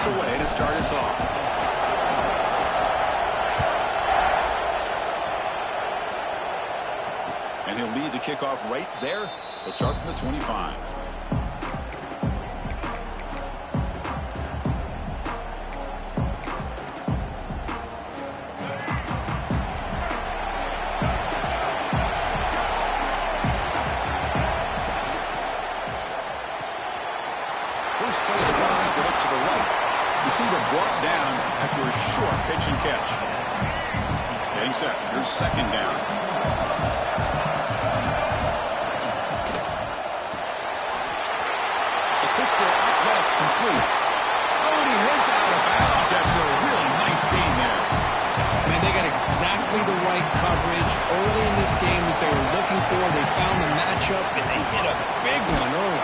kicks away to start us off. And he'll lead the kickoff right there. He'll start from the 25. First play of the drive, they look to the right. Receiver brought down after a short pitch and catch. Getting set. Here's second down. A quick throw out left, complete. Oh, and he heads out of bounds after a really nice gain there. Man, they got exactly the right coverage early in this game that they were looking for. They found the matchup, and they hit a big one early.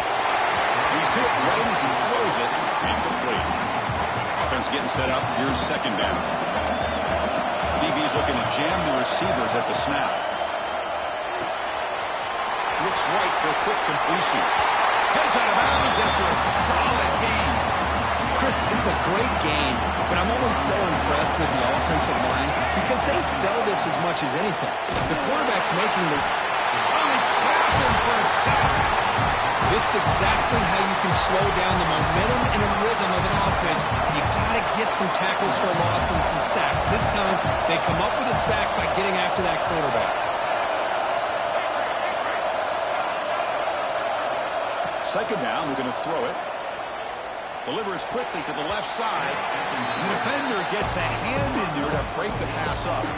He's hit right as he throws it. Incomplete. Offense getting set up. Here's second down. DB's looking to jam the receivers at the snap. Looks right for a quick completion. Heads out of bounds after a solid gain. Chris, this is a great game, but I'm always so impressed with the offensive line because they sell this as much as anything. The quarterback's making the... Oh, they trap him for a sack. This is exactly how you can slow down the momentum and a rhythm of an offense. You got to get some tackles for a loss and some sacks. This time, they come up with a sack by getting after that quarterback. Second down, we're going to throw it. Delivers quickly to the left side. The defender gets a hand in there to break the pass up.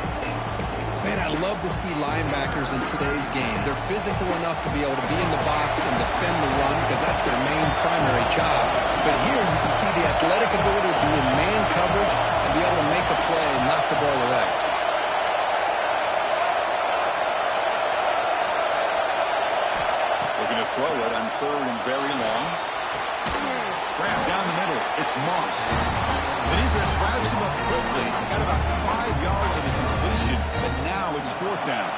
Man, I love to see linebackers in today's game. They're physical enough to be able to be in the box and defend the run because that's their main primary job. But here you can see the athletic ability to be in man coverage and be able to make a play and knock the ball away. We're going to throw it on third and very long. Grab down the middle. It's Moss. The defense wraps him up quickly. Got about 5 yards of the completion, but now it's fourth down.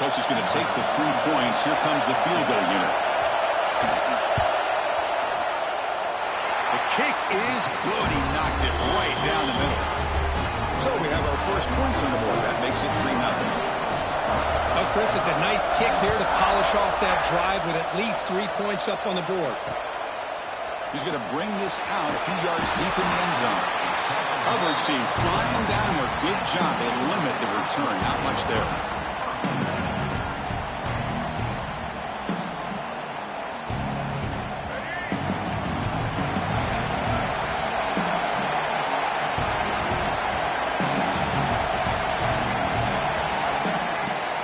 Coach is going to take the 3 points. Here comes the field goal unit. The kick is good. He knocked it right down the middle. So we have our first points on the board. That makes it 3-0. Well, Chris, it's a nice kick here to polish off that drive with at least 3 points up on the board. He's going to bring this out a few yards deep in the end zone. Coverage team flying down there. Good job. They limit the return. Not much there.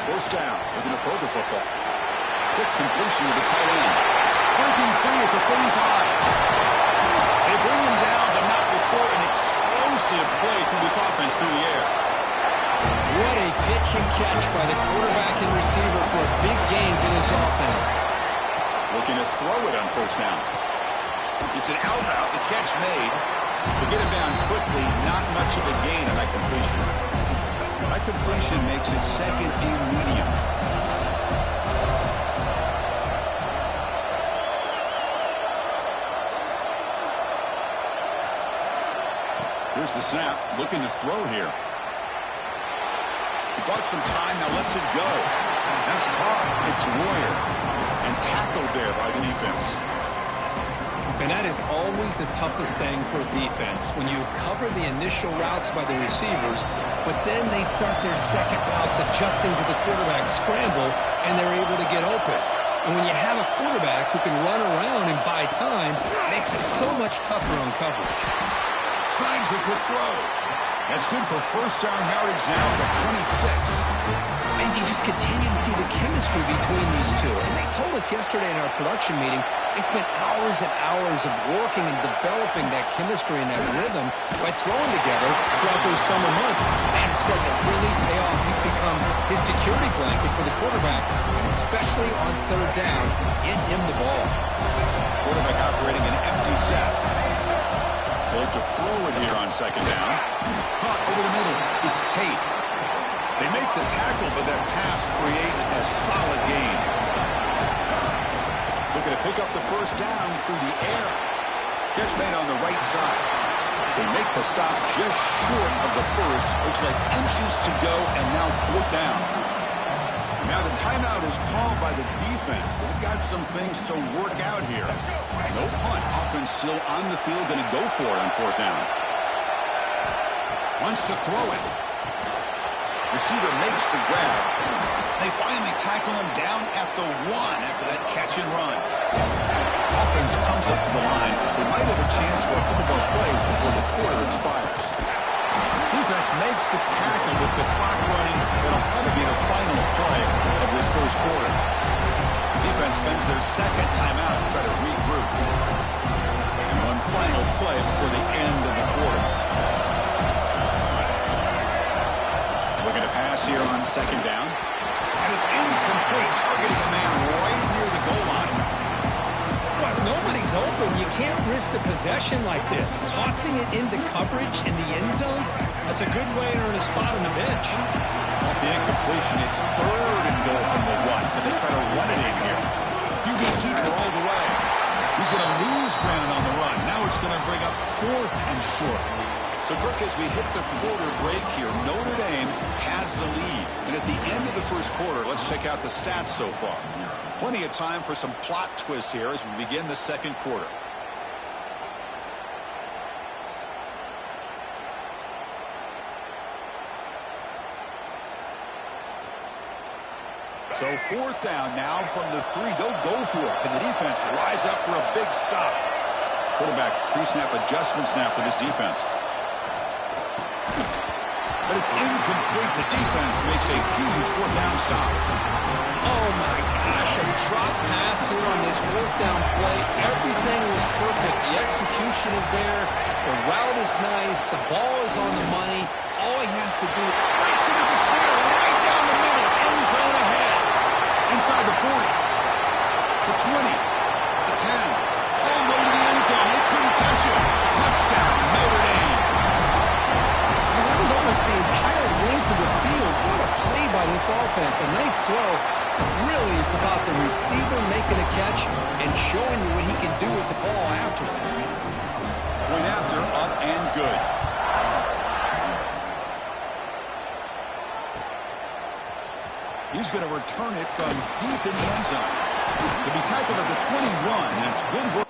First down. They're going to throw the football. Quick completion to the tight end. Breaking free at the 35. They bring him down, but not before an explosive play through this offense through the air. What a pitch and catch by the quarterback and receiver for a big gain for this offense. Looking to throw it on first down. It's an out route, the catch made. To get him down quickly, not much of a gain on that completion. That completion makes it second and medium. Here's the snap, looking to throw here. He bought some time, now lets it go. That's caught. It's Royer. And tackled there by the defense. And that is always the toughest thing for a defense, when you cover the initial routes by the receivers, but then they start their second routes adjusting to the quarterback scramble, and they're able to get open. And when you have a quarterback who can run around and buy time, it makes it so much tougher on coverage. Slides the quick throw. That's good for first down yardage now at the 26. And you just continue to see the chemistry between these two. And they told us yesterday in our production meeting, they spent hours and hours of working and developing that chemistry and that rhythm by throwing together throughout those summer months. Man, it's starting to really pay off. He's become his security blanket for the quarterback, and especially on third down, get him the ball. Quarterback operating an empty set. They have to throw it here on second down. Caught over the middle. It's Tate. They make the tackle, but that pass creates a solid gain. Looking to pick up the first down through the air. Catch made on the right side. They make the stop just short of the first. Looks like inches to go, and now 4th down. Now the timeout is called by the defense. They've got some things to work out here. No punt. Offense still on the field, going to go for it on 4th down. Wants to throw it. Receiver makes the grab. They finally tackle him down at the 1 after that catch and run. Offense comes up to the line. They might have a chance for a couple more plays before the quarter expires. Defense makes the tackle with the clock running. That'll probably be the final play of this first quarter. Defense spends their second timeout to try to regroup. And one final play before the end of the quarter. Looking to pass here on 2nd down. And it's incomplete, targeting a man right near the goal line. Well, if nobody's open, you can't risk the possession like this. Tossing it into coverage in the end zone, that's a good way to earn a spot on the bench. Off the incompletion, it's 3rd and goal from the 1. Can they try to run it in here? QB keeper all the way. He's going to lose ground on the run. Now it's going to bring up 4th and short. So, Kirk, as we hit the quarter break here, Notre Dame has the lead. And at the end of the first quarter, let's check out the stats so far. Plenty of time for some plot twists here as we begin the second quarter. So 4th down now from the 3. They'll go for it. Can the defense rise up for a big stop? Quarterback pre-snap adjustment snap for this defense. But it's incomplete. The defense makes a huge 4th down stop. Oh, my gosh, a drop pass here on this 4th down play. Everything was perfect. The execution is there. The route is nice. The ball is on the money. All he has to do... Breaks into the clear right down the middle. End zone ahead. Inside the 40. The 20. The 10. All the way to the end zone. They couldn't catch it. Touchdown, Notre Dame. That was almost the entire length of the field. What a play by this offense. A nice throw. Really, it's about the receiver making a catch and showing you what he can do with the ball after. Point after, up and good. He's going to return it from deep in the end zone. To be tackled at the 21. That's good work.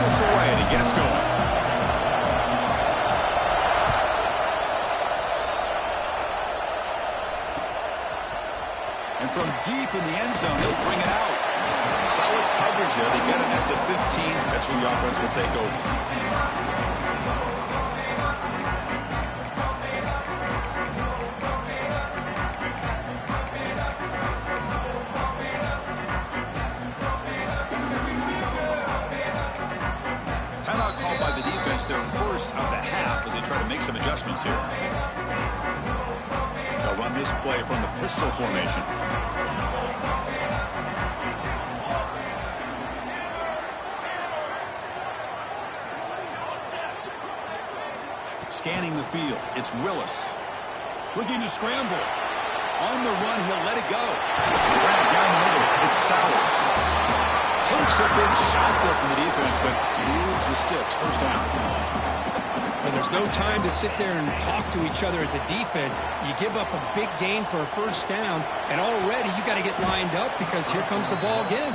this away to get us going. And from deep in the end zone, they'll bring it out. Solid coverage there. They get him at the 15. That's where the offense will take over. Timeout called by the defense, their first of the half, as they try to make some adjustments here. They'll run this play from the pistol formation. Scanning the field, it's Willis. Looking to scramble. On the run, he'll let it go. Down the middle, it's Stowers. Takes a big shot there from the defense, but moves the sticks. First down. Well, there's no time to sit there and talk to each other as a defense. You give up a big gain for a first down, and already you got to get lined up because here comes the ball again.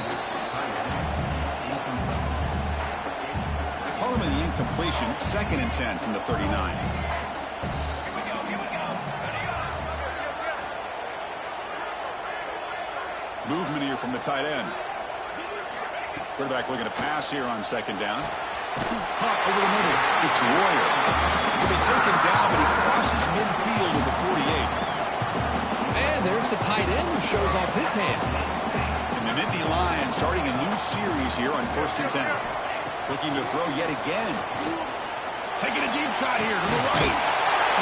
The incompletion, 2nd and 10 from the 39. Movement here from the tight end. Quarterback looking to pass here on 2nd down. Caught over the middle. It's Royer. He'll be taken down, but he crosses midfield with the 48. And there's the tight end who shows off his hands. And the Nittany Lions starting a new series here on 1st and 10. Looking to throw yet again. Taking a deep shot here to the right.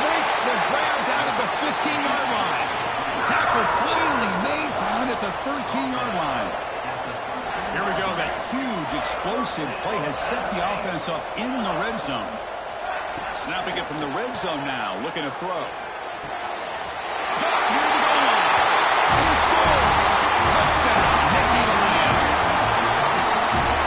Makes the grab down at the 15-yard line. Tackle finally made down at the 13-yard line. Here we go. That huge explosive play has set the offense up in the red zone. Snapping it from the red zone now. Looking to throw. Caught near the goal line. And he scores. Touchdown, Nittany Lions.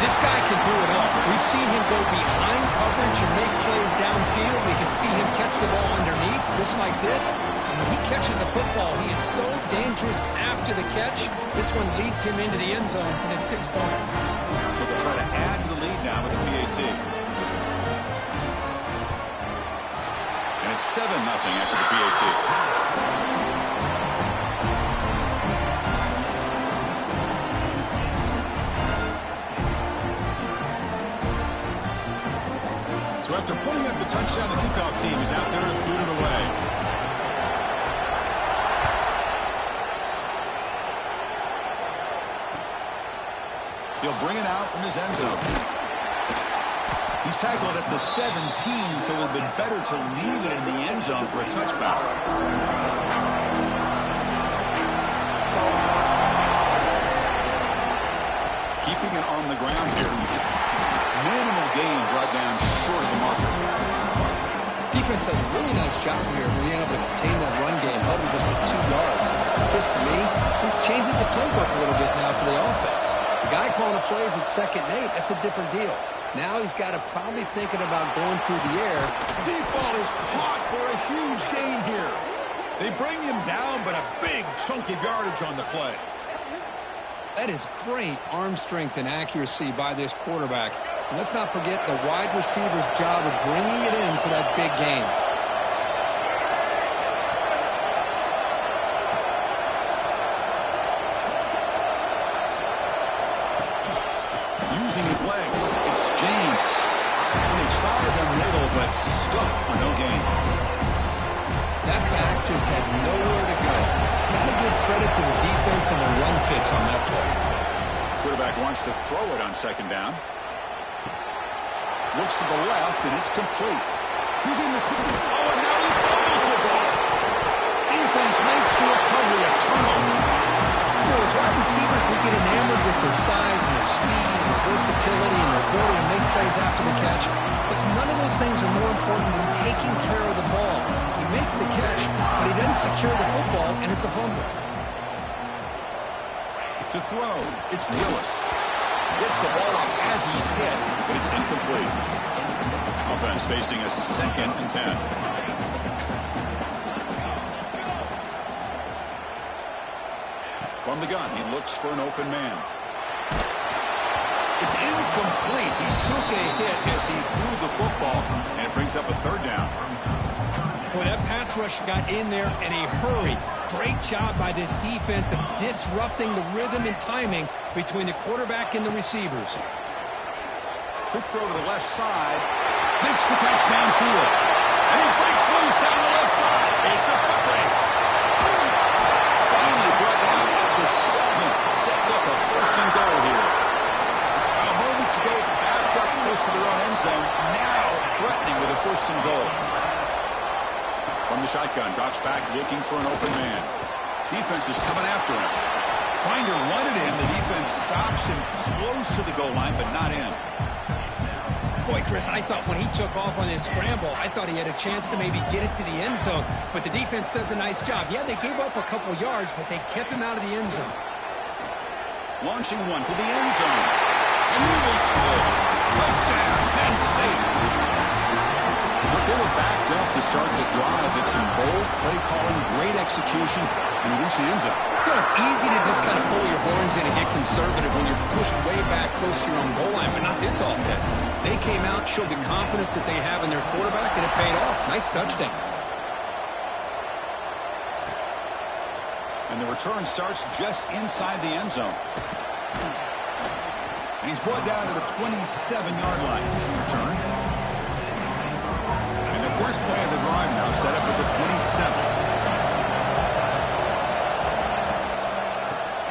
This guy can do it all. We've seen him go behind coverage and make plays downfield. We can see him catch the ball underneath, just like this. And when he catches a football, he is so dangerous after the catch. This one leads him into the end zone for the 6 points. So they'll try to add to the lead now with the PAT. And it's 7-0 after the PAT. So after putting up the touchdown, the kickoff team is out there to boot it away. He'll bring it out from his end zone. He's tackled at the 17, so it would have been better to leave it in the end zone for a touchback. Keeping it on the ground here. Minimal gain brought down short of the marker. Defense does a really nice job here of being able to contain that run game, held him just for 2 yards. This, to me, this changes the playbook a little bit now for the offense. The guy calling the plays at 2nd and 8, that's a different deal. Now he's got to probably thinking about going through the air. Deep ball is caught for a huge gain here. They bring him down, but a big chunk of yardage on the play. That is great arm strength and accuracy by this quarterback. And let's not forget the wide receiver's job of bringing it in for that big gain. Using his legs, it's James. And they tried the middle, but stuck for no gain. That back just had nowhere to go. Gotta give credit to the defense and the run fits on that play. Quarterback wants to throw it on 2nd down. Looks to the left, and it's complete. He's in the... Oh, and now he fumbles the ball. Defense makes the recovery a turnover. You know, as wide receivers, we get enamored with their size and their speed and their versatility and their ability to make plays after the catch. But none of those things are more important than taking care of the ball. He makes the catch, but he doesn't secure the football, and it's a fumble. To throw, it's Willis. Gets the ball up as he's hit, but it's incomplete. Offense facing a 2nd and 10. From the gun, he looks for an open man. It's incomplete. He took a hit as he threw the football, and it brings up a third down. Boy, that pass rush got in there in a hurry. Great job by this defense of disrupting the rhythm and timing between the quarterback and the receivers. Quick throw to the left side. Makes the catch downfield. And he breaks loose down the left side. It's a foot race. Finally brought down at the 7. Sets up a first and goal here. Now, moments ago, backed up close to their own end zone. Now threatening with a first and goal. From the shotgun, drops back looking for an open man. Defense is coming after him. Trying to run it in. The defense stops him close to the goal line, but not in. Boy, Chris, I thought when he took off on his scramble, I thought he had a chance to maybe get it to the end zone. But the defense does a nice job. Yeah, they gave up a couple yards, but they kept him out of the end zone. Launching one to the end zone. And he will score. Touchdown, Penn State. But they were backed up to start the drive. It's some bold play calling, great execution, and reach the end zone. You know, it's easy to just kind of pull your horns in and get conservative when you're pushed way back close to your own goal line, but not this offense. They came out, showed the confidence that they have in their quarterback, and it paid off. Nice touchdown. And the return starts just inside the end zone. And he's brought down to the 27-yard line. Decent return. And the first play of the drive now set up at the 27.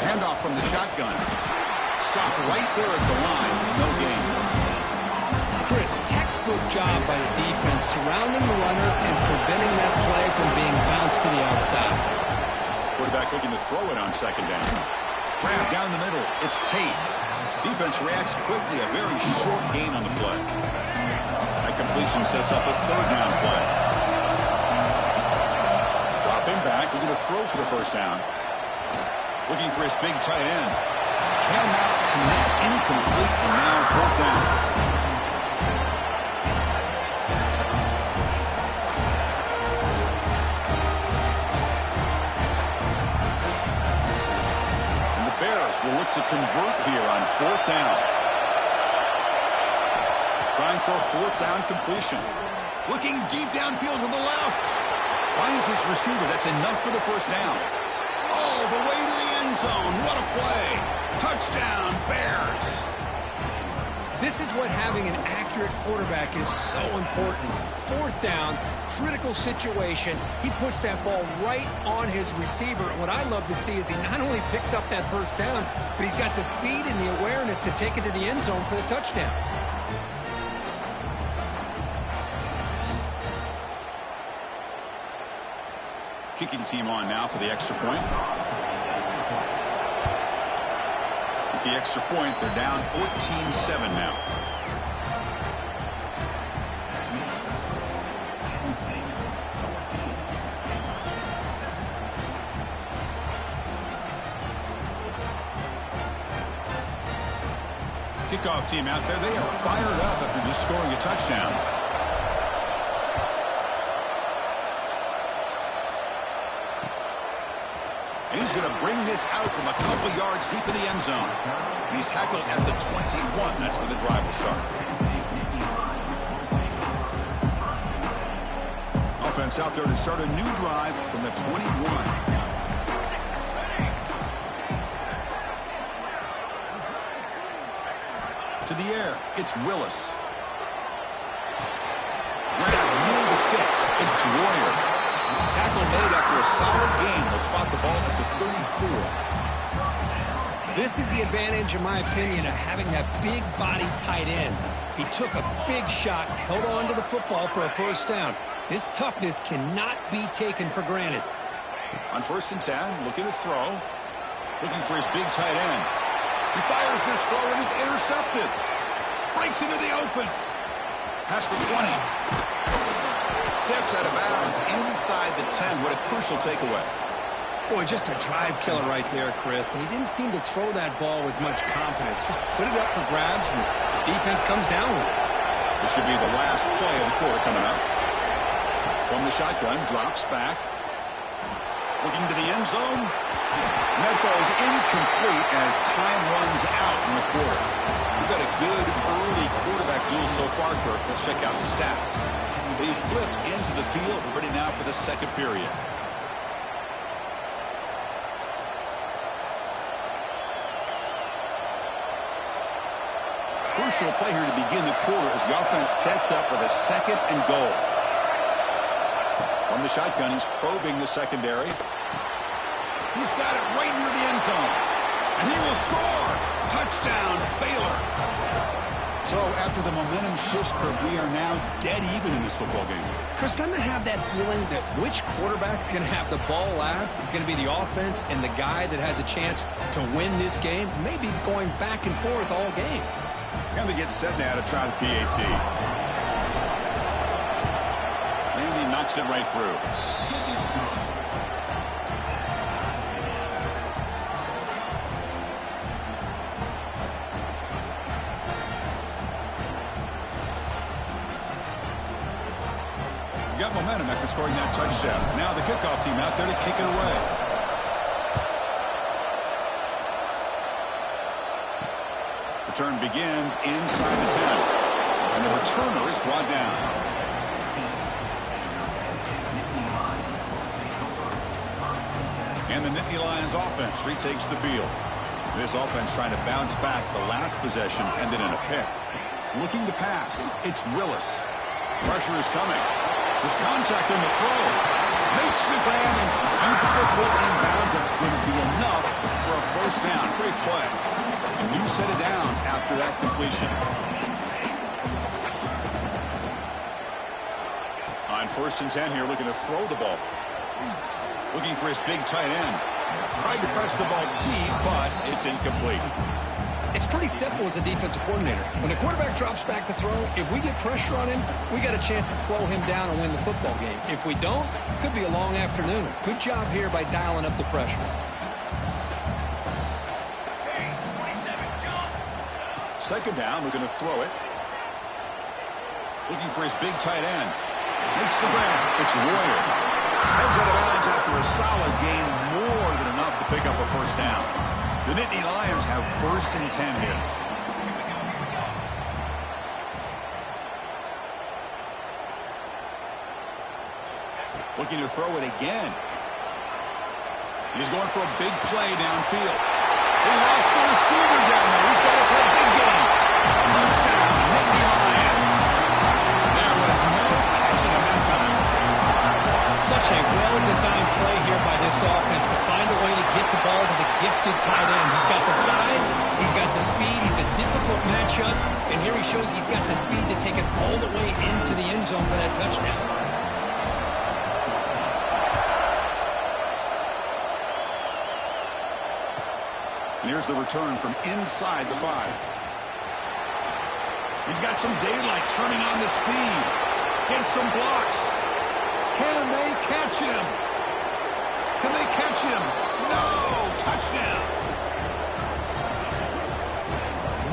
Handoff from the shotgun. Stop right there at the line. No gain. Chris, textbook job by the defense surrounding the runner and preventing that play from being bounced to the outside. Quarterback looking to throw it on second down. Grab down the middle. It's Tate. Defense reacts quickly. A very short gain on the play. That completion sets up a third down play. Dropping back. Looking to throw for the first down. Looking for his big tight end. Cannot connect. Incomplete. And now fourth down. And the Bears will look to convert here on fourth down. Trying for a fourth down completion. Looking deep downfield to the left. Finds his receiver. That's enough for the first down. All the way to the end zone. What a play. Touchdown, Bears. This is what having an accurate quarterback is so important. Fourth down, critical situation. He puts that ball right on his receiver. And what I love to see is he not only picks up that first down, but he's got the speed and the awareness to take it to the end zone for the touchdown. Kicking team on now for the extra point. With the extra point, they're down 14-7 now. Kickoff team out there. They are fired up after just scoring a touchdown. And he's going to bring this out from a couple yards deep in the end zone. And he's tackled at the 21. That's where the drive will start. Offense out there to start a new drive from the 21. To the air, it's Willis. Grab near the sticks. It's Warrior. Tackle made after a solid gain. They'll spot the ball at the 34. This is the advantage, in my opinion, of having that big body tight end. He took a big shot, held on to the football for a first down. This toughness cannot be taken for granted. On first and 10, looking to throw. Looking for his big tight end. He fires this throw and is intercepted. Breaks into the open. Past the 20. Steps out of bounds inside the 10. What a crucial takeaway. Boy, just a drive killer right there, Chris. And he didn't seem to throw that ball with much confidence. Just put it up for grabs, and the defense comes down with it. This should be the last play of the quarter coming up. From the shotgun, drops back. Looking to the end zone. And that ball is incomplete as time runs out in the quarter. had a good early quarterback duel so far, Kirk. Let's check out the stats. They flipped into the field. We're ready now for the second period. Crucial play here to begin the quarter as the offense sets up with a 2nd and goal. From the shotgun, he's probing the secondary. He's got it right near the end zone. And he will score. Touchdown, Baylor. So after the momentum shifts, Kirk, we are now dead even in this football game. Chris, doesn't it have that feeling that which quarterback's going to have the ball last is going to be the offense, and the guy that has a chance to win this game may be going back and forth all game? And they get set now to try the PAT. And he knocks it right through. Got momentum after scoring that touchdown. Now the kickoff team out there to kick it away. Return begins inside the 10. And the returner is brought down. And the Nittany Lions offense retakes the field. This offense trying to bounce back. The last possession ended in a pick. Looking to pass. It's Willis. Pressure is coming. There's contact on the throw. Makes the grab and keeps the foot in bounds. That's going to be enough for a first down. Great play. A new set of downs after that completion. On 1st and 10 here, looking to throw the ball. Looking for his big tight end. Tried to press the ball deep, but it's incomplete. It's pretty simple as a defensive coordinator. When the quarterback drops back to throw, if we get pressure on him, we got a chance to slow him down and win the football game. If we don't, it could be a long afternoon. Good job here by dialing up the pressure. Second down, we're going to throw it. Looking for his big tight end. Makes the grab. It's Royer. Heads out of bounds after a solid gain, more than enough to pick up a first down. The Nittany Lions have 1st and 10 here. Looking to throw it again. He's going for a big play downfield. He lost the receiver down there. He's got to play big game. Touchdown, Nittany Lions. There was no catching him that time. Such a well-designed play here by this offense to find a way to get the ball to the gifted tight end. He's got the size, he's got the speed, he's a difficult matchup, and here he shows he's got the speed to take it all the way into the end zone for that touchdown. And here's the return from inside the 5. He's got some daylight turning on the speed. Gets some blocks. Can they catch him? Can they catch him? No! Touchdown!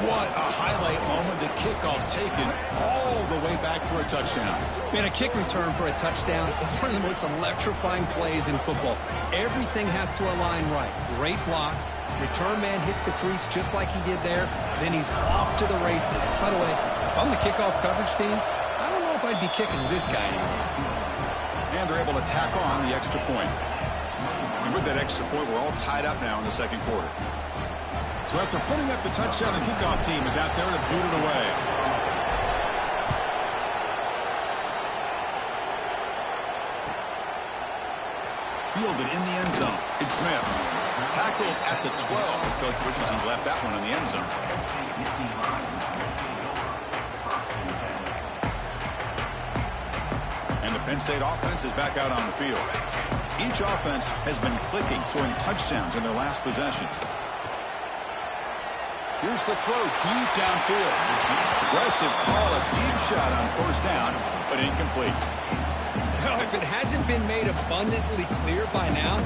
What a highlight moment. The kickoff taken all the way back for a touchdown. Man, a kick return for a touchdown is one of the most electrifying plays in football. Everything has to align right. Great blocks. Return man hits the crease just like he did there. Then he's off to the races. By the way, if I'm the kickoff coverage team, I don't know if I'd be kicking this guy anymore. And they're able to tack on the extra point. And with that extra point, we're all tied up now in the second quarter. So after putting up the touchdown, the kickoff team is out there to boot it away. Fielded in the end zone. It's Smith. Tackled at the 12. The coach wishes he left that one in the end zone. And the Penn State offense is back out on the field. Each offense has been clicking, scoring touchdowns in their last possessions. Here's the throw deep downfield. Aggressive call, a deep shot on first down, but incomplete. Well, if it hasn't been made abundantly clear by now,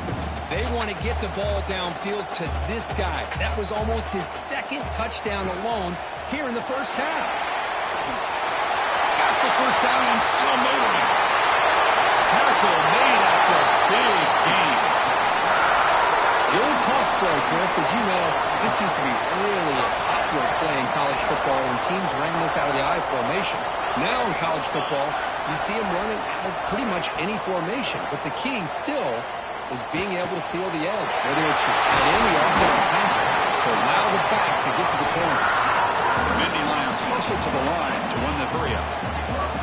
they want to get the ball downfield to this guy. That was almost his 2nd touchdown alone here in the first half. Got the first down and still motoring. Tackle made after a big gain. The old toss throw, Chris. As you know, this used to be really a popular play in college football when teams ran this out of the I formation. Now in college football, you see them running out of pretty much any formation. But the key still is being able to seal the edge, whether it's your tight end or your offensive tackle, to allow the back to get to the corner. Nittany Lions hustle to the line to win the hurry-up.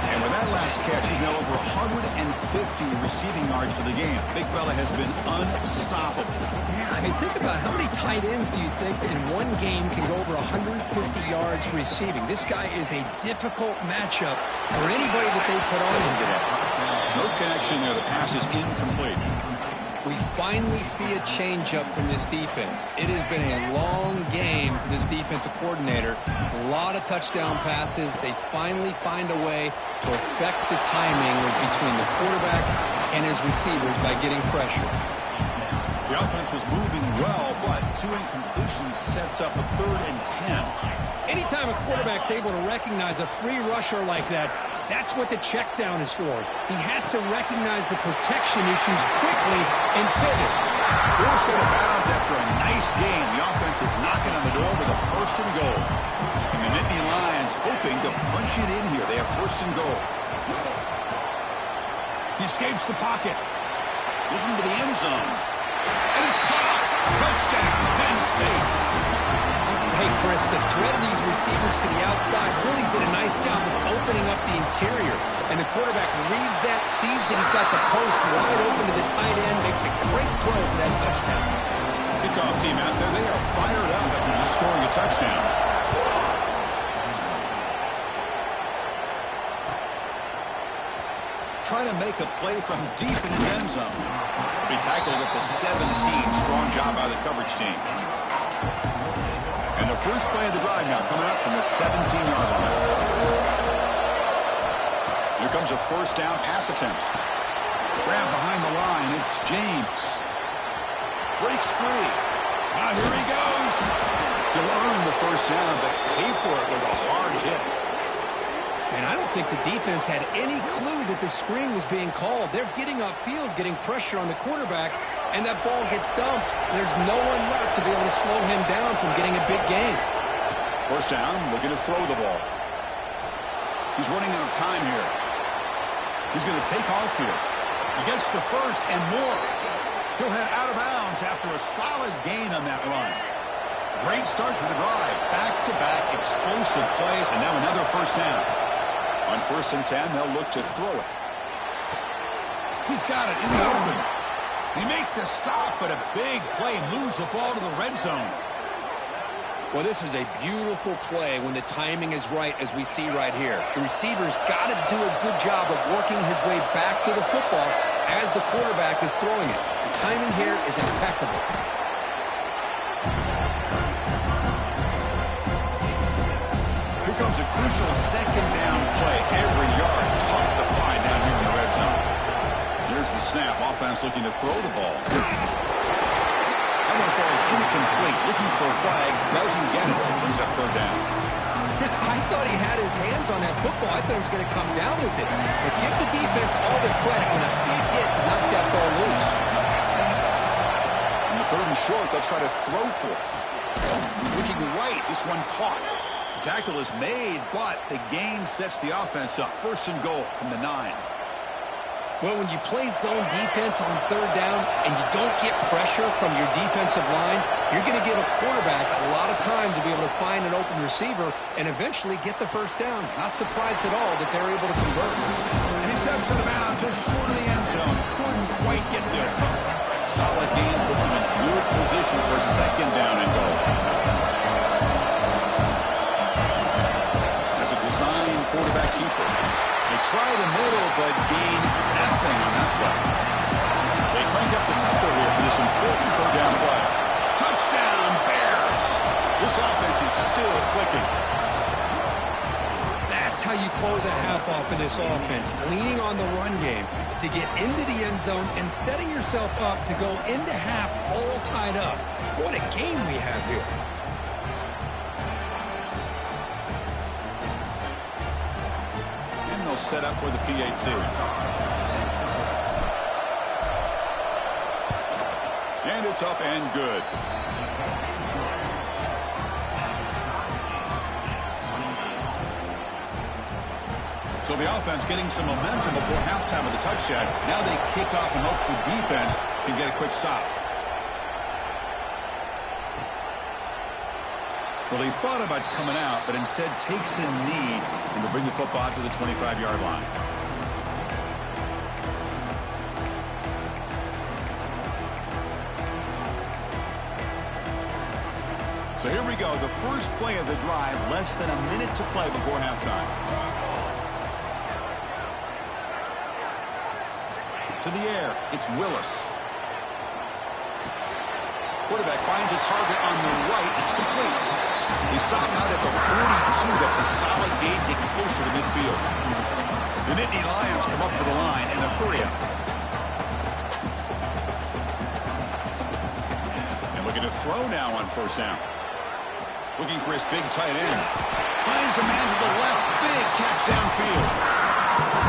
And with that last catch, he's now over 150 receiving yards for the game. Big fella has been unstoppable. Yeah, I mean, think about how many tight ends do you think in one game can go over 150 yards receiving? This guy is a difficult matchup for anybody that they put on him today. No connection there. The pass is incomplete. We finally see a change-up from this defense. It has been a long game for this defensive coordinator. A lot of touchdown passes. They finally find a way to affect the timing between the quarterback and his receivers by getting pressure. The offense was moving well, but 2 incompletions sets up a 3rd and 10. Anytime a quarterback's able to recognize a free rusher like that, that's what the check down is for. He has to recognize the protection issues quickly and pivot. 4 set of bounds after a nice game. The offense is knocking on the door with a 1st and goal. And the Nittany Lions hoping to punch it in here. They have 1st and goal. He escapes the pocket. Looking to the end zone. And it's caught. Touchdown, Penn State. Hey, Chris, the threat of these receivers to the outside really did a nice job of opening up the interior. And the quarterback reads that, sees that he's got the post wide open to the tight end, makes a great throw for that touchdown. Kickoff team out there, they are fired up after just scoring a touchdown. Trying to make a play from deep in his end zone. Be tackled at the 17. Strong job by the coverage team. And the first play of the drive now coming up from the 17-yard line. Here comes a 1st down pass attempt. Grab behind the line. It's James. Breaks free. Now here he goes. He'll earn the 1st down, but pay for it with a hard hit. And I don't think the defense had any clue that the screen was being called. They're getting upfield, getting pressure on the quarterback, and that ball gets dumped. There's no one left to be able to slow him down from getting a big gain. 1st down, looking to throw the ball. He's running out of time here. He's going to take off here. He gets the 1st and more. He'll head out of bounds after a solid gain on that run. Great start to the drive. Back-to-back explosive plays, and now another 1st down. On 1st and 10, they'll look to throw it. He's got it in the open. He make the stop, but a big play moves the ball to the red zone. Well, this is a beautiful play when the timing is right, as we see right here. The receiver's got to do a good job of working his way back to the football as the quarterback is throwing it. The timing here is impeccable. Here comes a crucial 2nd down play. Every yard tough to find down here in the red zone. Here's the snap. Offense looking to throw the ball. That one falls incomplete. Looking for a flag. Doesn't get it. Brings up 3rd down. Chris, I thought he had his hands on that football. I thought he was going to come down with it. But give the defense all the credit when a big hit to knock that ball loose. On the 3rd and short, they'll try to throw for it. Looking right. This one caught. The tackle is made, but the gain sets the offense up. 1st and goal from the 9. Well, when you play zone defense on 3rd down and you don't get pressure from your defensive line, you're going to give a quarterback a lot of time to be able to find an open receiver and eventually get the 1st down. Not surprised at all that they're able to convert. And he steps out of bounds just short of the end zone. Couldn't quite get there. Solid gain puts him in good position for 2nd down and goal. As a design quarterback keeper. They try the middle, but gain nothing on that play. They crank up the tempo here for this important 3rd down play. Touchdown, Bears! This offense is still clicking. That's how you close a half off of this offense, leaning on the run game to get into the end zone and setting yourself up to go into half all tied up. What a game we have here. Set up with the PAT. And it's up and good. So the offense getting some momentum before halftime of the touchdown. Now they kick off and hope the defense can get a quick stop. Well, he thought about coming out, but instead takes a knee and will bring the football to the 25-yard line. So here we go, the first play of the drive, less than a minute to play before halftime. To the air, it's Willis. Quarterback finds a target on the right. It's complete. He's stopped out at the 42. That's a solid gain, getting closer to midfield. The Nittany Lions come up to the line in a hurry up. And looking to throw now on first down. Looking for his big tight end. Finds a man to the left. Big catch downfield.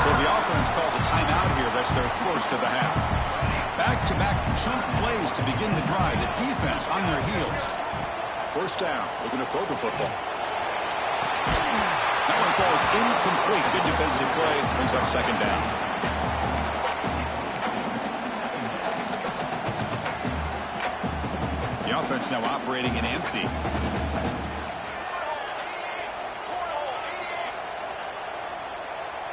So the offense calls a timeout here. That's their first of the half. Back-to-back chunk plays to begin the drive. The defense on their heels. First down. Looking to throw the football. That one falls incomplete. Good defensive play. Brings up second down. The offense now operating in empty.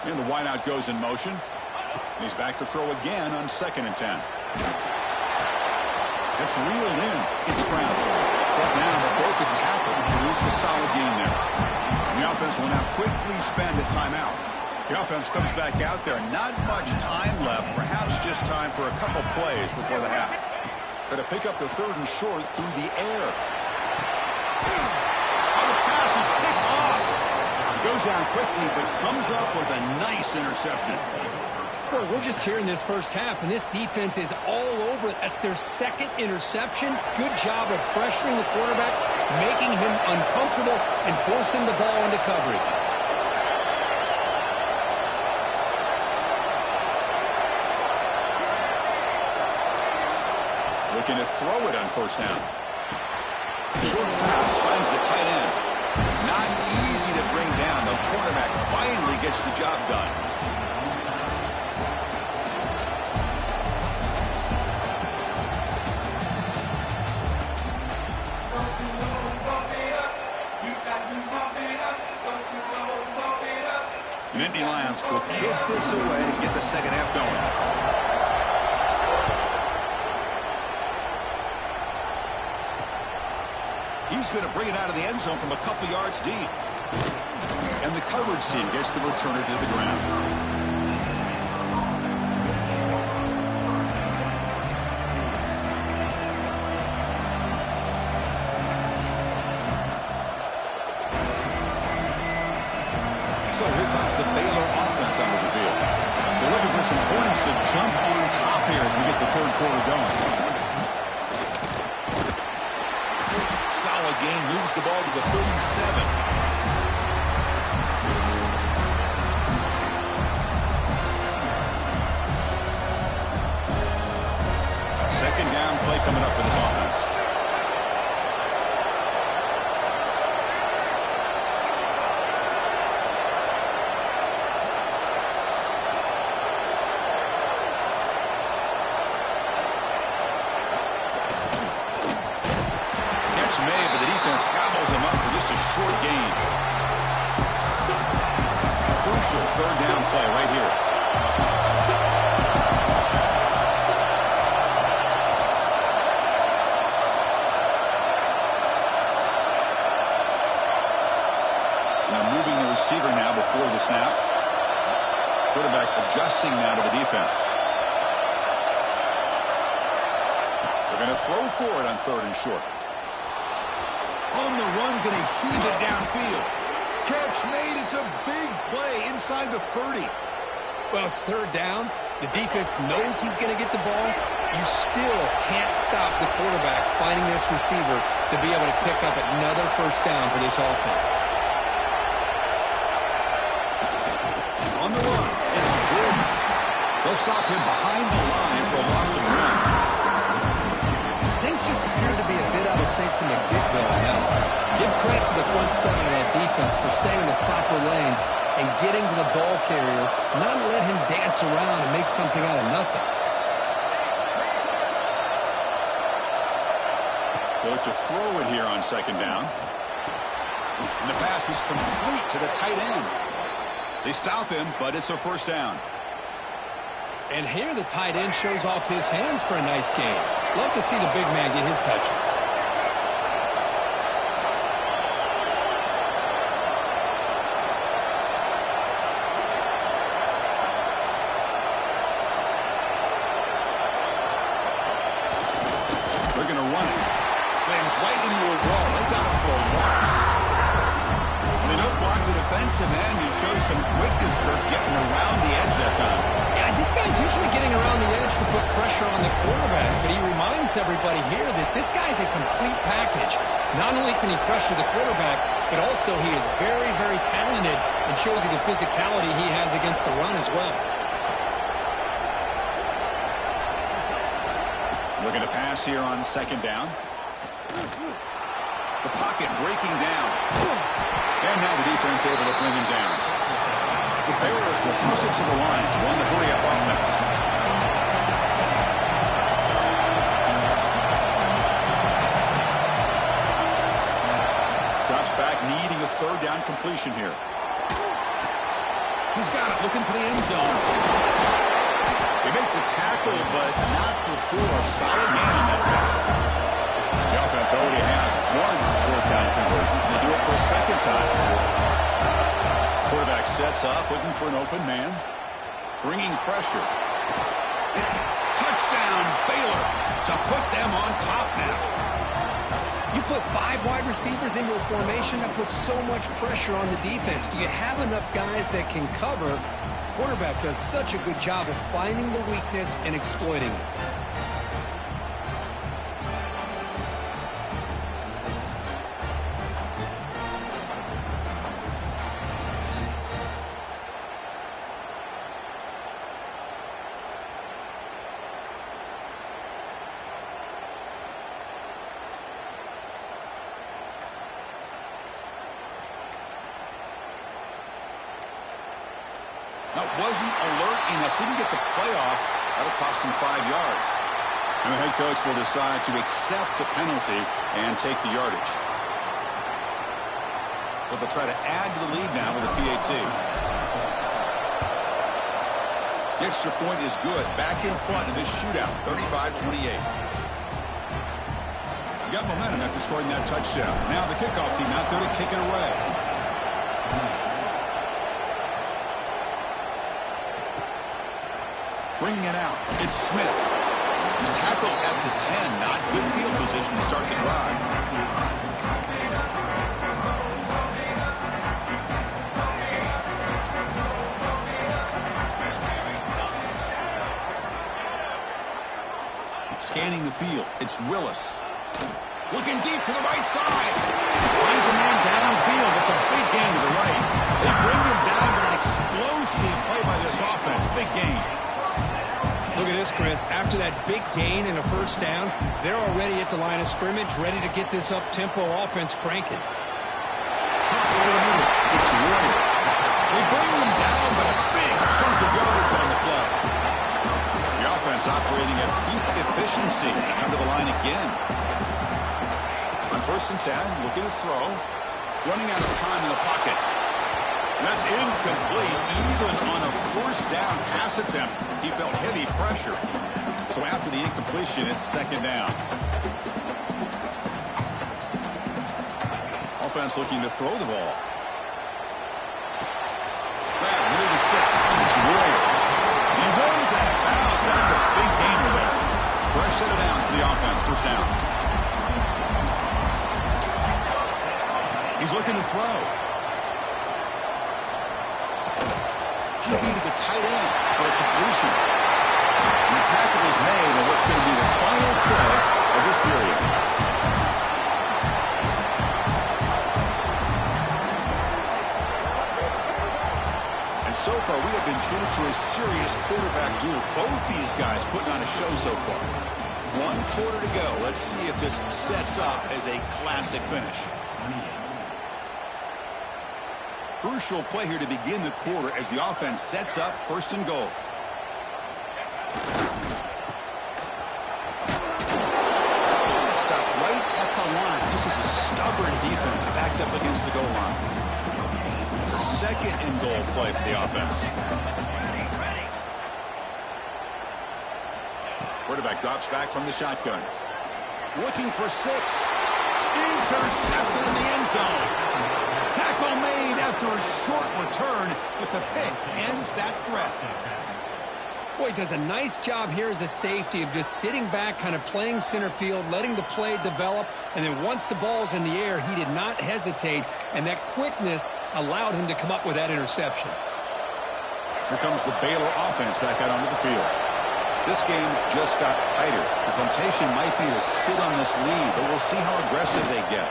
And the wideout goes in motion. And he's back to throw again on 2nd and 10. It's reeled in. It's Brown. Brought down a broken tackle to produce a solid gain there. And the offense will now quickly spend a timeout. The offense comes back out there. Not much time left. Perhaps just time for a couple plays before the half. Going to pick up the 3rd and short through the air. Oh, the pass is picked off. Goes down quickly, but comes up with a nice interception. Well, we're just here in this first half, and this defense is all over it. That's their 2nd interception. Good job of pressuring the quarterback, making him uncomfortable, and forcing the ball into coverage. Looking to throw it on first down. Short pass finds the tight end. Not easy to bring down. The quarterback finally gets the job done. The Nittany Lions will kick this away to get the second half going. He's going to bring it out of the end zone from a couple yards deep. And the coverage team gets the returner to the ground. So here comes the Baylor offense onto the field. They're looking for some points to jump on top here as we get the 3rd quarter going. Solid gain, moves the ball to the 37. A 2nd down play coming up for this offense. Made, but the defense gobbles him up for just a short gain. Crucial 3rd down play right here. Now moving the receiver now before the snap. Quarterback adjusting now to the defense. They're going to throw for it on 3rd and short. On the run, going to heave it downfield. Catch made. It's a big play inside the 30. Well, it's 3rd down. The defense knows he's going to get the ball. You still can't stop the quarterback finding this receiver to be able to pick up another first down for this offense. On the run, it's Jordan. They'll stop him behind the line for a loss of 1. just appeared to be a bit out of sync from the get-go now. Give credit to the front seven of that defense for staying in the proper lanes and getting to the ball carrier, not let him dance around and make something out of nothing. They look to throw it here on second down. And the pass is complete to the tight end. They stop him, but it's a first down. And here the tight end shows off his hands for a nice game. Love to see the big man get his touches. They're going to run it. Slams right into a wall. They got him for a loss. They don't block the defensive end. He shows some quickness, Kirk, getting around the edge that time. Yeah, this guy's usually getting around the edge to put pressure on the quarterback, but he reminds everybody here that this guy's a complete package. Not only can he pressure the quarterback, but also he is very, very talented and shows you the physicality he has against the run as well. Looking to pass here on second down. The pocket breaking down. And now the defense able to bring him down. The Bears will hustle to the line to run the hurry-up offense. Drops back, needing a third down completion here. He's got it, looking for the end zone. They make the tackle, but not before a solid gain on that pass. The offense already has one fourth down conversion. They do it for a second time. Quarterback sets up, looking for an open man. Bringing pressure. Touchdown, Baylor, to put them on top now. You put 5 wide receivers into a formation that puts so much pressure on the defense. Do you have enough guys that can cover? Quarterback does such a good job of finding the weakness and exploiting it. That wasn't alert enough. Didn't get the playoff. That'll cost him 5 yards. And the head coach will decide to accept the penalty and take the yardage. So they'll try to add to the lead now with a PAT. The extra point is good. Back in front of this shootout, 35-28. You got momentum after scoring that touchdown. Now the kickoff team out there to kick it away. Bringing it out, it's Smith. He's tackled at the 10. Not good field position to start the drive. Scanning the field, it's Willis. Looking deep to the right side. Finds a man downfield. It's a big gain to the right. They bring him down, but an explosive play by this offense. Big gain. Look at this, Chris. After that big gain and a first down, they're already at the line of scrimmage, ready to get this up-tempo offense cranking. Over the middle, it's Warrior. They bring him down, but a big chunk of yardage on the play. The offense operating at peak efficiency. They come to the line again. On 1st and 10, looking to throw. Running out of time in the pocket. That's incomplete. Even on a first down pass attempt, he felt heavy pressure. So after the incompletion, it's 2nd down. Offense looking to throw the ball. Grab near the sticks. It's Warrior. He runs out of bounds. That's a big gainer there. Fresh set of downs for the offense. 1st down. He's looking to throw. QB to the tight end for a completion. And the tackle is made on what's going to be the final play of this period. And so far, we have been treated to a serious quarterback duel. Both these guys putting on a show so far. 1 quarter to go. Let's see if this sets up as a classic finish. Crucial play here to begin the quarter as the offense sets up 1st and goal. Stop right at the line. This is a stubborn defense backed up against the goal line. It's a 2nd and goal play for the offense. Quarterback drops back from the shotgun. Looking for 6. Intercepted in the end zone. Tackle made after a short return, but the pick ends that threat. Boy, does a nice job here as a safety of just sitting back, kind of playing center field, letting the play develop, and then once the ball's in the air, he did not hesitate, and that quickness allowed him to come up with that interception. Here comes the Baylor offense back out onto the field. This game just got tighter. The temptation might be to sit on this lead, but we'll see how aggressive they get.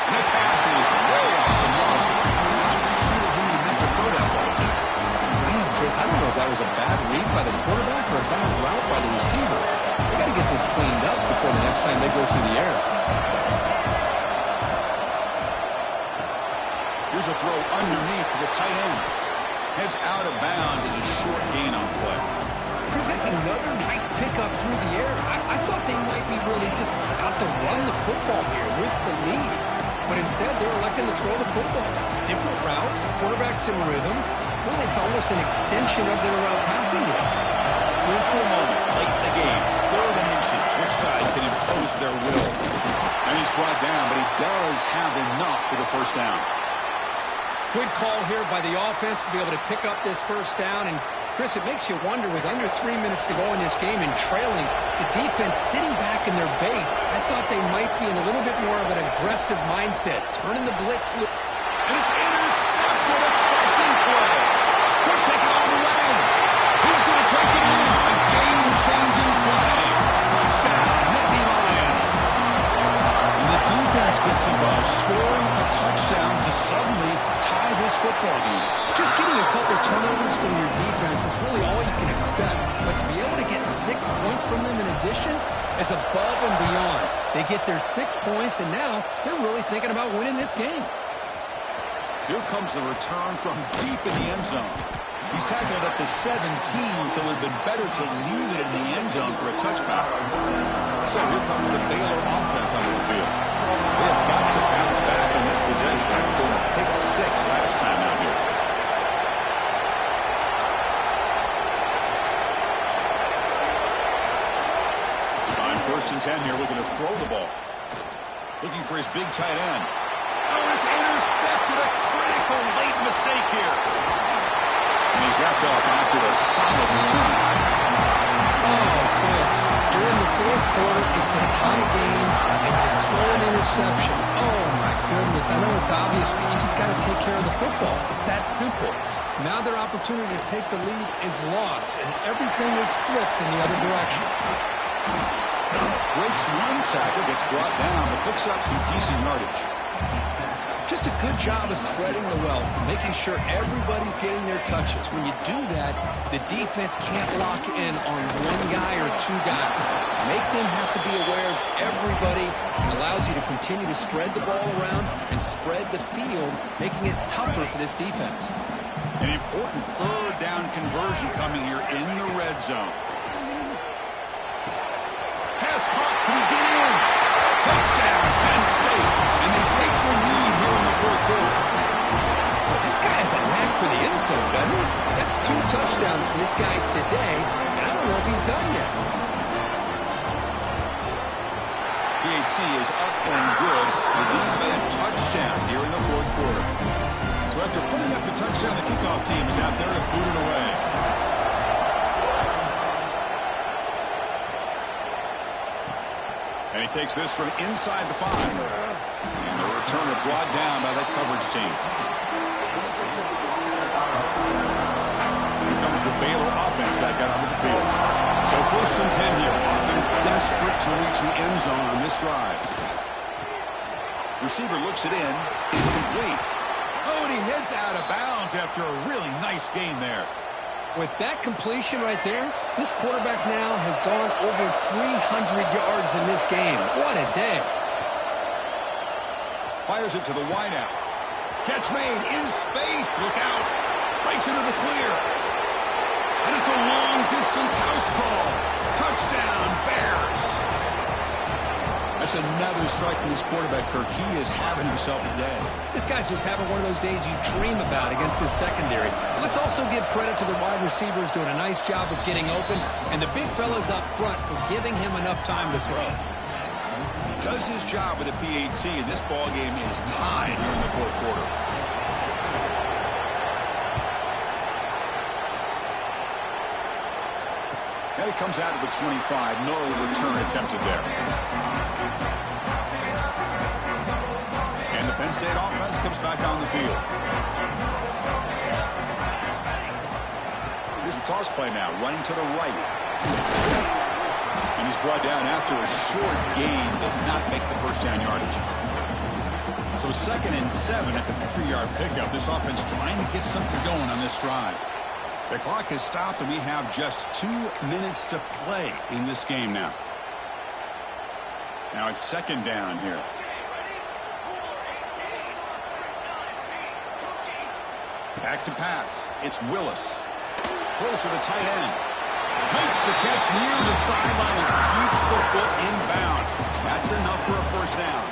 And that pass is way off the mark. Not sure who he meant to throw that ball to. Man, Chris, I don't know if that was a bad read by the quarterback or a bad route by the receiver. They got to get this cleaned up before the next time they go through the air. Here's a throw underneath to the tight end. Heads out of bounds as a short gain on play. Chris, that's another nice pickup through the air. I thought they might be really just out to run the football here with the lead. But instead, they're electing to throw the football. Different routes, quarterbacks in rhythm. Really, it's almost an extension of their passing game. Crucial moment late in the game. 3rd and inches. Which side can impose their will? And he's brought down, but he does have enough for the 1st down. Good call here by the offense to be able to pick up this 1st down. And Chris, it makes you wonder, with under 3 minutes to go in this game and trailing, the defense sitting back in their base, I thought they might be in a little bit more of an aggressive mindset, turning the blitz. And it's intercepted, a crushing play. Could take it all the way. He's going to take it in. A game-changing play. Touchdown, Nittany Lions. And the defense gets involved, scoring a touchdown to suddenly tie this football game. Just getting a couple turnovers from your defense is really all you can expect. But to be able to get 6 points from them in addition is above and beyond. They get their 6 points, and now they're really thinking about winning this game. Here comes the return from deep in the end zone. He's tackled at the 17, so it would have been better to leave it in the end zone for a touchback. So here comes the Baylor offense onto the field. They have got to bounce back on this possession after going a pick 6 last time out here. On 1st and 10 here, looking to throw the ball. Looking for his big tight end. Oh, it's intercepted. A critical late mistake here. And he's wrapped up after a solid return. Oh, Chris, you're in the 4th quarter. It's a tie game, and you throw an interception. Oh, my goodness. I know it's obvious, but you just got to take care of the football. It's that simple. Now their opportunity to take the lead is lost, and everything is flipped in the other direction. Breaks one tackle, gets brought down, but picks up some decent yardage. Just a good job of spreading the wealth, making sure everybody's getting their touches. When you do that, the defense can't lock in on one guy or 2 guys. Make them have to be aware of everybody. It allows you to continue to spread the ball around and spread the field, making it tougher for this defense. An important 3rd down conversion coming here in the red zone. Pass hot, can he get in? Touchdown, Penn State. And they take the lead here in the 4th quarter. Well, this guy has a knack for the end zone, doesn't he? That's 2 touchdowns for this guy today, and I don't know if he's done yet. PAT is up and good. The lead by a touchdown here in the 4th quarter. So after putting up a touchdown, the kickoff team is out there to boot it away. And he takes this from inside the 5. And the returner brought down by that coverage team. Here comes the Baylor offense back out onto the field. So 1st and 10 here. Offense desperate to reach the end zone on this drive. Receiver looks it in. Is complete. Oh, and he heads out of bounds after a really nice game there. With that completion right there, this quarterback now has gone over 300 yards in this game. What a day. Fires it to the wideout. Catch made in space. Look out. Breaks into the clear. And it's a long-distance house call. Touchdown, Bears. That's another strike from this quarterback, Kirk. He is having himself a day. This guy's just having one of those days you dream about against this secondary. Let's also give credit to the wide receivers doing a nice job of getting open, and the big fellas up front for giving him enough time to throw. He does his job with a PAT, and this ball game is tied here in the fourth quarter. And it comes out of the 25. No return attempted there. And the Penn State offense comes back on the field. Here's the toss play now, running to the right. And he's brought down after a short gain. Does not make the first down yardage. So 2nd and 7 at the 3-yard pickup. This offense trying to get something going on this drive. The clock has stopped, and we have just 2 minutes to play in this game now. Now it's 2nd down here. Back to pass. It's Willis. Close to the tight end. Makes the catch near the sideline and keeps the foot in bounds. That's enough for a first down.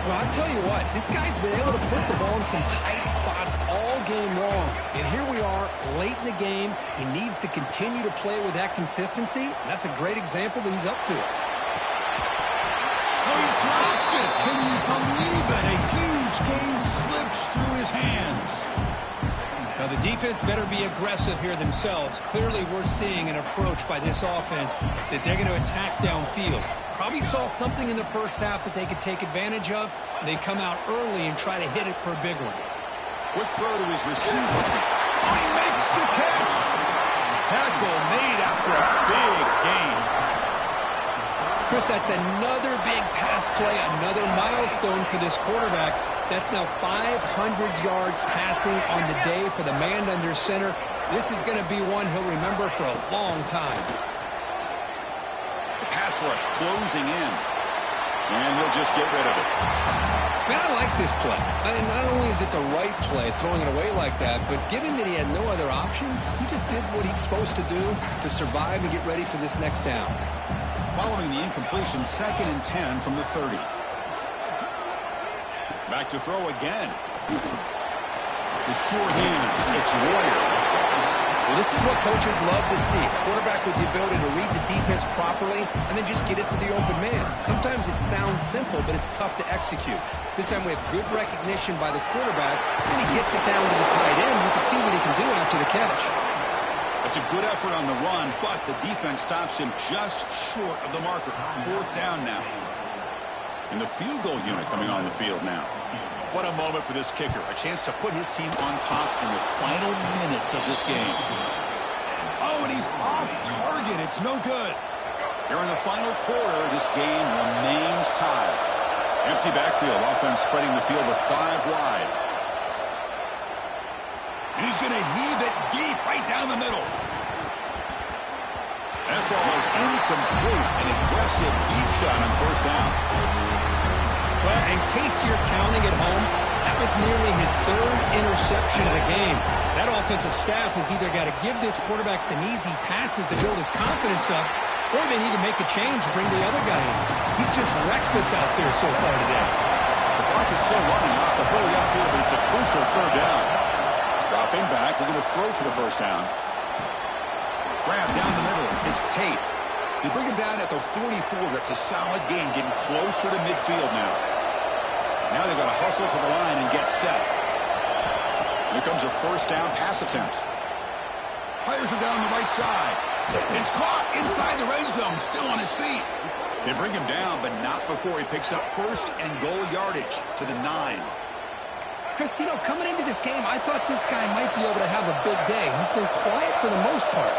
Well, I'll tell you what, this guy's been able to put the ball in some tight spots all game long. And here we are, late in the game. He needs to continue to play with that consistency. And that's a great example that he's up to it. Oh, he dropped it. Can you believe it? A huge gain slips through his hands. Now, the defense better be aggressive here themselves. Clearly, we're seeing an approach by this offense that they're going to attack downfield. Probably saw something in the first half that they could take advantage of. They come out early and try to hit it for a big one. Quick throw to his receiver. Oh, he makes the catch. Tackle made after a big gain. Chris, that's another big pass play, another milestone for this quarterback. That's now 500 yards passing on the day for the man under center. This is going to be one he'll remember for a long time. The pass rush closing in. And he'll just get rid of it. Man, I like this play. And not only is it the right play, throwing it away like that, but given that he had no other option, he just did what he's supposed to do to survive and get ready for this next down. Following the incompletion, 2nd and 10 from the 30. Back to throw again. The short hands. It's Warrior. Well, this is what coaches love to see. A quarterback with the ability to read the defense properly and then just get it to the open man. Sometimes it sounds simple, but it's tough to execute. This time we have good recognition by the quarterback, and he gets it down to the tight end. You can see what he can do after the catch. It's a good effort on the run, but the defense stops him just short of the marker. 4th down now. And the field goal unit coming on the field now. What a moment for this kicker. A chance to put his team on top in the final minutes of this game. Oh, and he's off target. It's no good. Here in the final quarter, this game remains tied. Empty backfield. Offense spreading the field with 5 wide. And he's going to heave it deep right down the middle. That ball is incomplete. An aggressive deep shot on 1st down. Well, in case you're counting at home, that was nearly his 3rd interception of the game. That offensive staff has either got to give this quarterback some easy passes to build his confidence up, or they need to make a change and bring the other guy in. He's just reckless out there so far today. The clock is still running off the hurry up here, but it's a crucial 3rd down. Dropping back, we're going to throw for the 1st down. Grab down the middle. It's Tate. They bring him down at the 44. That's a solid gain, getting closer to midfield now. Now they've got to hustle to the line and get set. Here comes a 1st down pass attempt. Fires it down the right side. It's caught inside the red zone, still on his feet. They bring him down, but not before he picks up 1st and goal yardage to the 9. Chris, you know, coming into this game, I thought this guy might be able to have a big day. He's been quiet for the most part.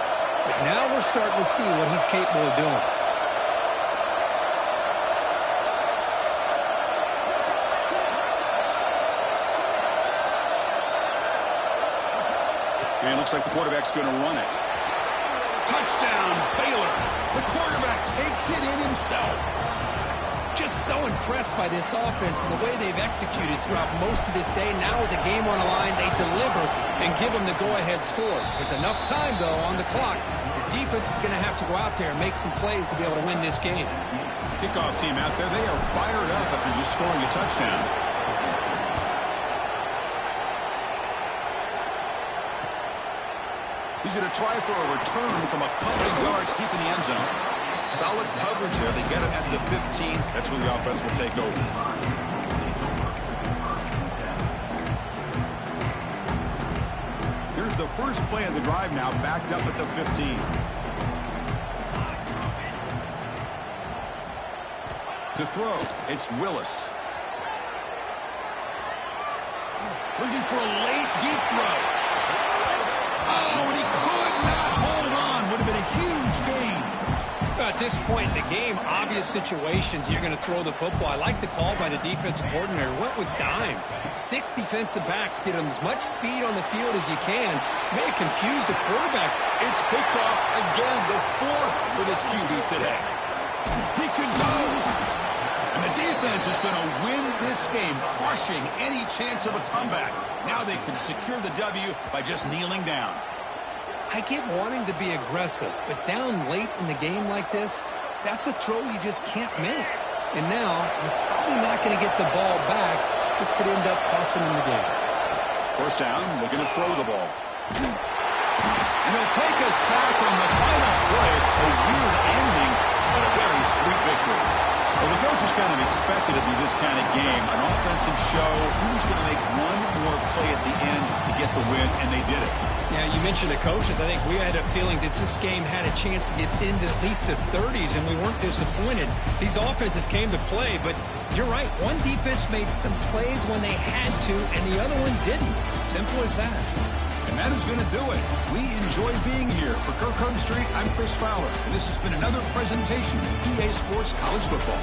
But now we're starting to see what he's capable of doing. And it looks like the quarterback's going to run it. Touchdown, Baylor. The quarterback takes it in himself. Just so impressed by this offense and the way they've executed throughout most of this day. Now with the game on the line, they deliver and give them the go-ahead score. There's enough time, though, on the clock. The defense is going to have to go out there and make some plays to be able to win this game. Kickoff team out there, they are fired up after just scoring a touchdown. He's going to try for a return from a couple of yards deep in the end zone. Solid coverage there. They get him at the 15. That's where the offense will take over. Here's the first play of the drive now, backed up at the 15. To throw, it's Willis. Looking for a late deep throw. Oh, and he could not hold on. Would have been a huge gain. At this point in the game, obvious situations, you're going to throw the football. I like the call by the defensive coordinator. Went with dime. 6 defensive backs, get them as much speed on the field as you can. May have confused the quarterback. It's picked off again, the 4th for this QB today. He could go. And the defense is going to win this game, crushing any chance of a comeback. Now they can secure the W by just kneeling down. I get wanting to be aggressive, but down late in the game like this, that's a throw you just can't make. And now, you're probably not going to get the ball back. This could end up costing them the game. First down, looking to throw the ball. And he'll take a sack on the final play. A weird ending, but a very sweet victory. Well, the coaches kind of expected it to be this kind of game, an offensive show. Who's going to make one more play at the end to get the win, and they did it. Yeah, you mentioned the coaches. I think we had a feeling that this game had a chance to get into at least the 30s, and we weren't disappointed. These offenses came to play, but you're right. One defense made some plays when they had to, and the other one didn't. Simple as that. And that is going to do it. We enjoy being here. For Kirk Herbstreit, I'm Chris Fowler, and this has been another presentation of EA Sports College Football.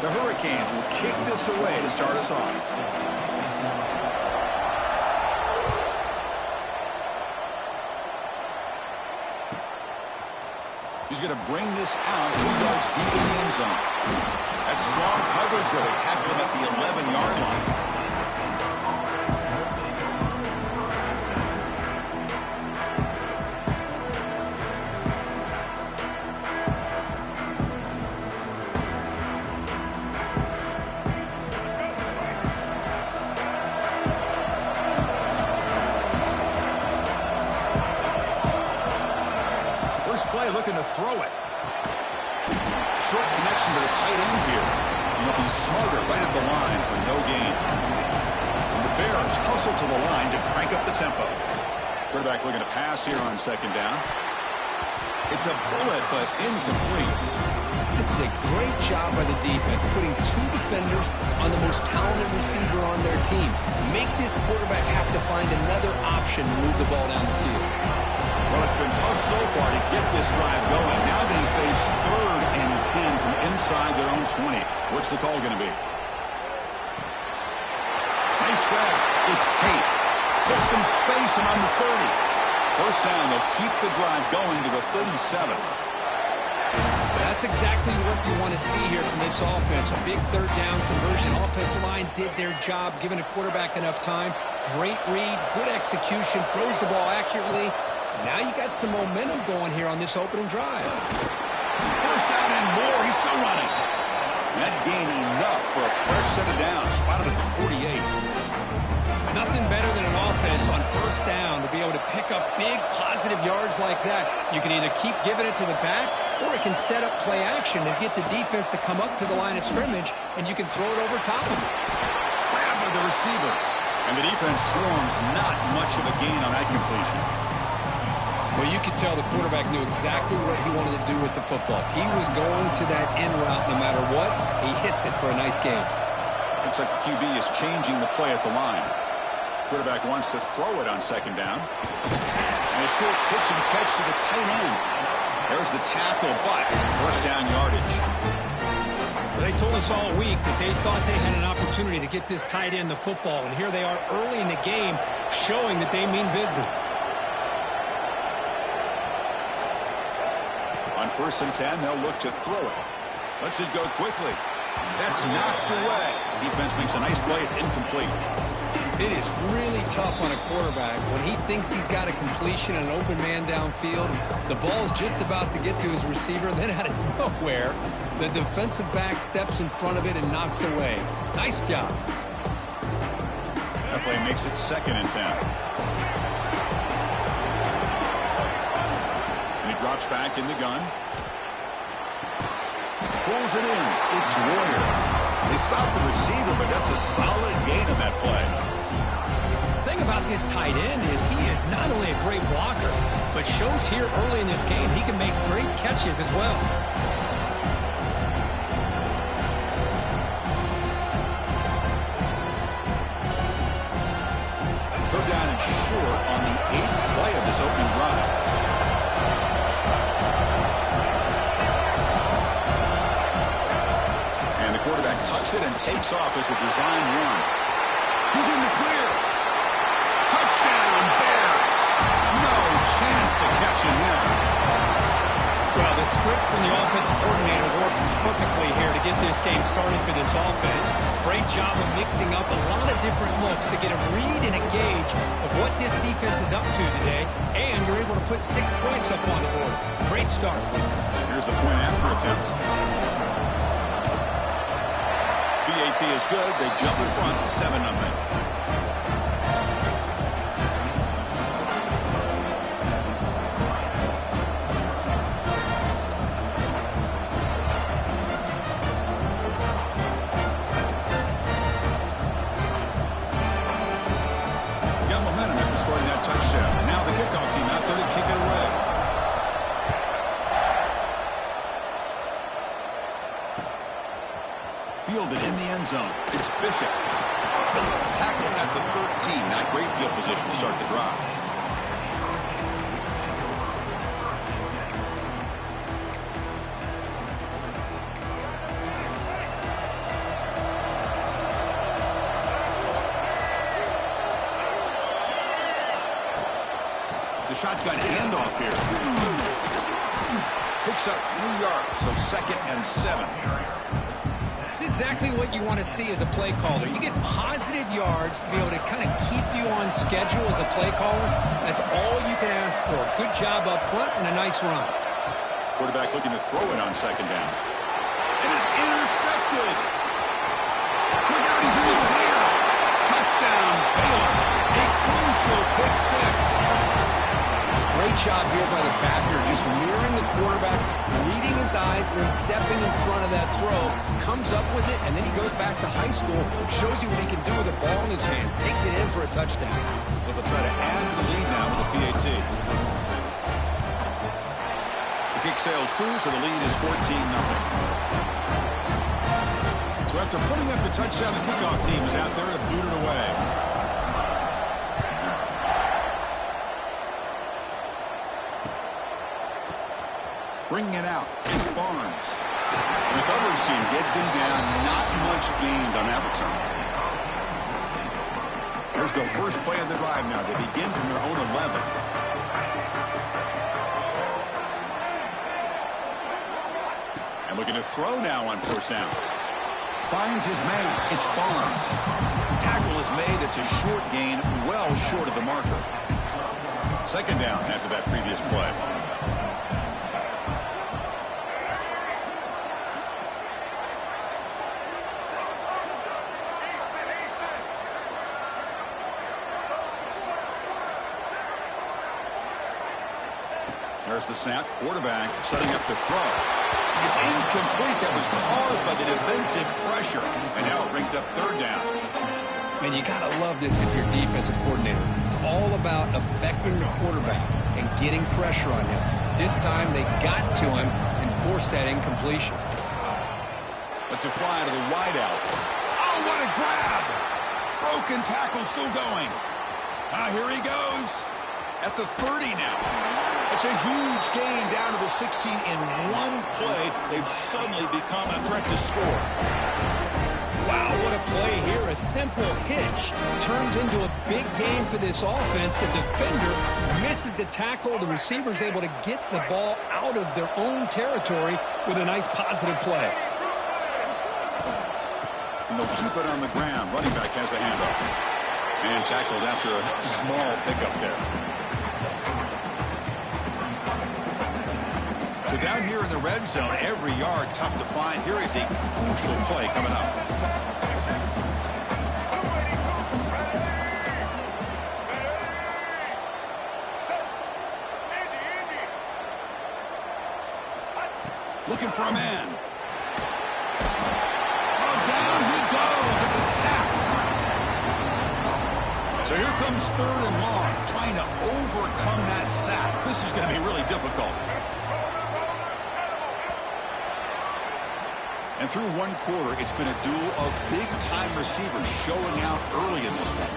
The Hurricanes will kick this away to start us off. He's going to bring this out 3 yards deep in the end zone. That's strong coverage there. They tackle him at the 11-yard line. Looking to throw it. Short connection to the tight end here. And he'll be smarter right at the line for no gain. And the Bears hustle to the line to crank up the tempo. Quarterback looking to pass here on second down. It's a bullet, but incomplete. This is a great job by the defense, putting 2 defenders on the most talented receiver on their team. Make this quarterback have to find another option to move the ball down the field. Well, it's been tough so far to get this drive going. Now they face 3rd and 10 from inside their own 20. What's the call going to be? Nice grab. It's Tate. There's some space and on the 30. First down, they'll keep the drive going to the 37. That's exactly what you want to see here from this offense. A big 3rd down conversion. Offensive line did their job, giving a quarterback enough time. Great read, good execution, throws the ball accurately. Now you got some momentum going here on this opening drive. First down and more. He's still running. That gain enough for a fresh set of downs. Spotted at the 48. Nothing better than an offense on first down to be able to pick up big positive yards like that. You can either keep giving it to the back, or it can set up play action and get the defense to come up to the line of scrimmage, and you can throw it over top of it. Grab by the receiver. And the defense swarms. Not much of a gain on that completion. Well, you could tell the quarterback knew exactly what he wanted to do with the football. He was going to that end route no matter what. He hits it for a nice gain. Looks like the QB is changing the play at the line. Quarterback wants to throw it on second down. And a short pitch and catch to the tight end. There's the tackle, but first down yardage. They told us all week that they thought they had an opportunity to get this tight end the football, and here they are early in the game showing that they mean business. On 1st and 10, they'll look to throw it. Lets it go quickly. That's knocked away. Defense makes a nice play. It's incomplete. It is really tough on a quarterback when he thinks he's got a completion and an open man downfield. The ball's just about to get to his receiver. Then out of nowhere, the defensive back steps in front of it and knocks away. Nice job. That play makes it 2nd and 10. Drops back in the gun. Pulls it in. It's Warrior. They stop the receiver, but that's a solid gain on that play. The thing about this tight end is he is not only a great blocker, but shows here early in this game he can make great catches as well. Go down and short on the 8th play of this opening drive. Tucks it and takes off as a design run. He's in the clear. Touchdown, Bears. No chance to catch him there. Well, the script from the offensive coordinator works perfectly here to get this game started for this offense. Great job of mixing up a lot of different looks to get a read and a gauge of what this defense is up to today, and you're able to put 6 points up on the board. Great start. Here's the point after attempt. BAT is good. They jump in front 7-0. Scoring that touchdown. Now the kickoff team out there to kick it away. Fielded in the end zone. It's Bishop. Tackled at the 13. Not great field position to start the drive. The shotgun handoff here. Picks up 3 yards, so 2nd and 7. It's exactly what you want to see as a play caller. You get positive yards to be able to kind of keep you on schedule as a play caller. That's all you can ask for. Good job up front and a nice run. Quarterback looking to throw it on 2nd down. It is intercepted. Look out, he's in the clear. Touchdown, Baylor. A crucial pick 6. Great job here by the backer, just mirroring the quarterback, reading his eyes, and then stepping in front of that throw, comes up with it, and then he goes back to high school, shows you what he can do with the ball in his hands, takes it in for a touchdown. So they'll try to add to the lead now with the PAT. The kick sails through, so the lead is 14-0. So after putting up the touchdown, the kickoff team is out there to boot it away. Bringing it out, it's Barnes. And the coverage team gets him down. Not much gained on that return. Here's the first play of the drive now. They begin from their own 11. And looking to throw now on 1st down. Finds his man. It's Barnes. Tackle is made. It's a short gain, well short of the marker. 2nd down after that previous play. There's the snap. Quarterback setting up the throw. It's incomplete. That was caused by the defensive pressure. And now it brings up 3rd down. Man, you got to love this if you're defensive coordinator. It's all about affecting the quarterback and getting pressure on him. This time they got to him and forced that incompletion. That's a fly to the wideout. Oh, what a grab! Broken tackle still going. Here he goes. At the 30 now. It's a huge gain down to the 16 in one play. They've suddenly become a threat to score. Wow, what a play here. A simple hitch turns into a big gain for this offense. The defender misses the tackle. The receiver's able to get the ball out of their own territory with a nice positive play. And they'll keep it on the ground. Running back has the handoff. And tackled after a small pickup there. So down here in the red zone, every yard tough to find. Here is a crucial play coming up. Looking for a man. Oh, down he goes. It's a sack. So here comes 3rd and long, trying to overcome that sack. This is going to be really difficult. And through one quarter, it's been a duel of big-time receivers showing out early in this one.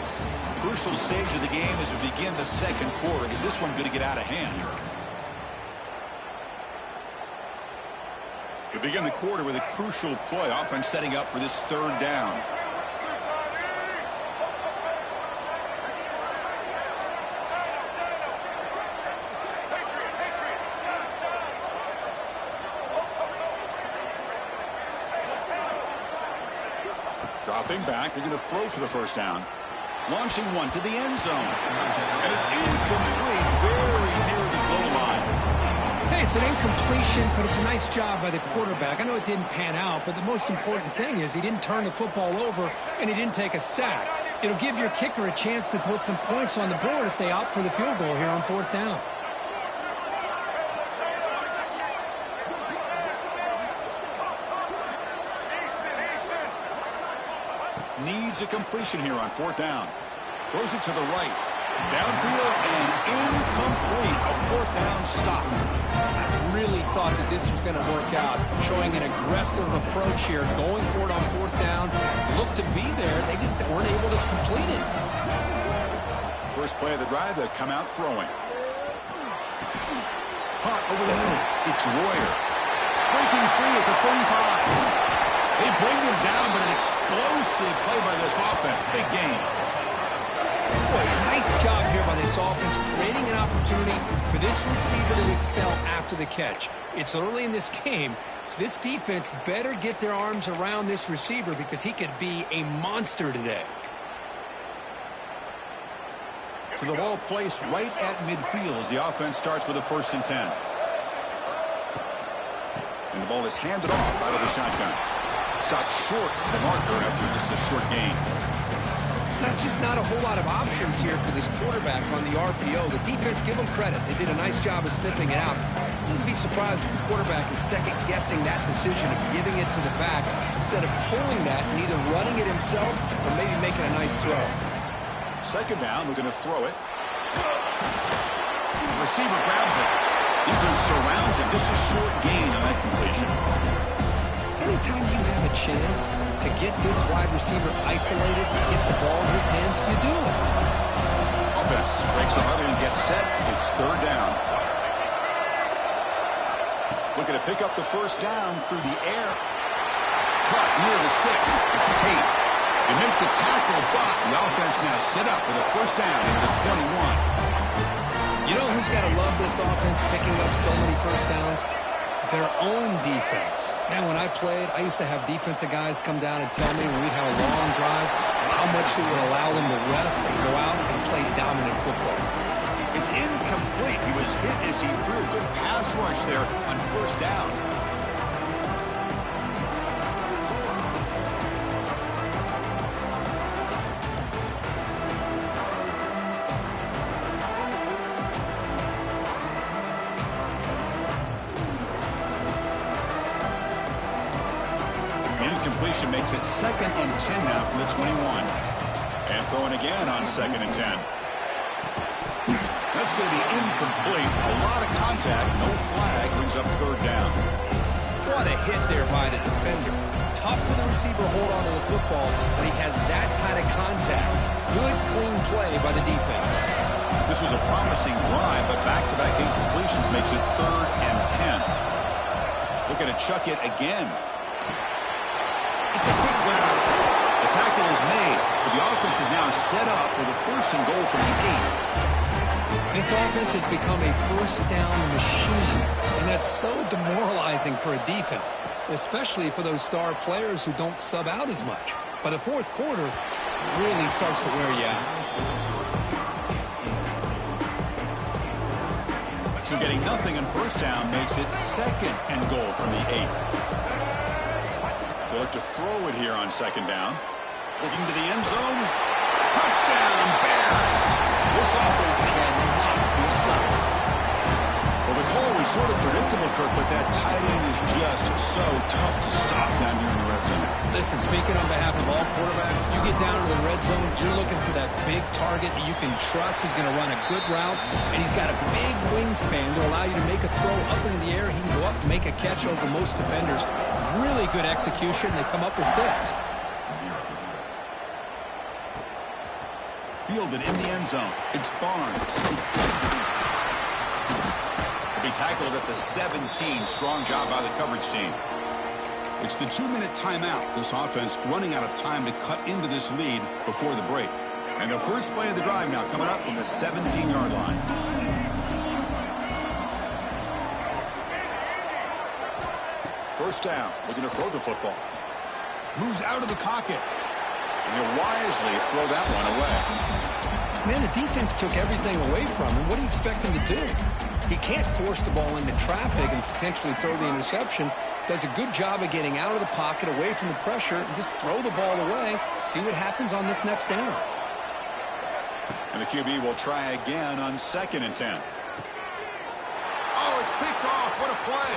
Crucial stage of the game as we begin the 2nd quarter. Is this one going to get out of hand? We begin the quarter with a crucial play. Offense setting up for this 3rd down. Dropping back, they're going to throw for the 1st down. Launching one to the end zone. And it's incomplete, very near the goal line. Hey, it's an incompletion, but it's a nice job by the quarterback. I know it didn't pan out, but the most important thing is he didn't turn the football over and he didn't take a sack. It'll give your kicker a chance to put some points on the board if they opt for the field goal here on 4th down. Needs a completion here on 4th down. Throws it to the right. Downfield and incomplete. A 4th down stop. I really thought that this was going to work out. Showing an aggressive approach here. Going for it on 4th down. Looked to be there. They just weren't able to complete it. First play of the drive, they come out throwing. Caught over the middle. It's Royer. Breaking free at the 35. They bring him down, but an explosive play by this offense. Big game. Boy, nice job here by this offense, creating an opportunity for this receiver to excel after the catch. It's early in this game, so this defense better get their arms around this receiver because he could be a monster today. So the ball placed right at midfield as the offense starts with a 1st and 10. And the ball is handed off out of the shotgun. Stopped short of the marker after just a short gain. That's just not a whole lot of options here for this quarterback on the RPO. The defense, give them credit. They did a nice job of sniffing it out. I wouldn't be surprised if the quarterback is second-guessing that decision of giving it to the back instead of pulling that and either running it himself or maybe making a nice throw. 2nd down, we're going to throw it. The receiver grabs it. Defense surrounds him. Just a short gain on that completion. Anytime you have a chance to get this wide receiver isolated and get the ball in his hands, you do it. Offense breaks a huddle and gets set. It's 3rd down. Looking to pick up the 1st down through the air. Caught near the sticks. It's Tate. They make the tackle, but the offense now set up with a 1st down at the 21. You know who's got to love this offense picking up so many 1st downs? Their own defense. Man, when I played, I used to have defensive guys come down and tell me when we'd have a long drive how much it would allow them to rest and go out and play dominant football. It's incomplete. He was hit as he threw a good pass rush there on 1st down. Incompletion makes it 2nd and 10 now from the 21. And throwing again on 2nd and 10. That's going to be incomplete. A lot of contact. No flag. Brings up 3rd down. What a hit there by the defender. Tough for the receiver to hold on to the football, but he has that kind of contact. Good, clean play by the defense. This was a promising drive, but back-to-back incompletions makes it 3rd and 10. Looking to chuck it again. It's a quick one. The tackle is made, but the offense is now set up with a 1st and goal from the 8. This offense has become a 1st down machine, and that's so demoralizing for a defense, especially for those star players who don't sub out as much. By the 4th quarter, really starts to wear you out. So getting nothing on 1st down makes it 2nd and goal from the 8. They'll look to throw it here on 2nd down. Looking to the end zone. Touchdown, Bears! This offense cannot be stopped. Well, the call was sort of predictable, Kirk, but that tight end is just so tough to stop down here in the red zone. Listen, speaking on behalf of all quarterbacks, you get down into the red zone, you're looking for that big target that you can trust. He's going to run a good route, and he's got a big wingspan to allow you to make a throw up into the air. He can go up and make a catch over most defenders. Really good execution. They come up with 6. Fielded in the end zone. It's Barnes. He'll be tackled at the 17. Strong job by the coverage team. It's the 2-minute timeout. This offense running out of time to cut into this lead before the break. And the first play of the drive now coming up from the 17-yard line. First down. Looking to throw the football. Moves out of the pocket. And he'll wisely throw that one away. Man, the defense took everything away from him. What do you expect him to do? He can't force the ball into traffic and potentially throw the interception. Does a good job of getting out of the pocket, away from the pressure, and just throw the ball away. See what happens on this next down. And the QB will try again on 2nd and 10. Oh, it's picked off. What a play.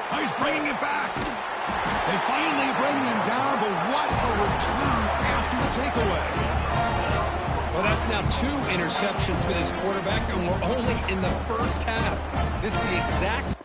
Oh, he's bringing it back. They finally bring him down, but what a return after the takeaway. Well, that's now 2 interceptions for this quarterback, and we're only in the first half. This is the exact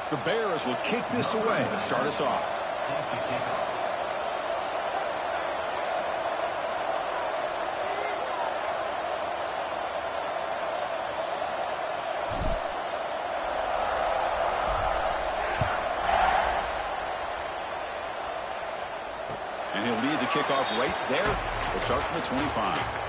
The Bears will kick this away to start us off. And he'll lead the kickoff right there. We'll start from the 25.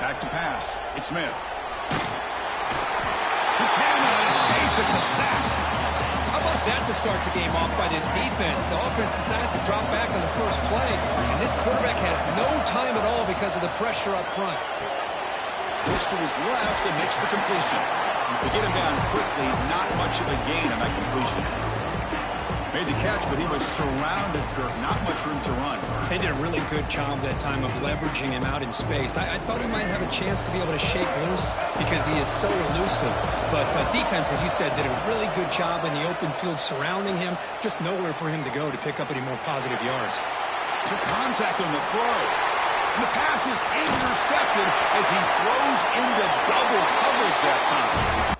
Back to pass. It's Smith. He cannot escape. It's a sack. How about that to start the game off by this defense? The offense decides to drop back on the first play, and this quarterback has no time at all because of the pressure up front. Looks to his left and makes the completion. To get him down quickly, not much of a gain on that completion. Made the catch, but he was surrounded, Kirk. Not much room to run. They did a really good job that time of leveraging him out in space. I thought he might have a chance to be able to shake loose because he is so elusive. But defense, as you said, did a really good job in the open field surrounding him. Just nowhere for him to go to pick up any more positive yards. Took contact on the throw. And the pass is intercepted as he throws into double coverage that time.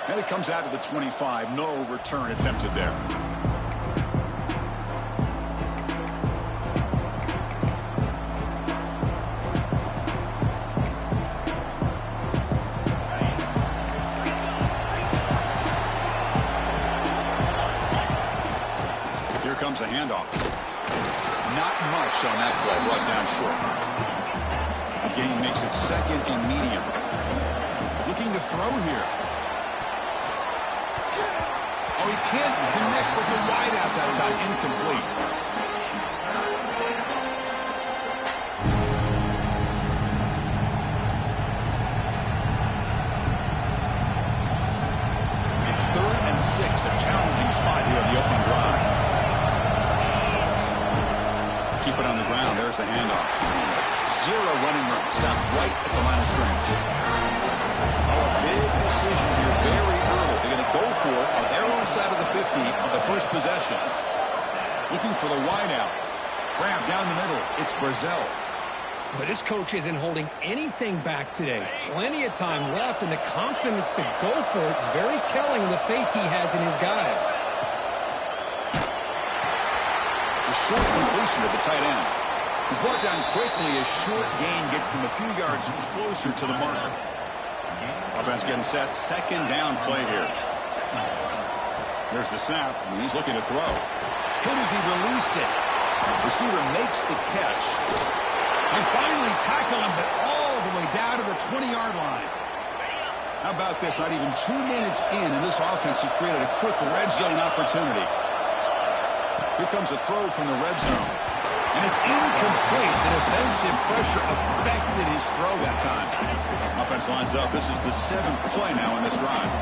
And it comes out to the 25. No return attempted there. Here comes a handoff. Not much on that play, brought down short. The game makes it second and medium. Looking to throw here. Oh, he can't connect with the wideout that time. Incomplete. It's 3rd and 6, a challenging spot here on the opening drive. Keep it on the ground. There's the handoff. 0 running room. Stop right at the line of scrimmage. Oh, a big decision here very early. They're going to go for it on their own side of the 50 possession. Looking for the wideout. Grab down the middle. It's Brazil. Well, this coach isn't holding anything back today. Plenty of time left, and the confidence to go for it is very telling of the faith he has in his guys. A short completion to the tight end. He's brought down quickly. A short gain gets them a few yards closer to the marker. Offense getting set. Second down play here. There's the snap. He's looking to throw. Hit as he released it. Receiver makes the catch. They finally tackle him, but all the way down to the 20-yard line. How about this? Not even 2 minutes in, and this offense has created a quick red zone opportunity. Here comes a throw from the red zone. And it's incomplete. The defensive pressure affected his throw that time. Offense lines up. This is the 7th play now in this drive.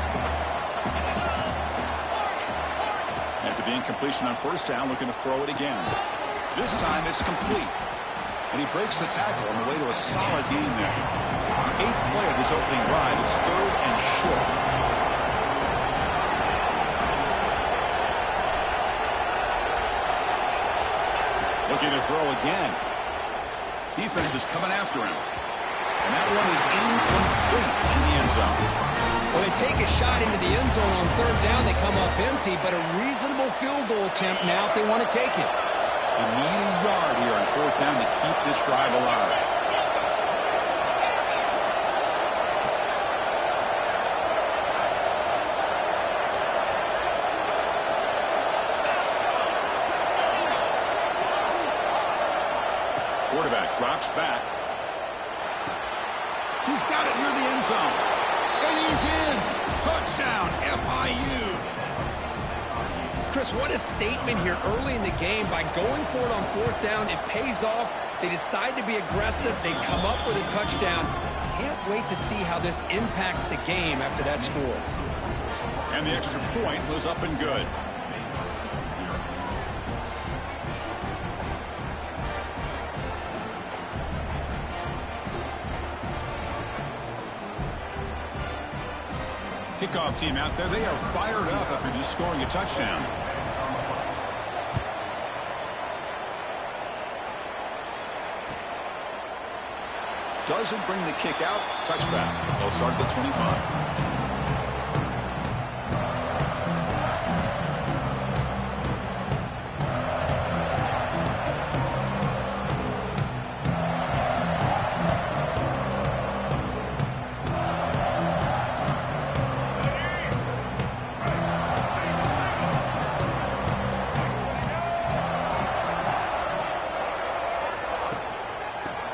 After the incompletion on first down, looking to throw it again. This time it's complete. And he breaks the tackle on the way to a solid gain there. The 8th play of this opening drive. It's 3rd and short. Looking to throw again. Defense is coming after him. And that one is incomplete in the end zone. Well, they take a shot into the end zone on 3rd down. They come up empty, but a reasonable field goal attempt now if they want to take it. They need a yard here on 4th down to keep this drive alive. Quarterback drops back. He's got it near the end zone. And he's in. Touchdown, FIU. Chris, what a statement here early in the game. By going for it on 4th down, it pays off. They decide to be aggressive. They come up with a touchdown. Can't wait to see how this impacts the game after that score. And the extra point was up and good. Kickoff team out there. They are fired up after just scoring a touchdown. Doesn't bring the kick out. Touchback. They'll start at the 25.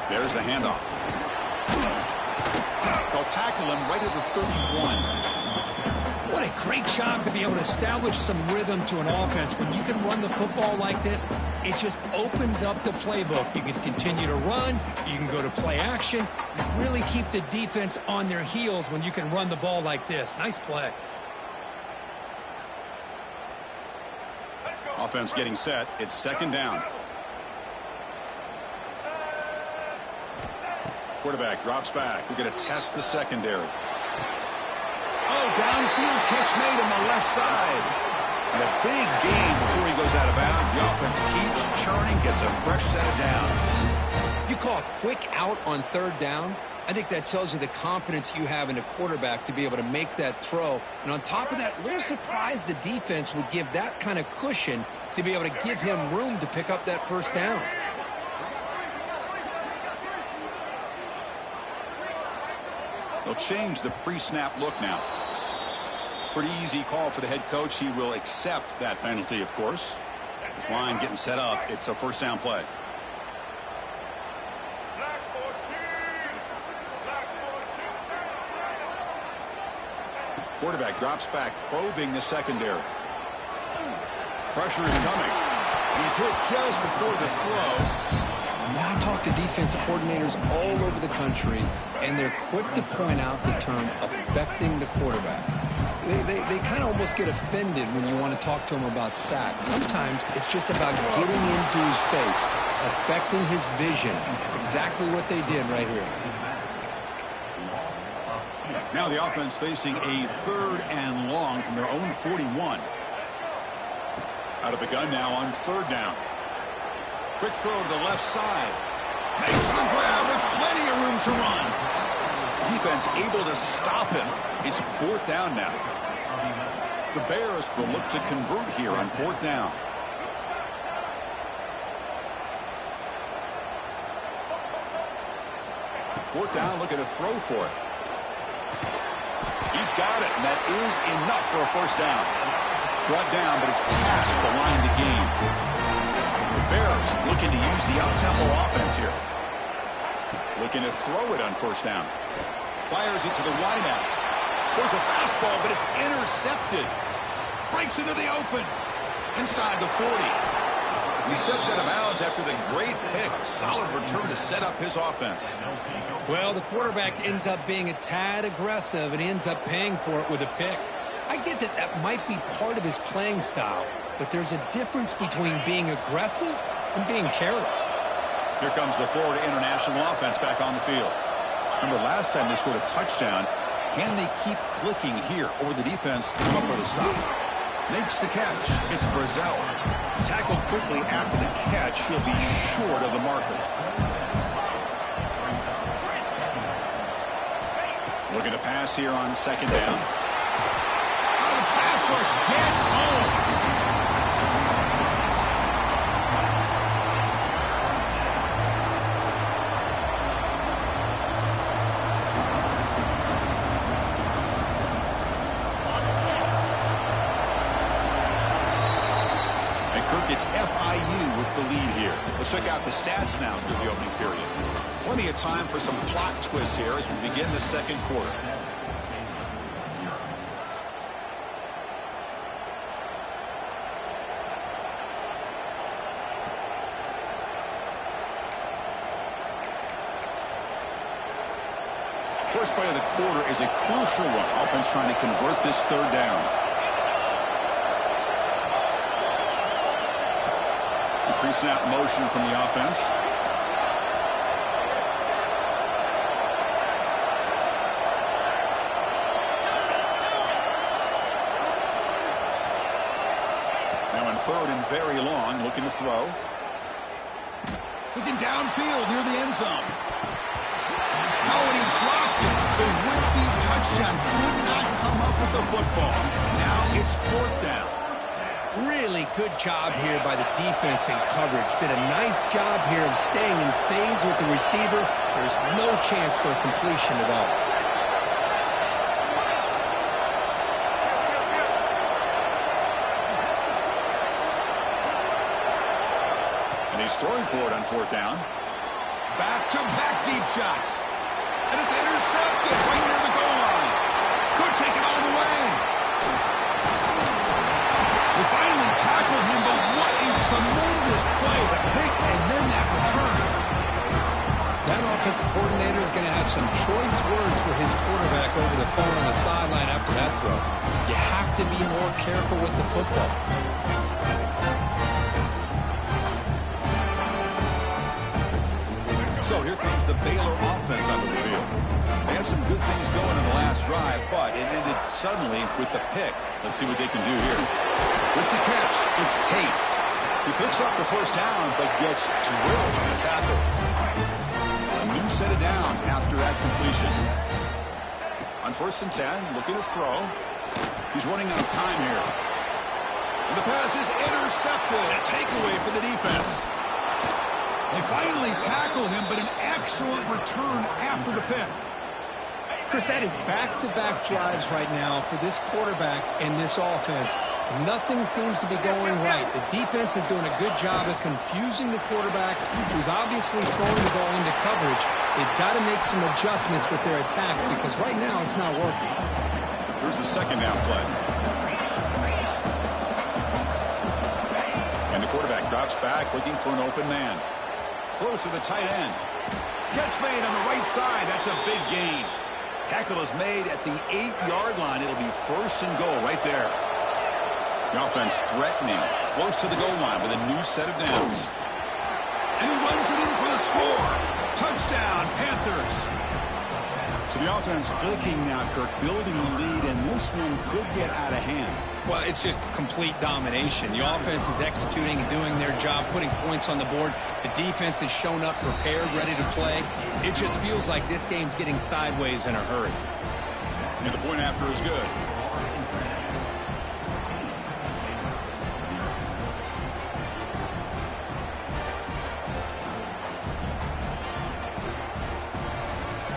There's the handoff. They'll tackle him right at the 31. What a great job to be able to establish some rhythm to an offense. When you can run the football like this, it just opens up the playbook. You can continue to run. You can go to play action. You really keep the defense on their heels when you can run the ball like this. Nice play. Offense getting set. It's 2nd down. Quarterback drops back. We're going to test the secondary. Oh, downfield catch made on the left side. And a big gain before he goes out of bounds. The offense keeps churning, gets a fresh set of downs. You call a quick out on 3rd down. I think that tells you the confidence you have in a quarterback to be able to make that throw. And on top of that, a little surprised the defense would give that kind of cushion to be able to give him room to pick up that 1st down. They'll change the pre-snap look now. Pretty easy call for the head coach. He will accept that penalty, of course. This line getting set up. It's a 1st down play. Quarterback drops back, probing the secondary. Pressure is coming. He's hit just before the throw. Now I talk to defense coordinators all over the country, and they're quick to point out the term affecting the quarterback. They kind of almost get offended when you want to talk to them about sacks. Sometimes it's just about getting into his face, affecting his vision. It's exactly what they did right here. Now the offense facing a 3rd and long from their own 41. Out of the gun now on 3rd down. Quick throw to the left side. Makes the grab with plenty of room to run. Defense able to stop him. It's 4th down now. The Bears will look to convert here on 4th down. Fourth down, looking to throw for it. He's got it, and that is enough for a 1st down. Brought down, but it's past the line to gain. The Bears looking to use the up-tempo offense here. Looking to throw it on 1st down. Fires it to the wideout. There's a fastball, but it's intercepted. Breaks into the open. Inside the 40. He steps out of bounds after the great pick. Solid return to set up his offense. Well, the quarterback ends up being a tad aggressive, and he ends up paying for it with a pick. I get that that might be part of his playing style, but there's a difference between being aggressive and being careless. Here comes the Florida International offense back on the field. Remember, last time they scored a touchdown. Can they keep clicking here, or the defense come up with a stop? Makes the catch. It's Brazzell. Tackled quickly after the catch. He'll be short of the marker. Looking to pass here on 2nd down. The pass rush gets home. It's FIU with the lead here. Let's check out the stats now through the opening period. Plenty of time for some plot twists here as we begin the 2nd quarter. First play of the quarter is a crucial one. Offense trying to convert this 3rd down. Pre-snap motion from the offense. Now on 3rd and very long, looking to throw. Looking downfield near the end zone. Oh, and he dropped it. The would-be touchdown could not come up with the football. Now it's 4th down. Really good job here by the defense and coverage. Did a nice job here of staying in phase with the receiver. There's no chance for a completion at all. And he's throwing for it on 4th down. Back-to-back deep shots. And it's intercepted right near the goal line. Could take it all the way. They finally tackle him, but what a tremendous play. The pick and then that return. That offensive coordinator is going to have some choice words for his quarterback over the phone on the sideline after that throw. You have to be more careful with the football. So here comes the Baylor offense onto the field. They had some good things going in the last drive, but it ended suddenly with the pick. Let's see what they can do here. With the catch, it's Tate. He picks up the 1st down, but gets drilled on the tackle. A new set of downs after that completion. On 1st and 10, looking to throw. He's running out of time here. And the pass is intercepted. A takeaway for the defense. They finally tackle him, but an excellent return after the pick. Chris, that is back-to-back drives right now for this quarterback and this offense. Nothing seems to be going right. The defense is doing a good job of confusing the quarterback, who's obviously throwing the ball into coverage. They've got to make some adjustments with their attack because right now it's not working. Here's the 2nd down play. And the quarterback drops back looking for an open man. Close to the tight end. Catch made on the right side. That's a big gain. Tackle is made at the 8-yard line. It'll be 1st and goal right there. The offense threatening, close to the goal line with a new set of downs. And he runs it in for the score. Touchdown, Panthers. So So the offense clicking now, Kirk, building a lead, and this one could get out of hand. Well, it's just complete domination. The offense is executing and doing their job, putting points on the board. The defense has shown up prepared, ready to play. It just feels like this game's getting sideways in a hurry. And the point after is good.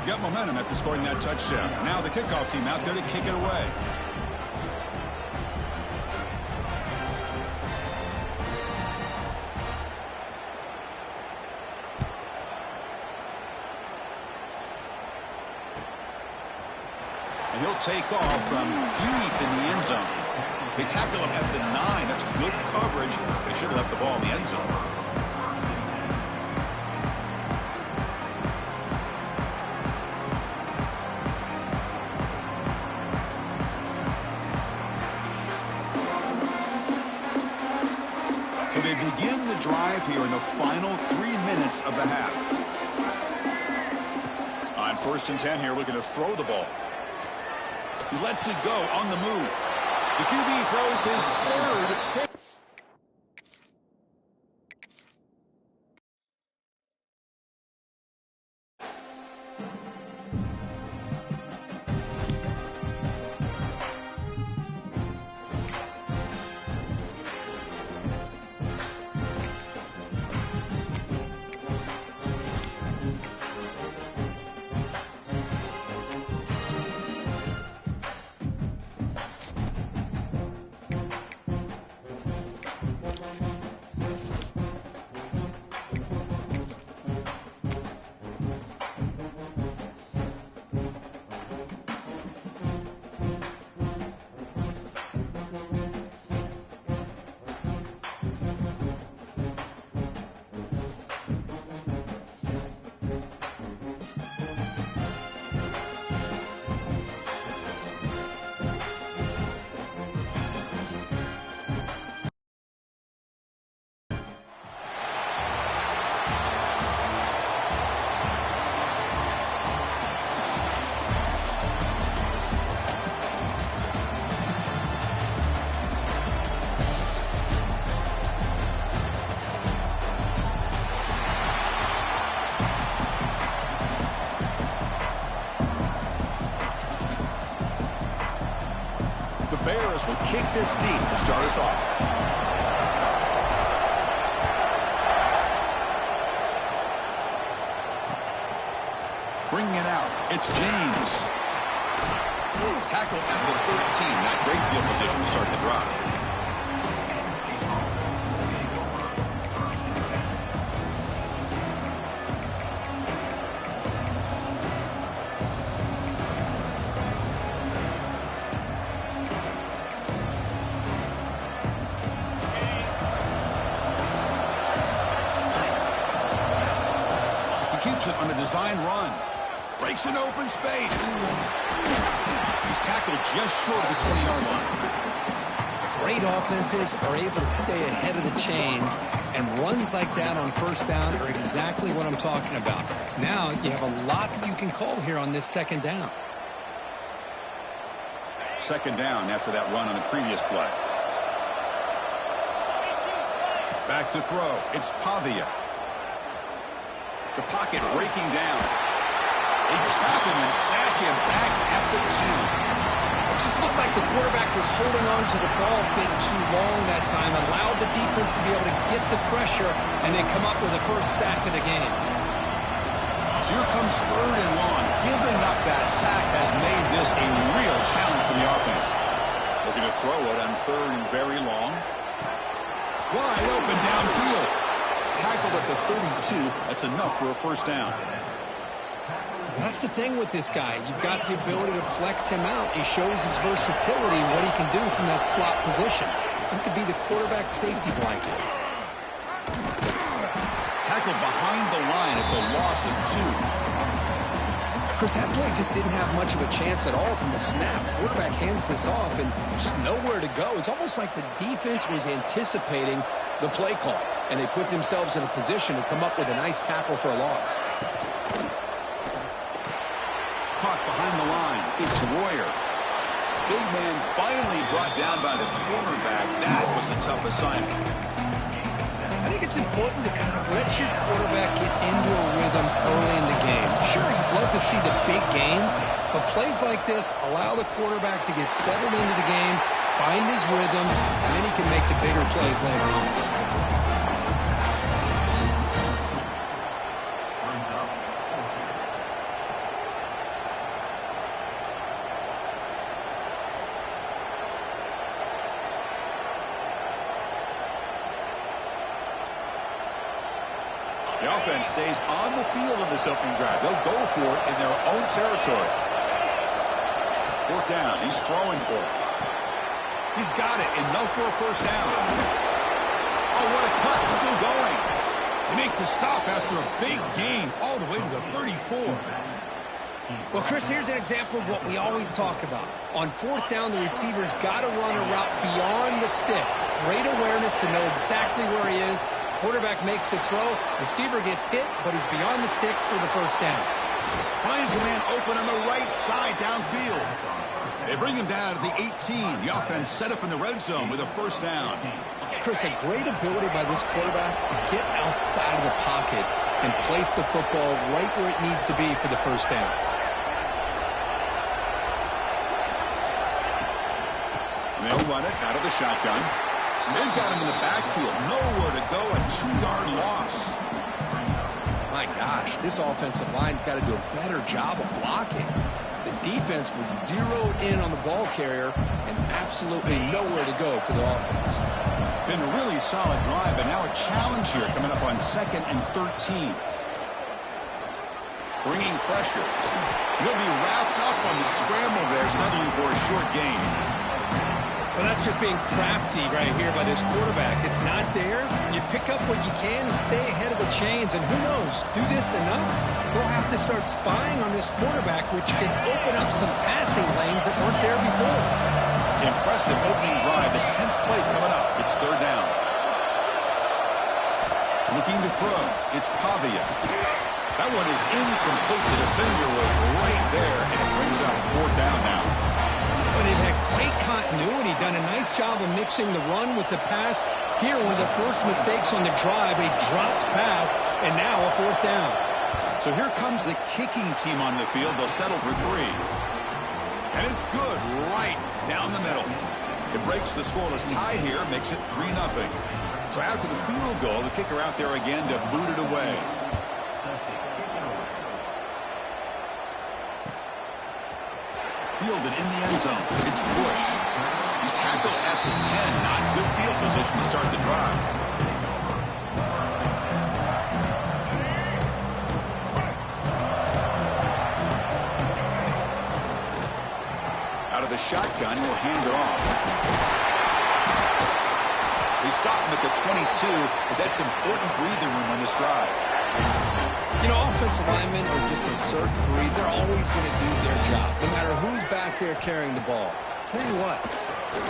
Got momentum after scoring that touchdown. Now the kickoff team out there to kick it away. And he'll take off from deep in the end zone. They tackle him at the 9. That's good coverage. They should have left the ball in the end zone. So they begin the drive here in the final 3 minutes of the half. On 1st and 10 here, looking to throw the ball. He lets it go on the move. The QB throws his third. Bears will kick this deep to start us off. Bringing it out, it's James. Tackle at the 13. Not great field position to start the drive. Keeps it on a design run. Breaks an open space. He's tackled just short of the 20-yard line. Great offenses are able to stay ahead of the chains, and runs like that on 1st down are exactly what I'm talking about. Now you have a lot that you can call here on this 2nd down. 2nd down after that run on the previous play. Back to throw. It's Pavia. The pocket breaking down. They trap him and sack him back at the 10. It just looked like the quarterback was holding on to the ball a bit too long that time, allowed the defense to be able to get the pressure, and then come up with the first sack of the game. So here comes 3rd and long. Giving up that sack has made this a real challenge for the offense. Looking to throw it on 3rd and very long. Wide open downfield. Tackled at the 32. That's enough for a 1st down. That's the thing with this guy. You've got the ability to flex him out. He shows his versatility and what he can do from that slot position. He could be the quarterback safety blanket. Tackled behind the line. It's a loss of 2. Chris, that play just didn't have much of a chance at all from the snap. The quarterback hands this off and there's nowhere to go. It's almost like the defense was anticipating the play call, and they put themselves in a position to come up with a nice tackle for a loss. Caught man finally brought down by the cornerback. That was a tough assignment. I think it's important to kind of let your quarterback get into a rhythm early in the game. Sure, you'd love to see the big gains, but plays like this allow the quarterback to get settled into the game, find his rhythm, and then he can make the bigger plays later on. The offense stays on the field in this opening drive. They'll go for it in their own territory. Fourth down. He's throwing for it. He's got it. Enough for a first down. Oh, what a cut. It's still going. They make the stop after a big gain all the way to the 34. Well, Chris, here's an example of what we always talk about. On fourth down, the receiver's got to run a route beyond the sticks. Great awareness to know exactly where he is. Quarterback makes the throw. Receiver gets hit, but he's beyond the sticks for the first down. Finds a man open on the right side downfield. They bring him down to the 18. The offense set up in the red zone with a first down. Chris, a great ability by this quarterback to get outside of the pocket and place the football right where it needs to be for the first down. They'll run it out of the shotgun. They've got him in the backfield. Nowhere to go. A 2-yard loss. My gosh, this offensive line's got to do a better job of blocking. The defense was zeroed in on the ball carrier and absolutely nowhere to go for the offense. Been a really solid drive, and now a challenge here coming up on 2nd and 13. Bringing pressure. He'll be wrapped up on the scramble there, settling for a short gain. Well, that's just being crafty right here by this quarterback. It's not there. You pick up what you can and stay ahead of the chains. And who knows, do this enough, they'll have to start spying on this quarterback, which can open up some passing lanes that weren't there before. Impressive opening drive. The 10th play coming up. It's third down. Looking to throw. It's Pavia. That one is incomplete. The defender was right there, and it brings up fourth down now. But they've had great continuity, done a nice job of mixing the run with the pass. Here, one of the first mistakes on the drive, a dropped pass, and now a fourth down. So here comes the kicking team on the field. They'll settle for 3. And it's good right down the middle. It breaks the scoreless tie here, makes it 3-0. So after the field goal, the kicker out there again to boot it away. Fielded in the end zone. It's Bush. He's tackled at the 10. Not good field position to start the drive. Out of the shotgun, he'll hand it off. They stop him at the 22, but that's important breathing room on this drive. You know, offensive linemen are just a certain breed. They're always going to do their job, no matter who's back there carrying the ball. I'll tell you what,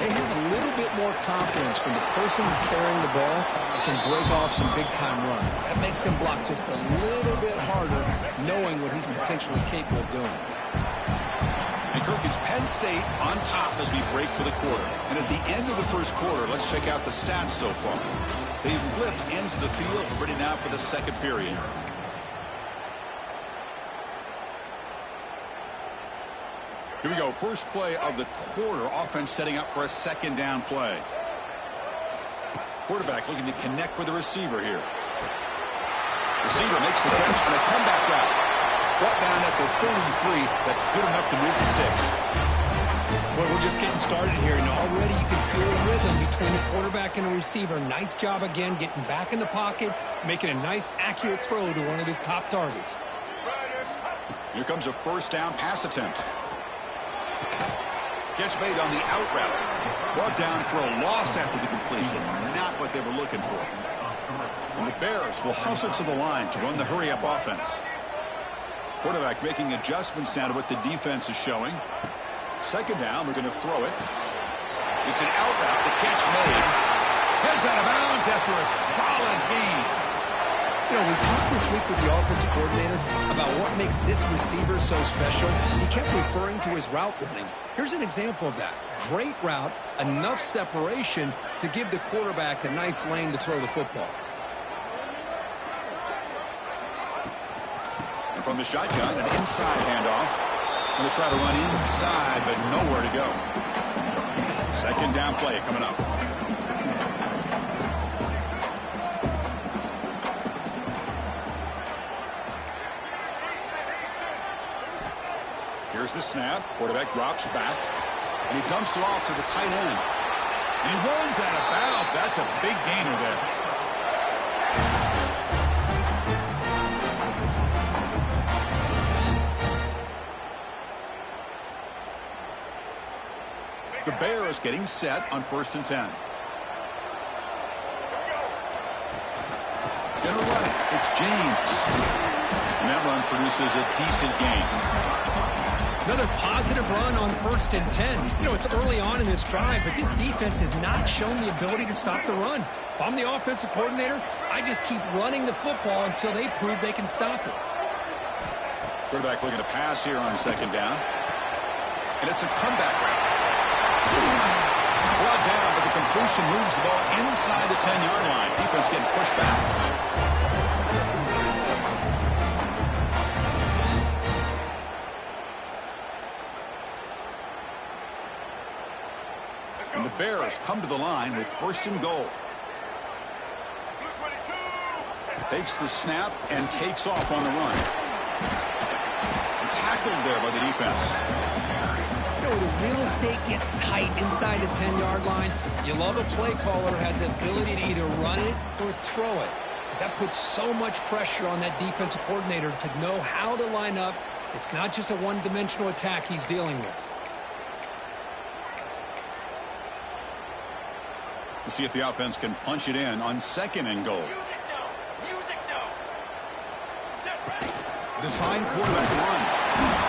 they have a little bit more confidence when the person that's carrying the ball can break off some big-time runs. That makes him block just a little bit harder, knowing what he's potentially capable of doing. And Kirk, it's Penn State on top as we break for the quarter. And at the end of the first quarter, let's check out the stats so far. They've flipped ends of the field, ready now for the second period. Here we go. First play of the quarter. Offense setting up for a second down play. Quarterback looking to connect with the receiver here. Receiver makes the catch on a comeback route. Brought down at the 33. That's good enough to move the sticks. Well, we're just getting started here, and already you can feel a rhythm between the quarterback and the receiver. Nice job again getting back in the pocket, making a nice, accurate throw to one of his top targets. Here comes a first down pass attempt. Catch made on the out route. Brought down for a loss after the completion. Not what they were looking for. And the Bears will hustle to the line to run the hurry-up offense. Quarterback making adjustments now to what the defense is showing. Second down, we're going to throw it. It's an out route. The catch made. Heads out of bounds after a solid gain. You know, we talked this week with the offensive coordinator about what makes this receiver so special. He kept referring to his route running. Here's an example of that. Great route, enough separation to give the quarterback a nice lane to throw the football. And from the shotgun, an inside handoff. Going to try to run inside, but nowhere to go. Second down play coming up. Here's the snap. Quarterback drops back. And he dumps it off to the tight end. And he runs out of bounds. That's a big gainer there. The Bears getting set on 1st and 10. Gonna run it. It's James. And that run produces a decent gain. Another positive run on 1st and 10. You know, it's early on in this drive, but this defense has not shown the ability to stop the run. If I'm the offensive coordinator, I just keep running the football until they prove they can stop it. Quarterback looking to pass here on 2nd down. And it's a comeback route. Brought down, but the completion moves the ball inside the 10-yard line. Defense getting pushed back. And the Bears come to the line with 1st and goal. Takes the snap and takes off on the run. And tackled there by the defense. The real estate gets tight inside the 10-yard line. You love a play caller who has the ability to either run it or throw it, because that puts so much pressure on that defensive coordinator to know how to line up. It's not just a one-dimensional attack he's dealing with. We'll see if the offense can punch it in on 2nd and goal. Design quarterback run.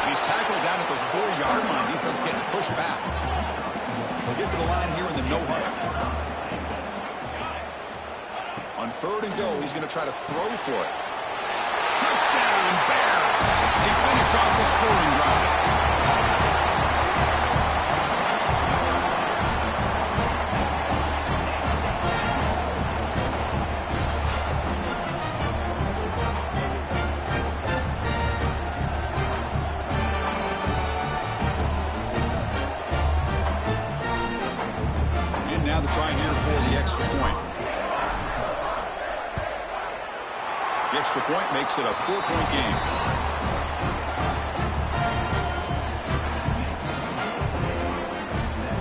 He's tackled down at the 4-yard line. Defense getting pushed back. They'll get to the line here in the no huddle. On 3rd and goal, he's going to try to throw for it. Touchdown, Bears! They finish off the scoring drive. Try here for the extra point. The extra point makes it a 4-point game.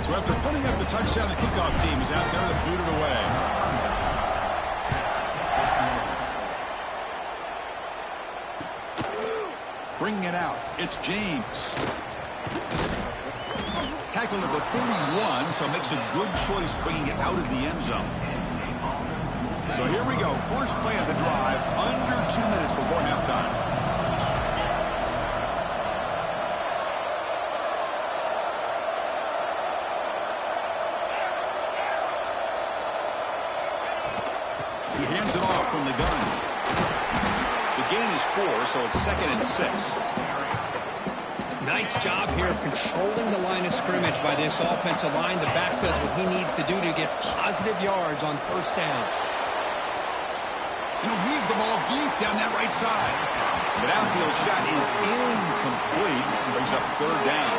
So after putting up the touchdown, the kickoff team is out there to boot it away. Bringing it out. It's James. Tackled at the 31, so makes a good choice bringing it out of the end zone. So here we go. First play of the drive, under 2 minutes before halftime. He hands it off from the gun. The gain is 4, so it's 2nd and 6. Nice job here of controlling the line of scrimmage by this offensive line. The back does what he needs to do to get positive yards on 1st down. He'll heave the ball deep down that right side. The downfield shot is incomplete. Brings up 3rd down.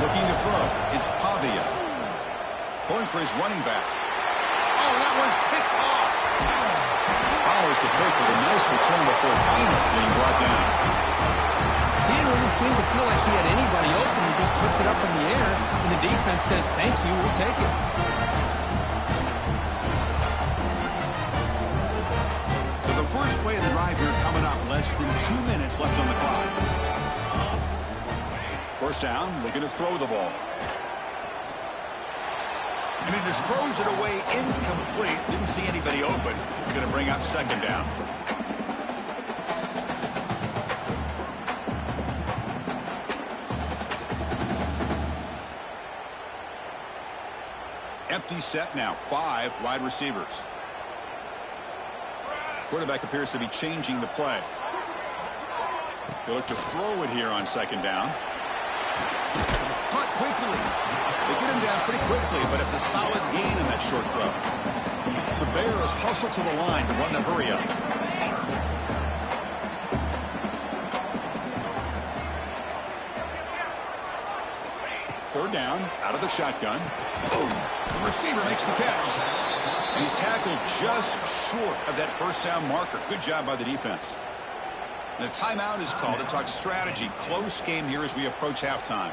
Looking to throw. It's Pavia. Going for his running back. Oh, that one's picked off. Follows the pick with a nice return before finally being brought down. He didn't really seem to feel like he had anybody open. He just puts it up in the air, and the defense says, thank you, we'll take it. So the first play of the drive here coming up. Less than 2 minutes left on the clock. 1st down, looking to throw the ball. And he just throws it away incomplete. Didn't see anybody open. He's going to bring up 2nd down. Empty set now. 5 wide receivers. Quarterback appears to be changing the play. He'll look to throw it here on second down. Caught quickly. They get him down pretty quickly, but it's a solid gain in that short throw. The Bears hustle to the line to run the hurry up. Third down, out of the shotgun. Boom. The receiver makes the catch. And he's tackled just short of that first down marker. Good job by the defense. And a timeout is called to talk strategy. Close game here as we approach halftime.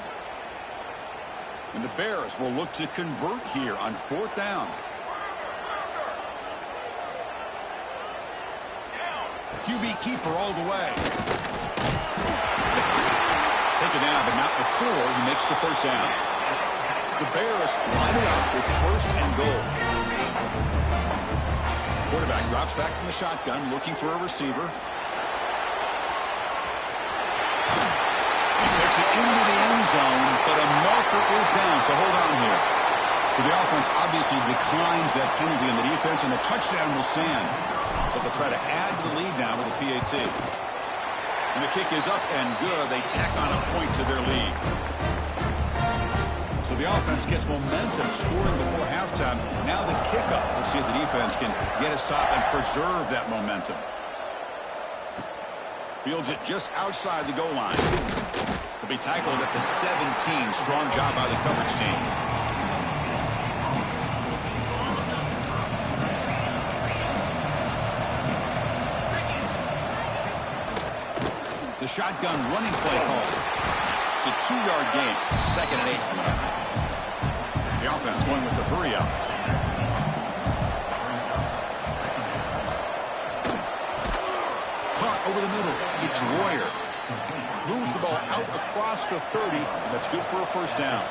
And the Bears will look to convert here on 4th down. QB keeper all the way. Take it down, but not before he makes the first down. The Bears line it up with 1st and goal. Quarterback drops back from the shotgun, looking for a receiver. He takes it into the end zone, but a marker is down, so hold on here. So the offense obviously declines that penalty in the defense, and the touchdown will stand. But they'll try to add to the lead now with a PAT. And the kick is up and good. They tack on a point to their lead. So the offense gets momentum, scoring before halftime. Now the kickoff. We'll see if the defense can get a stop and preserve that momentum. Fields it just outside the goal line. He'll be tackled at the 17. Strong job by the coverage team. The shotgun running play call. It's a 2-yard gain. 2nd and 8 coming up. The offense going with the hurry up. Caught over the middle. It's Royer. Moves the ball out across the 30. That's good for a first down.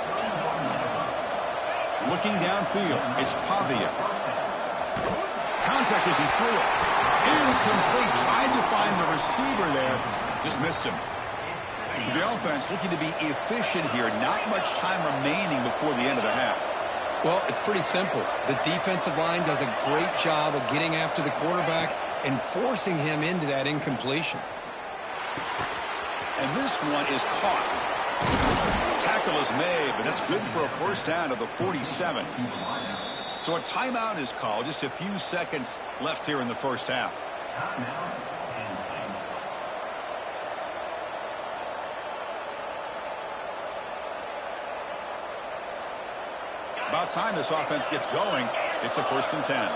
Looking downfield. It's Pavia. Contact as he threw it. Incomplete. Tried to find the receiver there. Just missed him. So the offense looking to be efficient here. Not much time remaining before the end of the half. Well, it's pretty simple. The defensive line does a great job of getting after the quarterback and forcing him into that incompletion. And this one is caught. Tackle is made, but that's good for a first down to the 47. So a timeout is called. Just a few seconds left here in the first half. About time this offense gets going. It's a 1st and 10.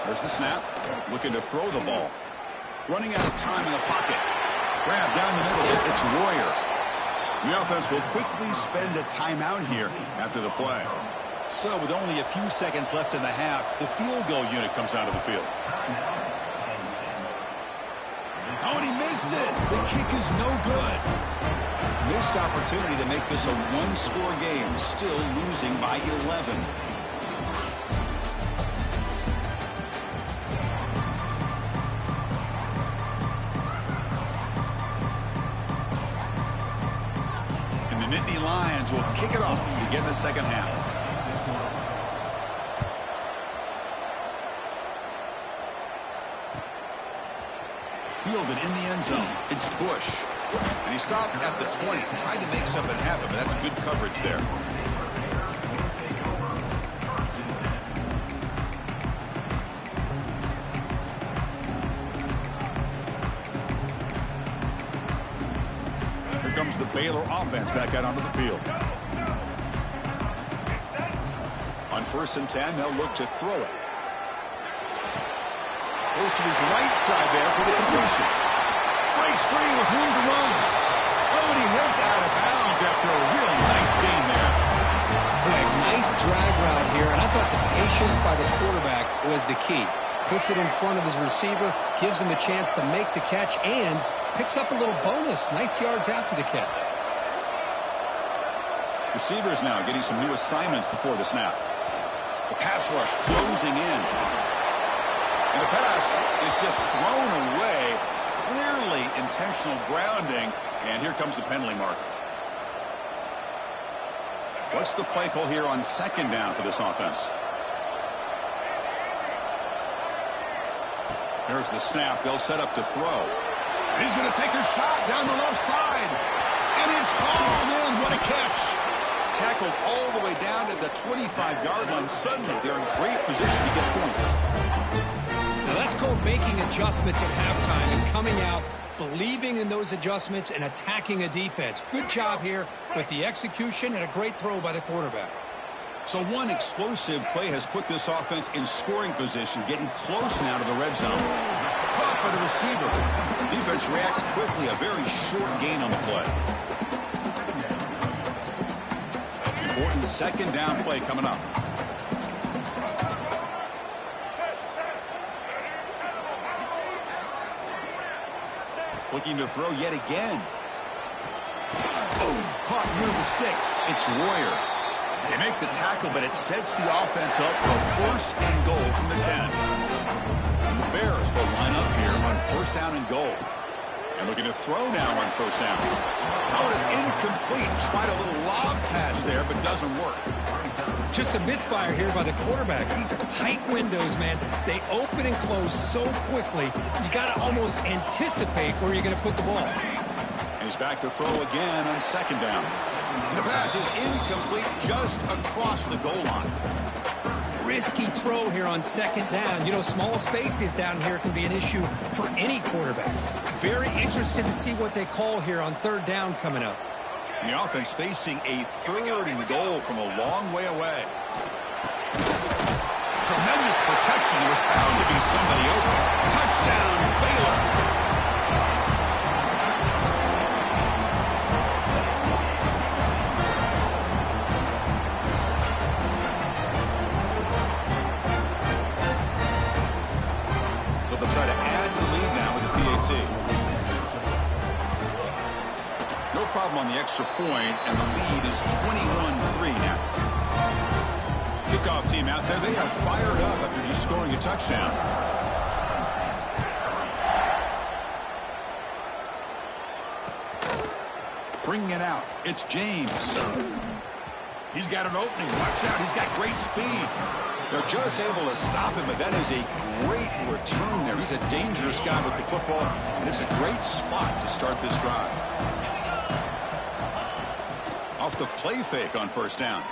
There's the snap. Looking to throw the ball. Running out of time in the pocket. Grab down the middle. It's Royer. The offense will quickly spend a timeout here after the play. So with only a few seconds left in the half, the field goal unit comes out of the field. Oh, and he missed it. The kick is no good. Missed opportunity to make this a 1-score game. Still losing by 11. And the Nittany Lions will kick it off to begin the second half. Fielded in the end zone. It's Bush. And he stopped at the 20. Tried to make something happen, but that's good coverage there. Here comes the Baylor offense back out onto the field. On 1st and 10, they'll look to throw it. Goes to his right side there for the completion. Breaks free with room to run. Oh, and he heads out of bounds after a real nice gain there. Right, nice drag route here, and I thought the patience by the quarterback was the key. Puts it in front of his receiver, gives him a chance to make the catch, and picks up a little bonus. Nice yards after the catch. Receivers now getting some new assignments before the snap. The pass rush closing in. And the pass is just thrown away. Clearly intentional grounding. And here comes the penalty marker. What's the play call here on second down for this offense? There's the snap. They'll set up to throw. He's going to take a shot down the left side. And it's hauled in. What a catch. Tackled all the way down at the 25-yard line. Suddenly, they're in great position to get points. Now, that's called making adjustments at halftime and coming out, believing in those adjustments and attacking a defense. Good job here with the execution and a great throw by the quarterback. So one explosive play has put this offense in scoring position, getting close now to the red zone. Caught by the receiver. Defense reacts quickly. A very short gain on the play. Important second down play coming up. Looking to throw yet again. Oh, caught near the sticks. It's Royer. They make the tackle, but it sets the offense up for a first and goal from the 10. And the Bears will line up here on first down and goal. And looking to throw now on first down. Oh, it's incomplete. Tried a little lob pass there, but doesn't work. Just a misfire here by the quarterback. These are tight windows, man. They open and close so quickly. You got to almost anticipate where you're going to put the ball. And he's back to throw again on second down. And the pass is incomplete just across the goal line. Risky throw here on second down. You know, small spaces down here can be an issue for any quarterback. Very interested to see what they call here on third down coming up. And the offense facing a third and goal from a long way away. Tremendous protection. There was bound to be somebody open. Touchdown, Baylor. Try to add the lead now with his PAT. No problem on the extra point, and the lead is 21-3 now. Kickoff team out there. They are fired up after just scoring a touchdown. Bringing it out. It's James. He's got an opening. Watch out. He's got great speed. They're just able to stop him, but that is a great return there. He's a dangerous guy with the football, and it's a great spot to start this drive. Off the play fake on first down.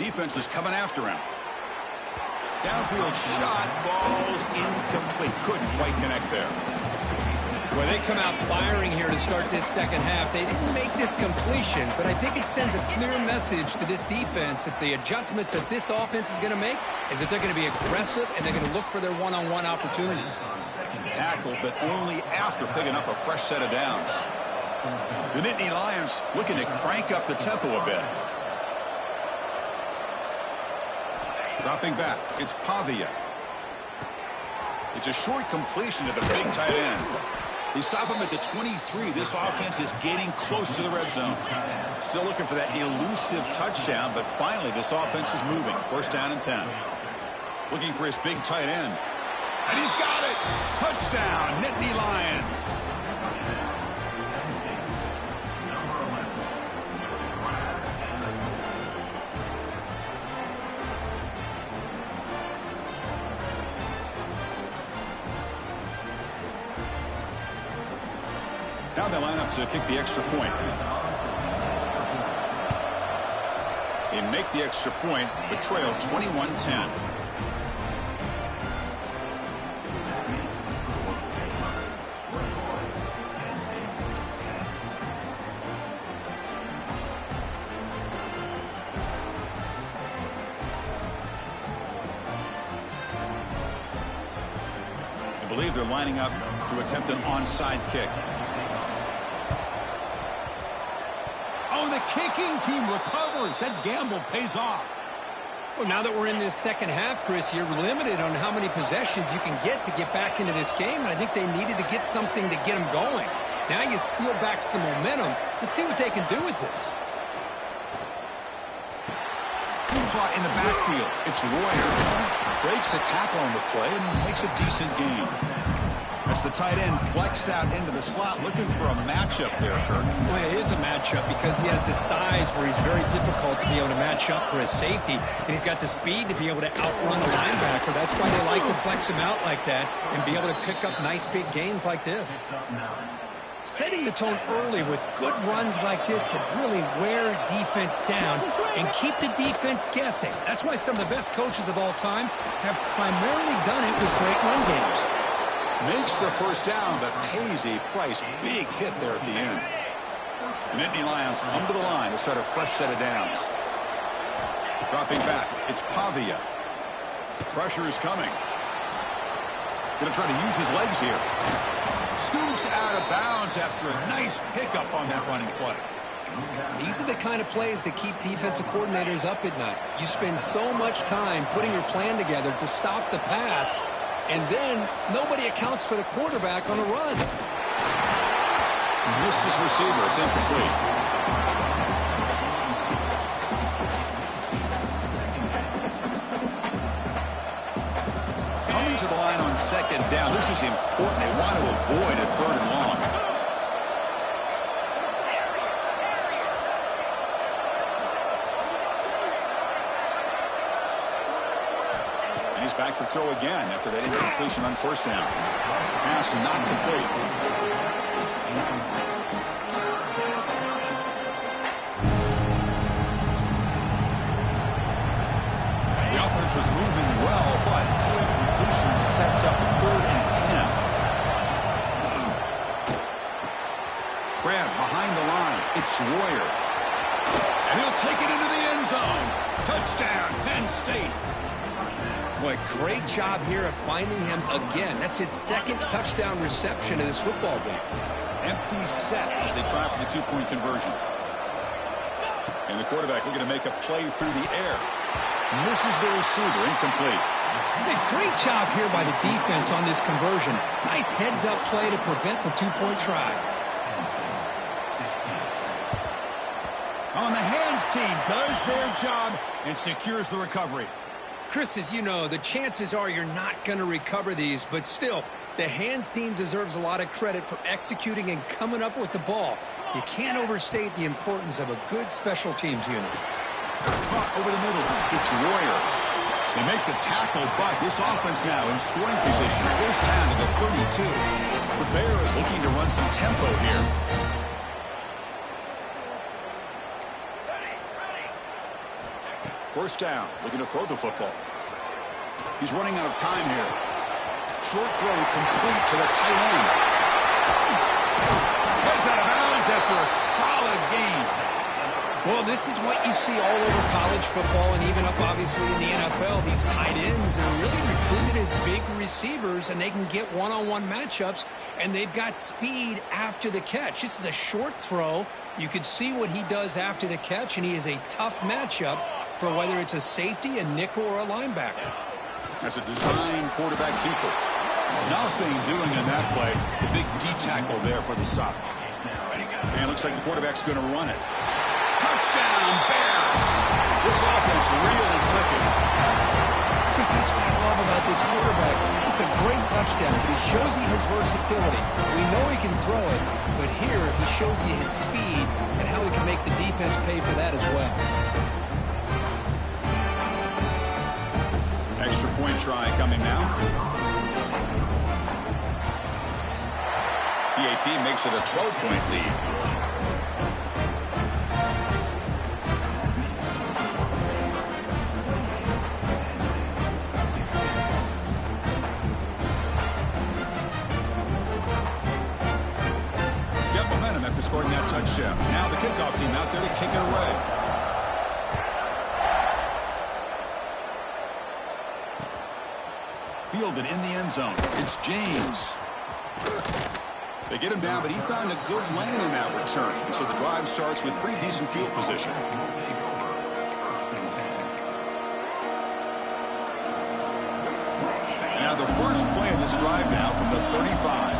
Defense is coming after him. Downfield shot falls incomplete. Couldn't quite connect there. Well, they come out firing here to start this second half. They didn't make this completion, but I think it sends a clear message to this defense that the adjustments that this offense is going to make is that they're going to be aggressive and they're going to look for their one-on-one opportunities. Tackled, but only after picking up a fresh set of downs. The Nittany Lions looking to crank up the tempo a bit. Dropping back, it's Pavia. It's a short completion to the big tight end. They stop him at the 23. This offense is getting close to the red zone. Still looking for that elusive touchdown, but finally this offense is moving. First down and 10. Looking for his big tight end. And he's got it! Touchdown, Nittany Lions. Now they line up to kick the extra point. They make the extra point, but trail 21-10. I believe they're lining up to attempt an onside kick. Oh, the kicking team recovers. That gamble pays off. Well, now that we're in this second half, Chris, you're limited on how many possessions you can get to get back into this game. And I think they needed to get something to get them going. Now you steal back some momentum. Let's see what they can do with this. Caught in the backfield. It's Royer. Breaks a tackle on the play and makes a decent gain. A Watch the tight end flex out into the slot, looking for a matchup there, Kirk. Well, it is a matchup because he has the size where he's very difficult to be able to match up for his safety, and he's got the speed to be able to outrun a linebacker. That's why they like to flex him out like that and be able to pick up nice big gains like this. Setting the tone early with good runs like this can really wear defense down and keep the defense guessing. That's why some of the best coaches of all time have primarily done it with great run games. Makes the first down, but pays a price. Big hit there at the end. The Nittany Lions come to the line to start a fresh set of downs. Dropping back, it's Pavia. Pressure is coming. Going to try to use his legs here. Scoots out of bounds after a nice pickup on that running play. These are the kind of plays that keep defensive coordinators up at night. You spend so much time putting your plan together to stop the pass, and then nobody accounts for the quarterback on a run. Missed his receiver. It's incomplete. Coming to the line on second down. This is important. They want to avoid a third and long. And he's back to throw again after that incompletion on first down. Pass not complete. The offense was moving well, but two incompletions sets up 3rd and 10. Grab behind the line. It's Royer. And he'll take it into the end zone. Touchdown, Penn State. Boy, great job here of finding him again. That's his 2nd touchdown reception in this football game. Empty set as they try for the 2-point conversion. And the quarterback looking to make a play through the air. Misses the receiver, incomplete. Great job here by the defense on this conversion. Nice heads-up play to prevent the 2-point try. On the hands team does their job and secures the recovery. Chris, as you know, the chances are you're not going to recover these, but still, the hands team deserves a lot of credit for executing and coming up with the ball. You can't overstate the importance of a good special teams unit. Caught over the middle. It's Royer. They make the tackle, but this offense now in scoring position. First down to the 32. The Bears looking to run some tempo here. First down, looking to throw the football. He's running out of time here. Short throw complete to the tight end. Heads out of bounds after a solid game. Well, this is what you see all over college football and even up, obviously, in the NFL. These tight ends are really recruited as big receivers, and they can get one-on-one matchups, and they've got speed after the catch. This is a short throw. You could see what he does after the catch, and he is a tough matchup for whether it's a safety, a nickel, or a linebacker. That's a design quarterback keeper. Nothing doing in that play. The big D-tackle there for the stop. And it looks like the quarterback's going to run it. Touchdown, Bears! This offense really clicking. Chris, that's what I love about this quarterback. It's a great touchdown, but he shows you his versatility. We know he can throw it, but here he shows you his speed and how he can make the defense pay for that as well. Extra point try coming now. PAT makes it a 12-point lead. Got momentum after scoring that touchdown. Now the kickoff team out there to kick it away. Fielded in the end zone. It's James. They get him down, but he found a good lane in that return. So the drive starts with pretty decent field position. Now the first play of this drive now from the 35.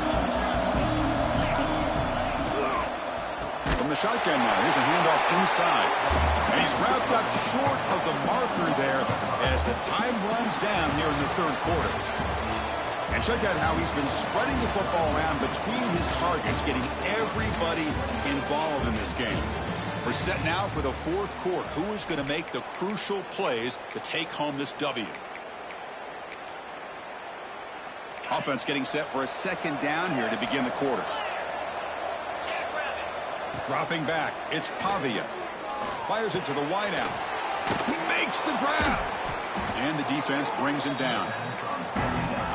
From the shotgun now, here's a handoff inside. And he's wrapped up short of the marker there as the time runs down here in the third quarter. And check out how he's been spreading the football around between his targets, getting everybody involved in this game. We're set now for the fourth quarter. Who is going to make the crucial plays to take home this W? Offense getting set for a second down here to begin the quarter. Dropping back, it's Pavia. Fires it to the wideout. He makes the grab. And the defense brings him down.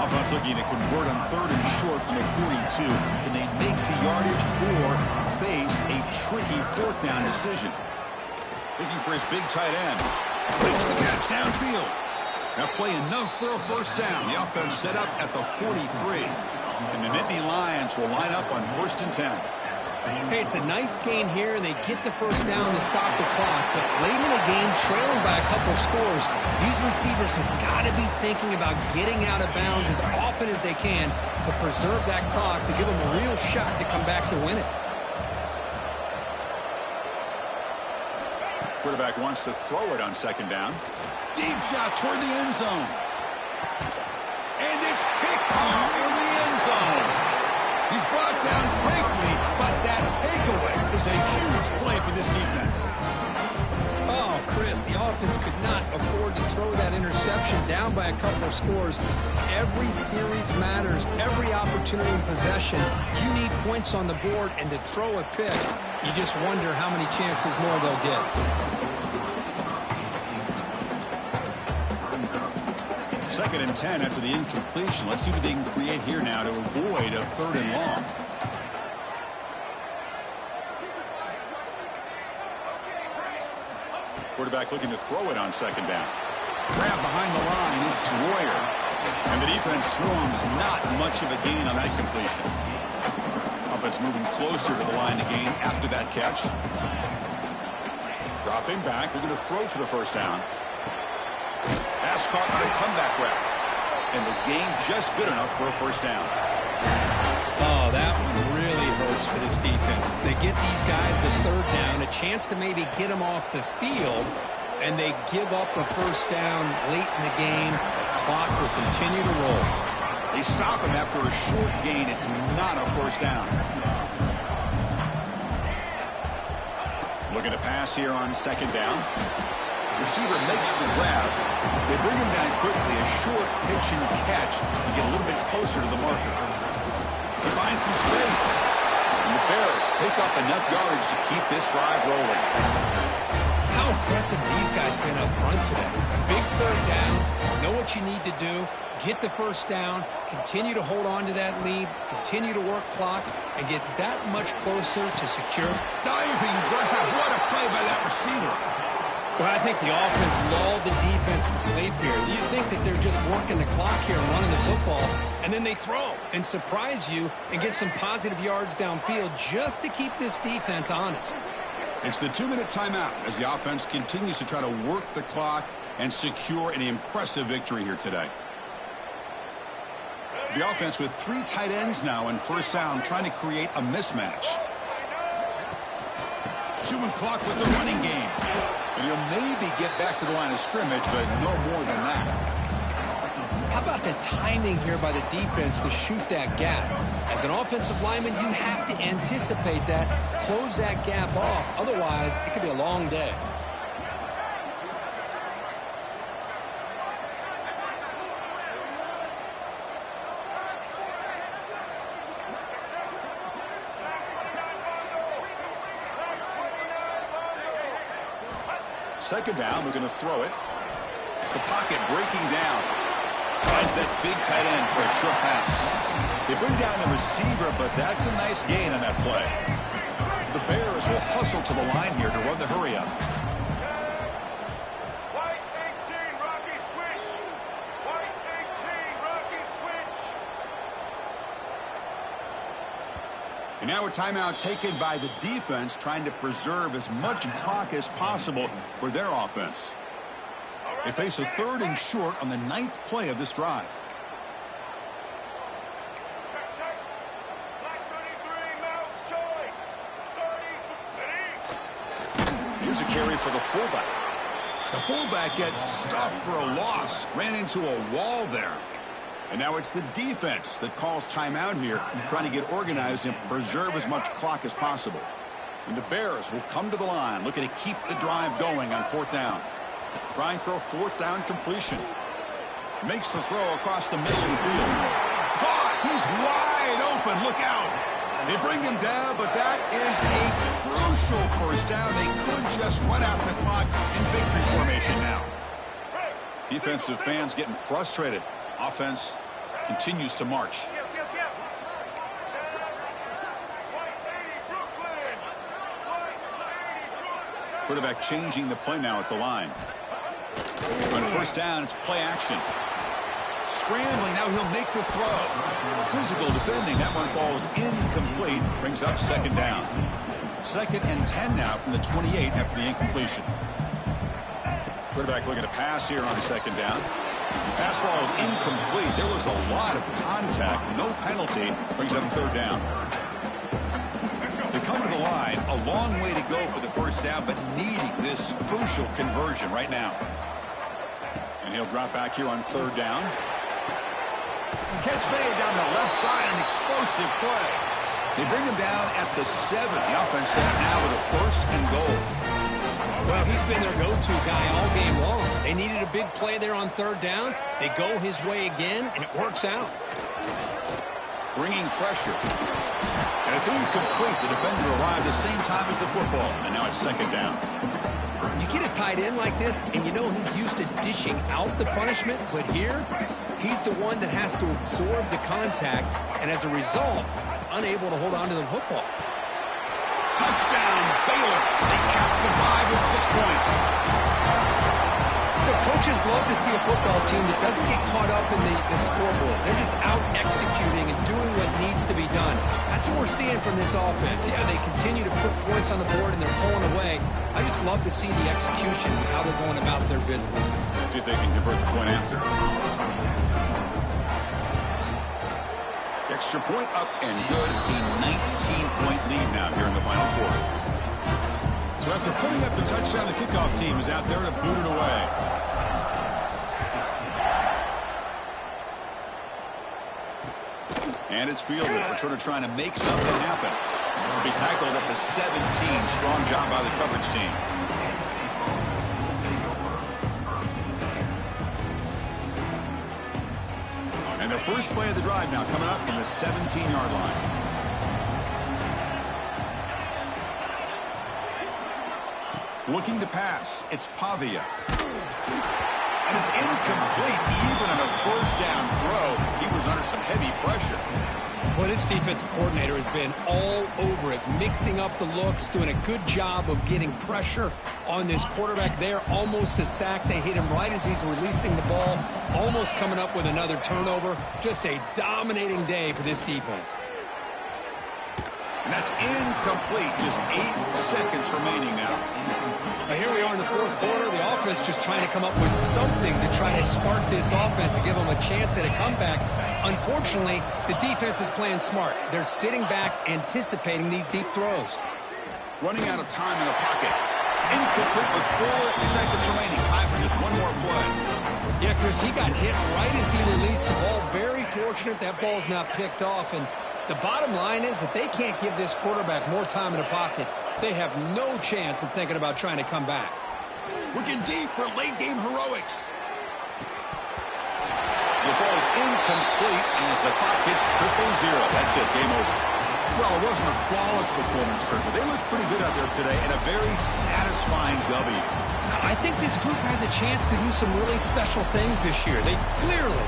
Offense looking to convert on 3rd and short from the 42. Can they make the yardage or face a tricky 4th down decision? Looking for his big tight end. Makes the catch downfield. Now play enough for a first down. The offense set up at the 43. And the Nittany Lions will line up on 1st and 10. Hey, it's a nice gain here, and they get the first down to stop the clock. But late in the game, trailing by a couple scores, these receivers have got to be thinking about getting out of bounds as often as they can to preserve that clock, to give them a real shot to come back to win it. Quarterback wants to throw it on 2nd down. Deep shot toward the end zone. And it's picked off in the end zone. He's brought down quickly, but that takeaway is a huge play for this defense. Oh, Chris, the offense could not afford to throw that interception down by a couple of scores. Every series matters. Every opportunity in possession. You need points on the board, and to throw a pick, you just wonder how many chances more they'll get. 2nd and 10 after the incompletion. Let's see what they can create here now to avoid a 3rd and long. Quarterback looking to throw it on 2nd down. Grab behind the line. It's Royer. And the defense swarms. Not much of a gain on that completion. Offense moving closer to the line to gain after that catch. Dropping back. They're going to throw for the first down. Pass caught on a comeback route. And the gain just good enough for a first down. Oh, that one really hurts for this defense. They get these guys to 3rd down, a chance to maybe get them off the field, and they give up a first down late in the game. The clock will continue to roll. They stop him after a short gain. It's not a first down. Looking to pass here on 2nd down. Receiver makes the grab. They bring him down quickly. A short pitch and catch to get a little bit closer to the marker. He finds some space. And the Bears pick up enough yards to keep this drive rolling. How impressive these guys been up front today. Big 3rd down. Know what you need to do. Get the first down. Continue to hold on to that lead. Continue to work clock. And get that much closer to secure. Diving grab. What a play by that receiver. Well, I think the offense lulled the defense to sleep here. You think that they're just working the clock here and running the football, and then they throw and surprise you and get some positive yards downfield just to keep this defense honest. It's the 2-minute timeout as the offense continues to try to work the clock and secure an impressive victory here today. The offense with 3 tight ends now in first down, trying to create a mismatch. 2-minute clock with the running game. And he'll maybe get back to the line of scrimmage, but no more than that. How about the timing here by the defense to shoot that gap? As an offensive lineman, you have to anticipate that, close that gap off. Otherwise, it could be a long day. Second down, we're going to throw it. The pocket breaking down. Finds that big tight end for a short pass. They bring down the receiver, but that's a nice gain on that play. The Bears will hustle to the line here to run the hurry up. White 18, Rocky switch. White 18, Rocky switch. And now a timeout taken by the defense, trying to preserve as much clock as possible for their offense. They face a 3rd and short on the 9th play of this drive. Check, check. Black 33, Mouse choice. 30, Here's a carry for the fullback. The fullback gets stopped for a loss. Ran into a wall there. And now it's the defense that calls timeout here, trying to get organized and preserve as much clock as possible. And the Bears will come to the line, looking to keep the drive going on 4th down. Trying for a 4th down completion. Makes the throw across the middle of the field. Caught! He's wide open. Look out! They bring him down, but that is a crucial first down. They could just run out the clock in victory formation now. Defensive fans getting frustrated. Offense continues to march. Quarterback changing the play now at the line. On 1st down, it's play action. Scrambling, now he'll make the throw. Physical defending, that one falls incomplete. Brings up 2nd down. 2nd and 10 now from the 28 after the incompletion. Quarterback looking to pass here on 2nd down. Pass falls incomplete. There was a lot of contact. No penalty. Brings up 3rd down. They come to the line. A long way to go for the 1st down, but needing this crucial conversion right now. And he'll drop back here on 3rd down. Catch made down the left side. An explosive play. They bring him down at the 7. The offense set now with a 1st and goal. Well, he's been their go-to guy all game long. They needed a big play there on 3rd down. They go his way again, and it works out. Bringing pressure. And it's incomplete. The defender arrived the same time as the football. And now it's 2nd down. You get a tight end like this, and you know he's used to dishing out the punishment, but here, he's the one that has to absorb the contact, and as a result, he's unable to hold on to the football. Touchdown, Baylor. They cap the drive with 6 points. The coaches love to see a football team that doesn't get caught up in the scoreboard. They're just out executing and doing what needs to be done. That's what we're seeing from this offense. Yeah, they continue to put points on the board and they're pulling away. I just love to see the execution and how they're going about their business. Let's see if they can convert the point after. Extra point up and good. A 19-point lead now here in the final quarter. So after putting up the touchdown, the kickoff team is out there to boot it away. And it's fielded. Returner trying to make something happen. Will be tackled at the 17. Strong job by the coverage team. And their first play of the drive now coming up from the 17-yard line. Looking to pass. It's Pavia. And it's incomplete. Even on a 1st down throw, he was under some heavy pressure. Well, this defensive coordinator has been all over it, mixing up the looks, doing a good job of getting pressure on this quarterback there. Almost a sack. They hit him right as he's releasing the ball, almost coming up with another turnover. Just a dominating day for this defense. And that's incomplete. Just 8 seconds remaining now. Now here we are in the 4th quarter. The offense just trying to come up with something to try to spark this offense to give them a chance at a comeback. Unfortunately, the defense is playing smart. They're sitting back, anticipating these deep throws. Running out of time in the pocket. Incomplete with 4 seconds remaining. Time for just one more play. Yeah, Chris, he got hit right as he released the ball. Very fortunate that ball's not picked off. And the bottom line is that they can't give this quarterback more time in the pocket. They have no chance of thinking about trying to come back. Looking deep for late-game heroics. The ball is incomplete as the clock hits 0-0. That's it. Game over. Well, it wasn't a flawless performance, Kurt, but they looked pretty good out there today and a very satisfying W. I think this group has a chance to do some really special things this year. They clearly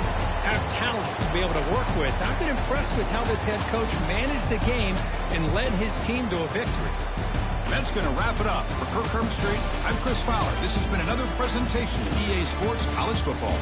have talent to be able to work with. I've been impressed with how this head coach managed the game and led his team to a victory. That's going to wrap it up. For Kirk Herbstreit, I'm Chris Fowler. This has been another presentation of EA Sports College Football.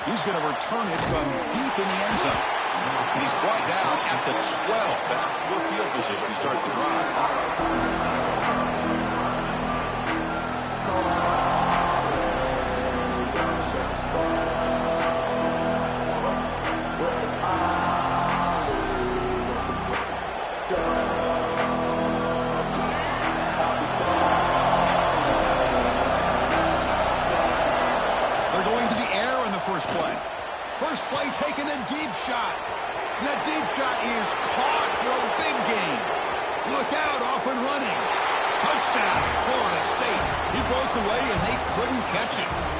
He's going to return it from deep in the end zone. And he's brought down at the 12. That's poor field position to start the drive. First play taking a deep shot. And that deep shot is caught for a big gain. Look out, off and running. Touchdown, Florida State. He broke away and they couldn't catch him.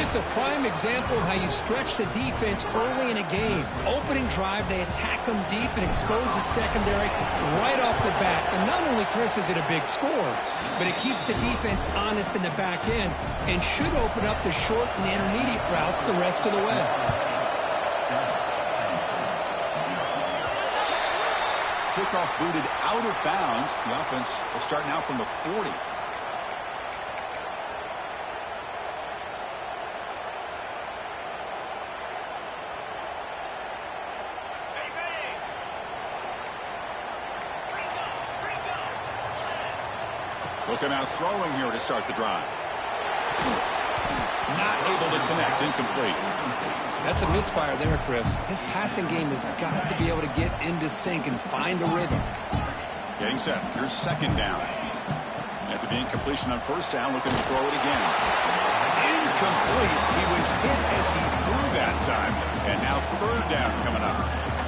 It's a prime example of how you stretch the defense early in a game. Opening drive, they attack them deep and expose the secondary right off the bat. And not only, Chris, is it a big score, but it keeps the defense honest in the back end and should open up the short and intermediate routes the rest of the way. Kickoff booted out of bounds. The offense will start now from the 40. Looking out throwing here to start the drive. Not able to connect, incomplete. That's a misfire there, Chris. This passing game has got to be able to get into sync and find a rhythm. Getting set. Here's second down. After the incompletion on first down, looking to throw it again. It's incomplete. He was hit as he threw that time. And now third down coming up.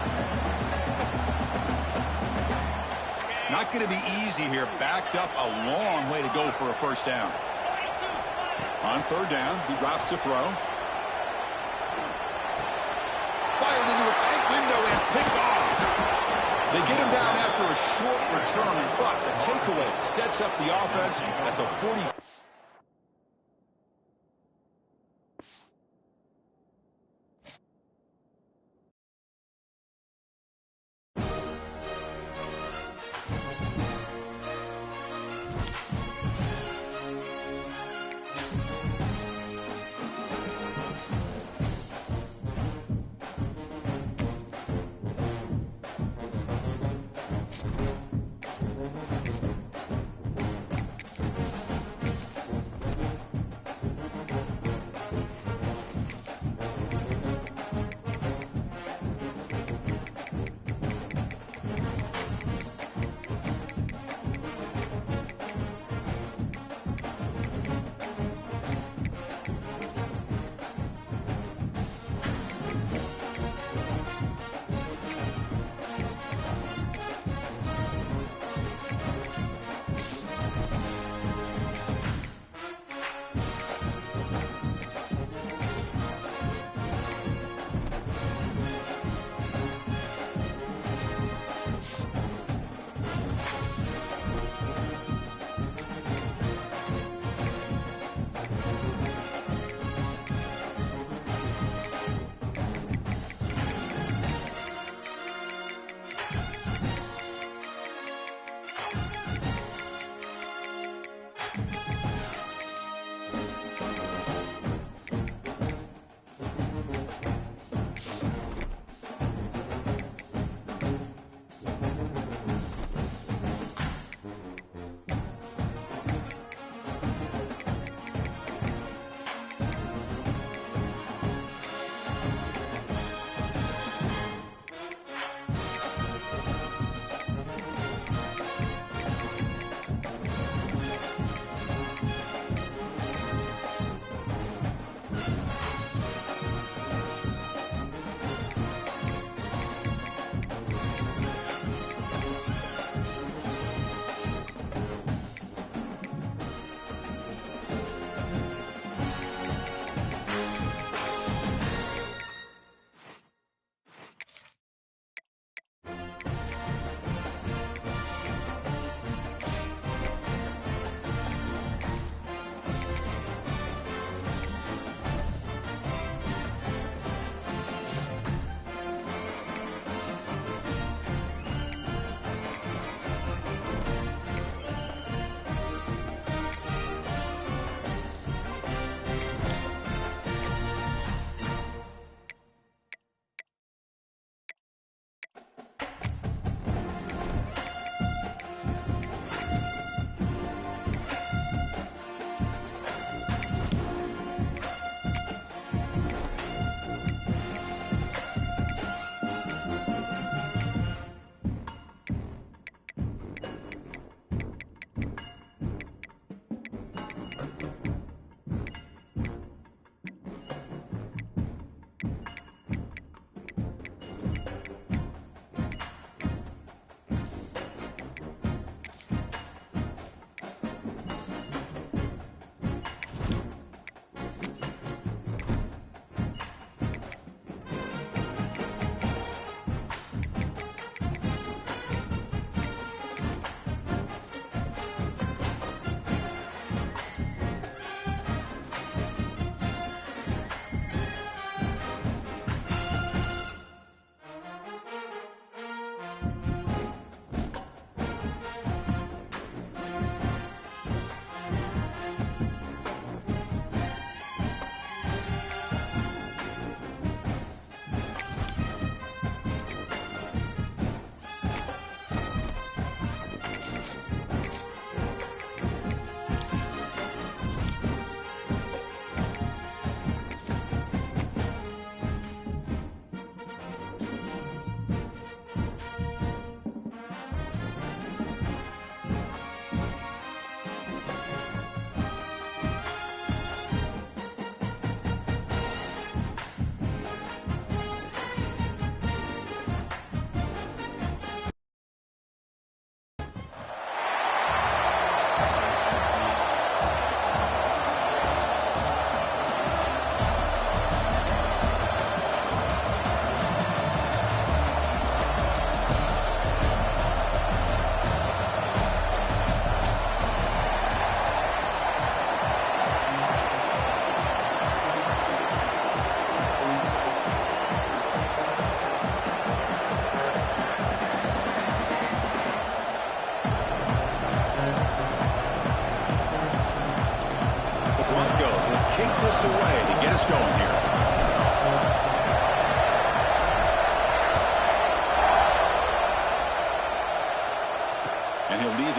Not going to be easy here. Backed up a long way to go for a first down. On third down, he drops to throw. Fired into a tight window and picked off. They get him down after a short return, but the takeaway sets up the offense at the 40.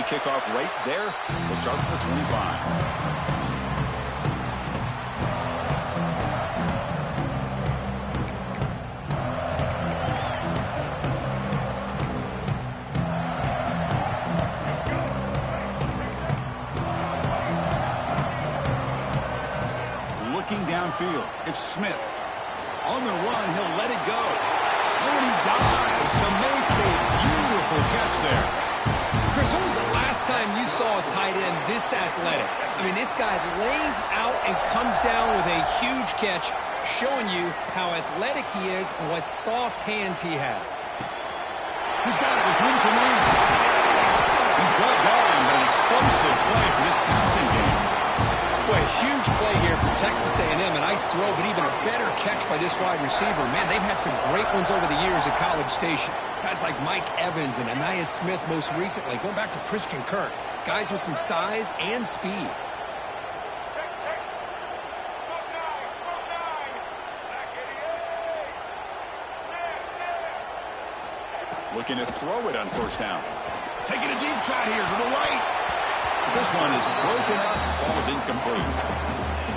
kickoff right there. We'll start at the 25. Downfield, it's Smith. On the run, he'll let it go. Oh, and he dives to make a beautiful catch there. Chris, when was the last time you saw a tight end this athletic? I mean, this guy lays out and comes down with a huge catch, showing you how athletic he is and what soft hands he has. He's got it with room to move. He's brought down, but an explosive play for this passing game. Boy, a huge play here for Texas A&M. A nice throw, but even a better catch by this wide receiver. Man, they've had some great ones over the years at College Station. Guys like Mike Evans and Anais Smith most recently. Going back to Christian Kirk. Guys with some size and speed. Check, check. Smoke nine, smoke nine. Back 88. Stand. Looking to throw it on first down. Taking a deep shot here to the right. This one is broken up, falls incomplete.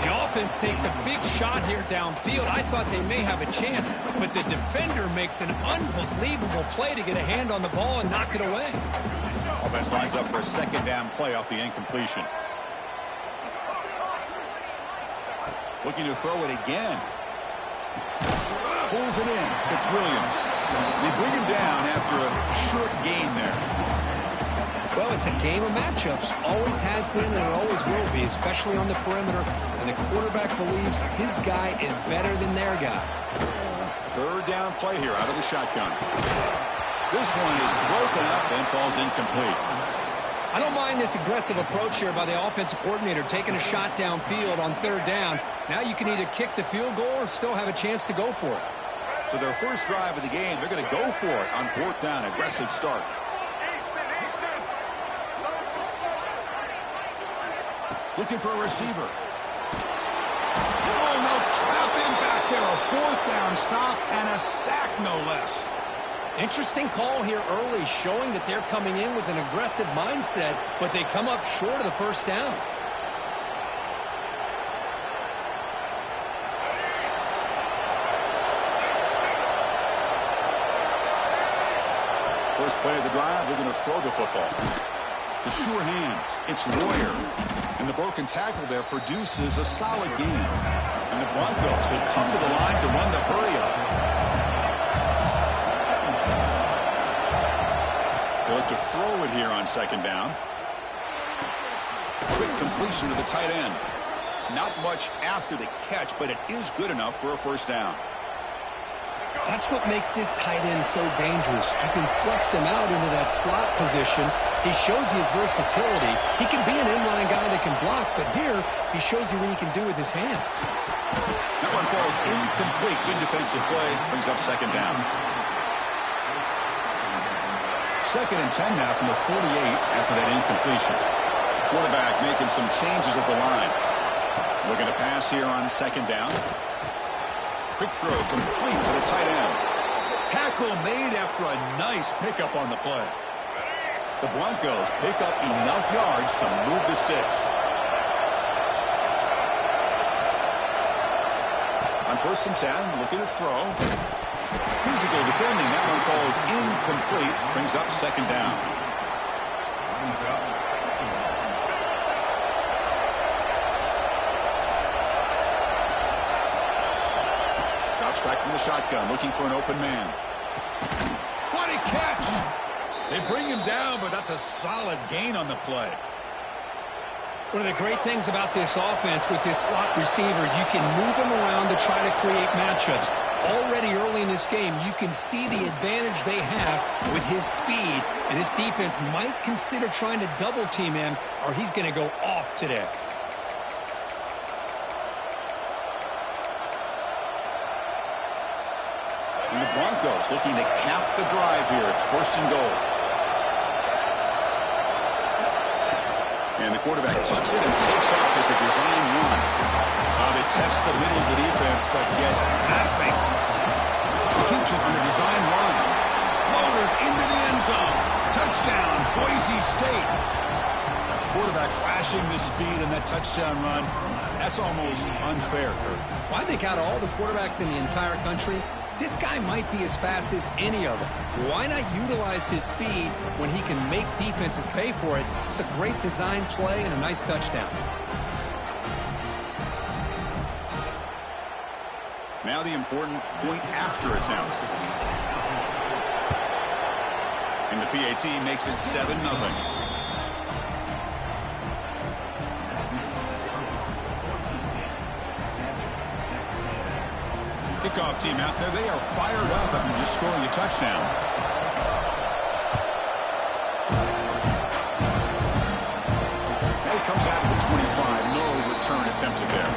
The offense takes a big shot here downfield. I thought they may have a chance, but the defender makes an unbelievable play to get a hand on the ball and knock it away. Offense lines up for a second down play off the incompletion. Looking to throw it again. Pulls it in. It's Williams. They bring him down after a short gain there. Well, it's a game of matchups. Always has been and it always will be, especially on the perimeter. And the quarterback believes his guy is better than their guy. Third down play here out of the shotgun. This one is broken up and falls incomplete. I don't mind this aggressive approach here by the offensive coordinator, taking a shot downfield on third down. Now you can either kick the field goal or still have a chance to go for it. So their first drive of the game, they're going to go for it on fourth down. Aggressive start. Looking for a receiver. Oh, no, trap him back there. A fourth down stop and a sack, no less. Interesting call here early, showing that they're coming in with an aggressive mindset, but they come up short of the first down. First play of the drive, they're going to throw the football. The sure hands, it's Royer. And the broken tackle there produces a solid gain. And the Broncos will come to the line to run the hurry-up. They look to throw it here on second down. Quick completion to the tight end. Not much after the catch, but it is good enough for a first down. That's what makes this tight end so dangerous. You can flex him out into that slot position. He shows you his versatility. He can be an inline guy that can block, but here he shows you what he can do with his hands. That one falls incomplete. Good defensive play. Brings up second down. Second and 10 now from the 48 after that incompletion. Quarterback making some changes at the line. Looking to pass here on second down. Quick throw complete to the tight end. Tackle made after a nice pickup on the play. The Broncos pick up enough yards to move the sticks. On first and 10, looking to throw. Physical defending. That one falls incomplete. Brings up second down. Drops back from the shotgun, looking for an open man. What a catch! They bring him down, but that's a solid gain on the play. One of the great things about this offense with this slot receiver, you can move him around to try to create matchups. Already early in this game, you can see the advantage they have with his speed, and this defense might consider trying to double-team him, or he's going to go off today. And the Broncos looking to cap the drive here. It's first and goal. And the quarterback tucks it and takes off as a design run. They test the middle of the defense, but get nothing. Keeps it on a design run. Motors into the end zone. Touchdown, Boise State. quarterback flashing the speed in that touchdown run. That's almost unfair, Kurt. Well, I think out of all the quarterbacks in the entire country, this guy might be as fast as any of them. Why not utilize his speed when he can make defenses pay for it? It's a great design play and a nice touchdown. Now the important point after attempt. And the PAT makes it 7-0. Kickoff team out there. They are fired up after just scoring a touchdown. And it comes out of the 25. No return attempted there.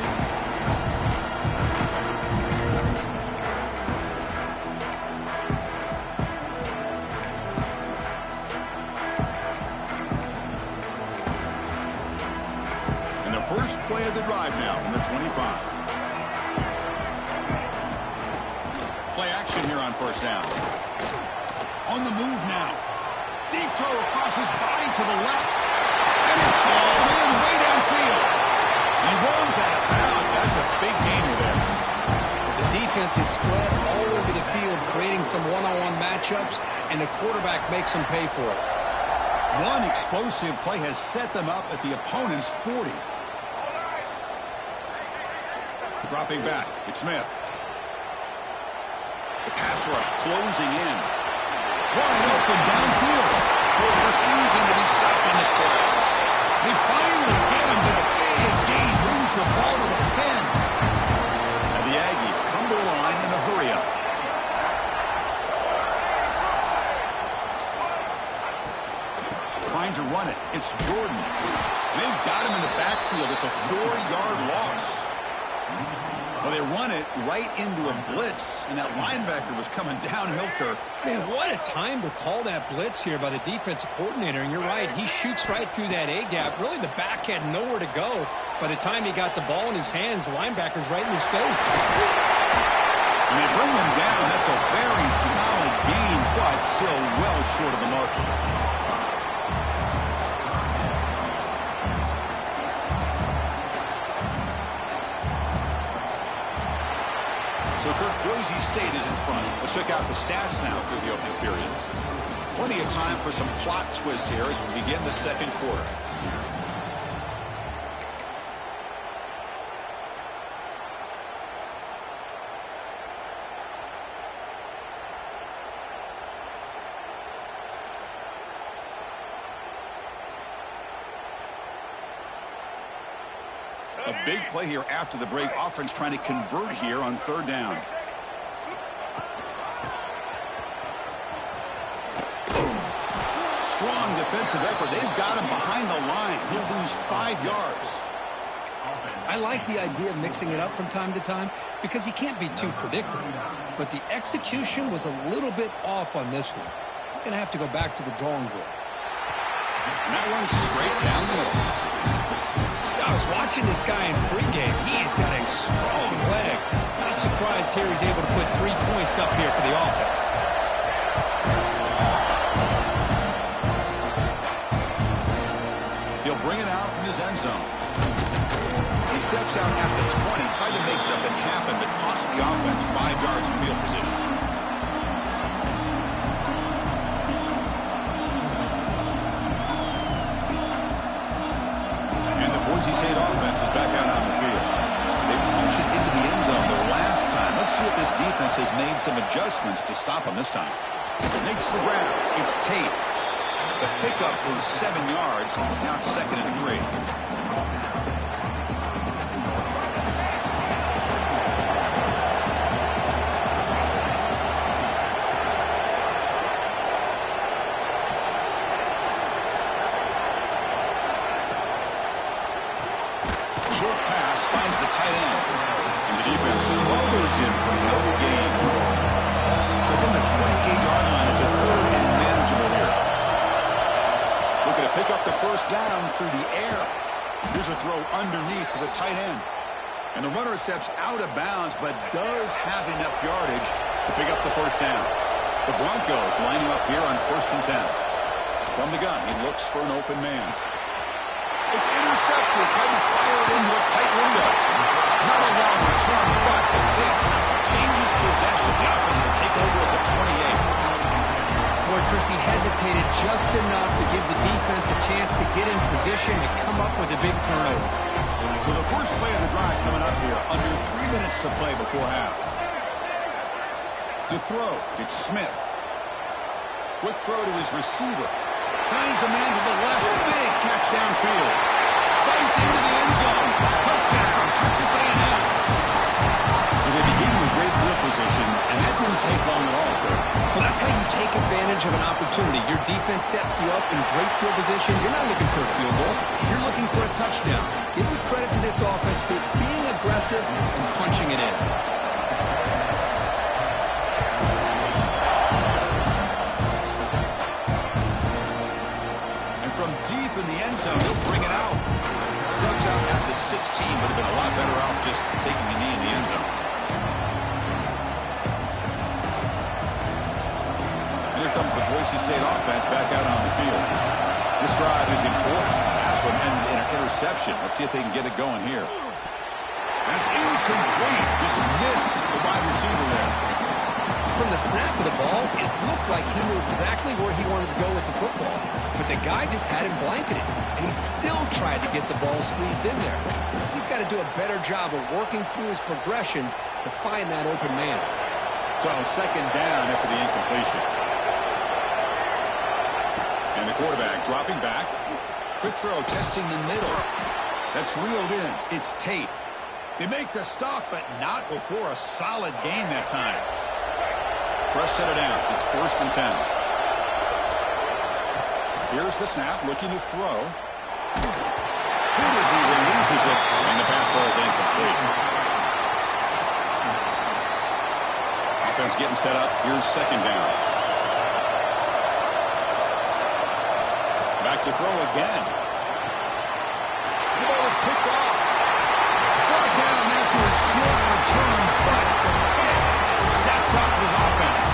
First play of the drive now from the 25. Play action here on first down. On the move now. Deep throw across his body to the left. And it's hauled in way downfield. He runs out of bounds. That's a big gainer there. The defense is spread all over the field, creating some one-on-one matchups, and the quarterback makes them pay for it. One explosive play has set them up at the opponent's 40. Dropping back, it's Smith. The pass rush closing in. Wide open downfield. They're refusing to be stopped on this play. They finally get him, but a big gain moves the ball to the 10. And the Aggies come to the line in a hurry-up. Trying to run it, it's Jordan. They've got him in the backfield. It's a 4-yard loss. Well, they run it right into a blitz, and that linebacker was coming downhill, Kirk. Man, what a time to call that blitz here by the defensive coordinator. And you're right, he shoots right through that A-gap. Really, the back had nowhere to go. By the time he got the ball in his hands, the linebacker's right in his face. And they bring them down. That's a very solid gain, but still well short of the marker. So, Kirk, Boise State is in front. Let's check out the stats now through the opening period. Plenty of time for some plot twists here as we begin the second quarter. A big play here after the break. Offense trying to convert here on third down. Strong defensive effort. They've got him behind the line. He'll lose 5 yards. I like the idea of mixing it up from time to time because he can't be too predictable. But the execution was a little bit off on this one. Going to have to go back to the drawing board. And that one's straight down the middle. I was watching this guy in pregame. He's got a strong leg. Not surprised here he's able to put 3 points up here for the offense. He'll bring it out from his end zone. He steps out at the 20, tried to make something happen, but cost the offense 5 yards in field position. Boise State offense is back out on the field. They punched it into the end zone the last time. Let's see if this defense has made some adjustments to stop them this time. Makes the grab. It's Tate. The pickup is 7 yards. Now it's 2nd and 3. Short pass finds the tight end. And the defense swallows him for no gain. So from the 28-yard line, it's a 3rd and manageable here. Looking to pick up the first down through the air. Here's a throw underneath to the tight end. And the runner steps out of bounds, but does have enough yardage to pick up the first down. The Broncos lining up here on 1st and 10. From the gun, he looks for an open man. It's intercepted. Tried to fire it into a tight window. Not a long return, but the pick changes possession. The offense will take over at the 28. Boy, Chris, he hesitated just enough to give the defense a chance to get in position and come up with a big turnover. So the first play of the drive coming up here. Under 3 minutes to play before half. To throw, it's Smith. Quick throw to his receiver. Finds a man to the left. Big catch downfield. Fights into the end zone. Touchdown, Texas A&M. Well, they began with great field position, and that didn't take long at all, Kurt. Well, that's how you take advantage of an opportunity. Your defense sets you up in great field position. You're not looking for a field goal. You're looking for a touchdown. Give the credit to this offense for being aggressive and punching it in. And from deep in the end zone, he'll bring it out. Starts out at the 16, but have been a lot better off just taking a knee in the end zone. Here comes the Boise State offense back out on the field. This drive is important. Pass will end in an interception. Let's see if they can get it going here. And it's incomplete. Just missed the wide receiver there. From the snap of the ball, it looked like he knew exactly where he wanted to go with the football. But the guy just had him blanketed, and he still tried to get the ball squeezed in there. He's got to do a better job of working through his progressions to find that open man. So second down after the incompletion. And the quarterback dropping back. Quick throw, testing the middle. That's reeled in. It's Tate. They make the stop, but not before a solid gain that time. Fresh set of downs. It's 1st and 10. Here's the snap, looking to throw. Good as he releases it, and the pass ball is incomplete. Offense getting set up. Here's second down. Back to throw again. The ball is picked off. Brought down after a short return, but the pick sets up his offense.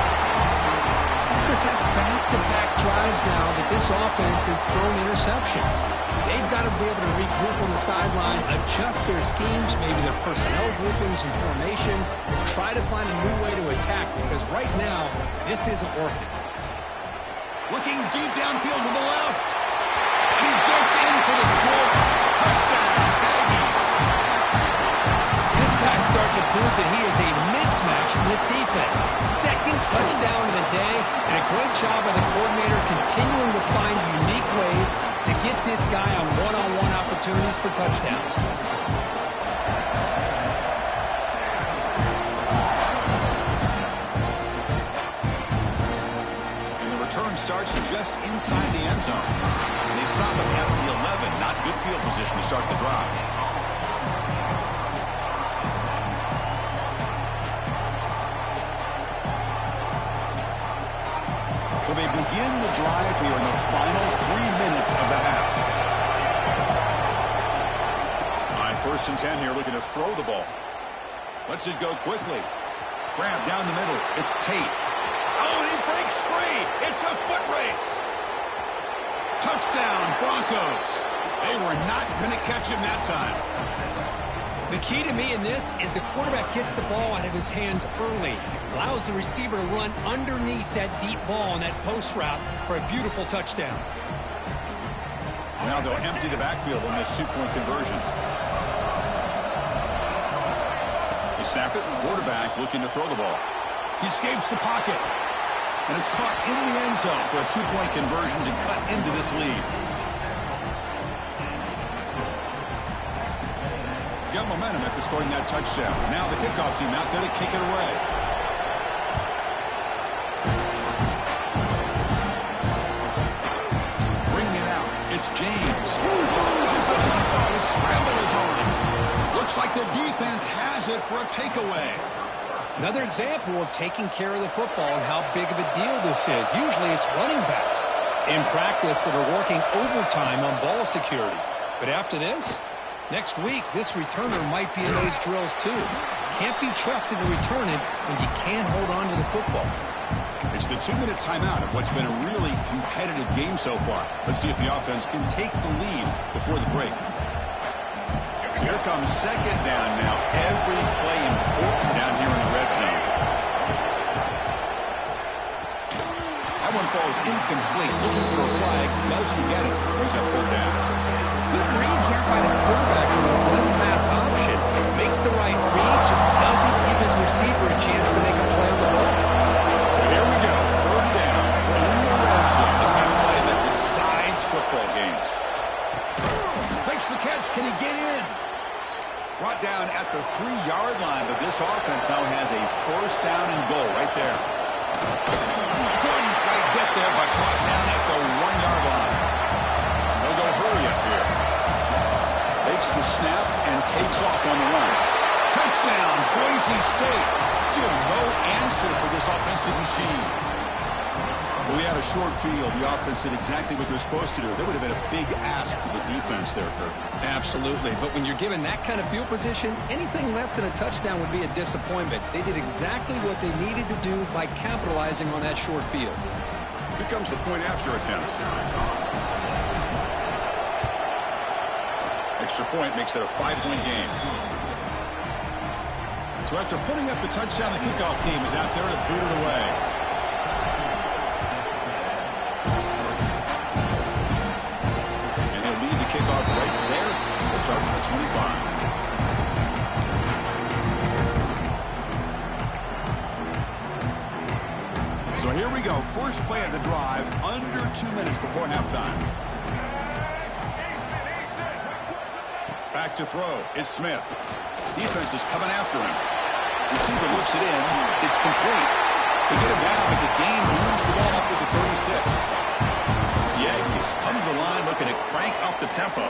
Chris, that's back-to-back drives now that this offense has thrown interceptions. They've got to be able to regroup on the sideline, adjust their schemes, maybe their personnel groupings and formations, try to find a new way to attack, because right now, this isn't working. Looking deep downfield to the left. And he gets in for the score. Touchdown, Aggies. This guy's starting to prove that he is a mismatch from this defense. Second touchdown of the day, and a great job by the coordinator continuing to find unique ways to get this guy on one-on-one opportunities for touchdowns. Starts just inside the end zone. They stop him at the 11. Not good field position to start the drive. So they begin the drive here in the final 3 minutes of the half. On 1st and 10 here, looking to throw the ball. Lets it go quickly. Grab down the middle. It's Tate. Oh, and he breaks free. It's a foot race. Touchdown, Broncos. They were not going to catch him that time. The key to me in this is the quarterback gets the ball out of his hands early, allows the receiver to run underneath that deep ball on that post route for a beautiful touchdown. Now they'll empty the backfield on this two-point conversion. They snap it. Quarterback looking to throw the ball. He escapes the pocket. And it's caught in the end zone for a two-point conversion to cut into this lead. Got momentum after scoring that touchdown. Now the kickoff team out there to kick it away. Bringing it out. It's James. Loses the football. The scramble is on. Looks like the defense has it for a takeaway. Another example of taking care of the football and how big of a deal this is. Usually it's running backs in practice that are working overtime on ball security. But after this, next week, this returner might be in those drills too. Can't be trusted to return it when you can't hold on to the football. It's the 2-minute timeout of what's been a really competitive game so far. Let's see if the offense can take the lead before the break. So here comes second down now. Every play important down here in the red zone. That one falls incomplete. Looking for a flag. Doesn't get it. Brings up third down. Good read here by the quarterback on the run-pass option. Makes the right read, just doesn't give his receiver a chance to make a play on the ball. So here we go. Third down in the red zone. The kind of play that decides football games. Makes the catch. Can he get in? Brought down at the 3-yard line, but this offense now has a first down and goal right there. Couldn't quite get there, but brought down at the 1-yard line. They'll go hurry up here. Takes the snap and takes off on the run. Touchdown, Boise State. Still no answer for this offensive machine. We had a short field. The offense did exactly what they're supposed to do. That would have been a big ask for the defense there, Kurt. Absolutely. But when you're given that kind of field position, anything less than a touchdown would be a disappointment. They did exactly what they needed to do by capitalizing on that short field. Here comes the point after attempt. Extra point makes it a 5-point game. So after putting up the touchdown, the kickoff team is out there to boot it away. Kickoff right there. We'll start with the 25. So here we go. First play of the drive, under 2 minutes before halftime. Back to throw. It's Smith. Defense is coming after him. Receiver looks it in. It's complete. They get him down, but the game moves the ball up to the 36. Yankees come to the line looking to crank up the tempo.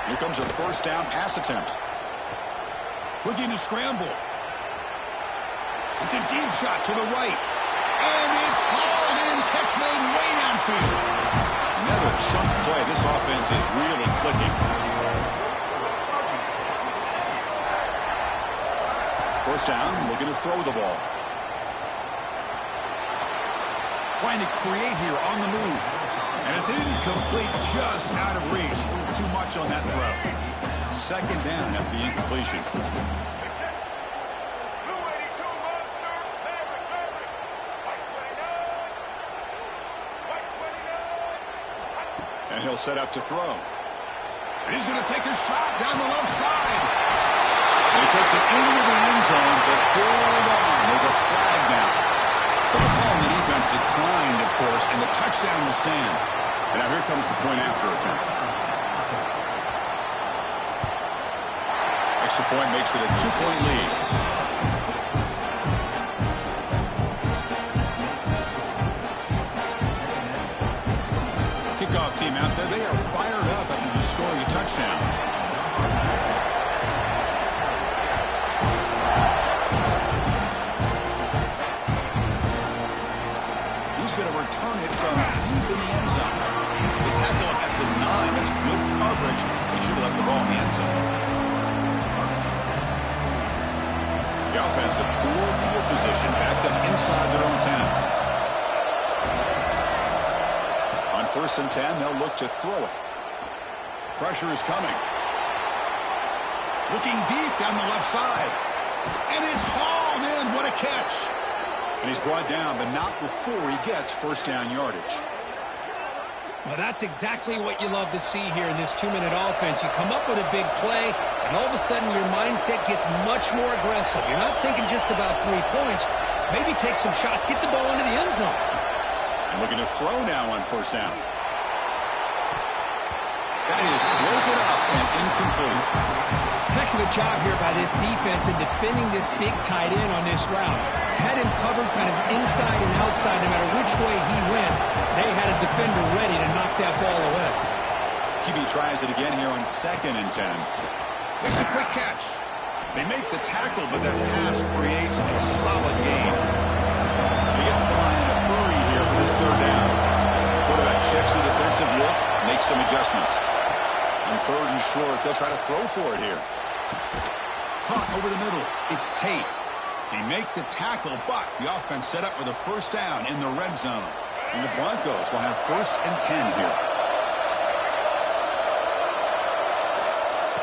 Here comes a first down pass attempt. Looking to scramble. It's a deep shot to the right. And it's hauled in. Catch made way downfield. Another chunk play. This offense is really clicking. First down, looking to throw the ball. Trying to create here on the move. And it's incomplete, just out of reach. Too much on that throw. Second down after the incompletion. And he'll set up to throw. And he's going to take a shot down the left side. And he takes it into the end zone, but hold on. There's a flag down. So the call on the defense declined, of course, and the touchdown will stand. And now here comes the point after attempt. Extra point makes it a 2-point lead. Kickoff team out there. They are fired up after just scoring a touchdown. Return it from deep in the end zone. They tackle him at the 9. That's good coverage. They should have left the ball in the end zone. The offense with poor field position backed up inside their own 10. On 1st and 10, they'll look to throw it. Pressure is coming. Looking deep down the left side. And it's hauled in. What a catch. And he's brought down, but not before he gets first down yardage. Well, that's exactly what you love to see here in this 2-minute offense. You come up with a big play, and all of a sudden your mindset gets much more aggressive. You're not thinking just about 3 points. Maybe take some shots, get the ball into the end zone. And looking to throw now on first down. That is broken up and incomplete. Heck of a job here by this defense in defending this big tight end on this route. Had him covered kind of inside and outside. No matter which way he went, they had a defender ready to knock that ball away. QB tries it again here on 2nd and 10. Makes a quick catch. They make the tackle, but that pass creates a solid gain. They get to the line in a hurry here for this third down. Quarterback checks the defensive look, makes some adjustments. On 3rd and short, they'll try to throw for it here. Caught over the middle. It's Tate. They make the tackle, but the offense set up with a first down in the red zone. And the Broncos will have 1st and 10 here.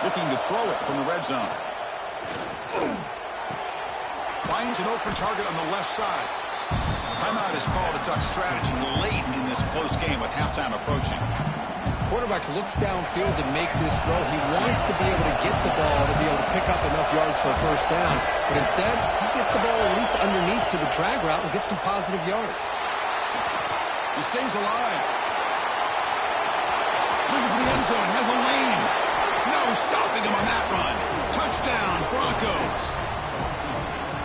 Looking to throw it from the red zone. Finds an open target on the left side. Timeout is called to duck strategy late in this close game with halftime approaching. Quarterback looks downfield to make this throw. He wants to be able to get the ball to be able to pick up enough yards for a first down. But instead, he gets the ball at least underneath to the drag route and gets some positive yards. He stays alive. Looking for the end zone. Has a lane. No stopping him on that run. Touchdown, Broncos.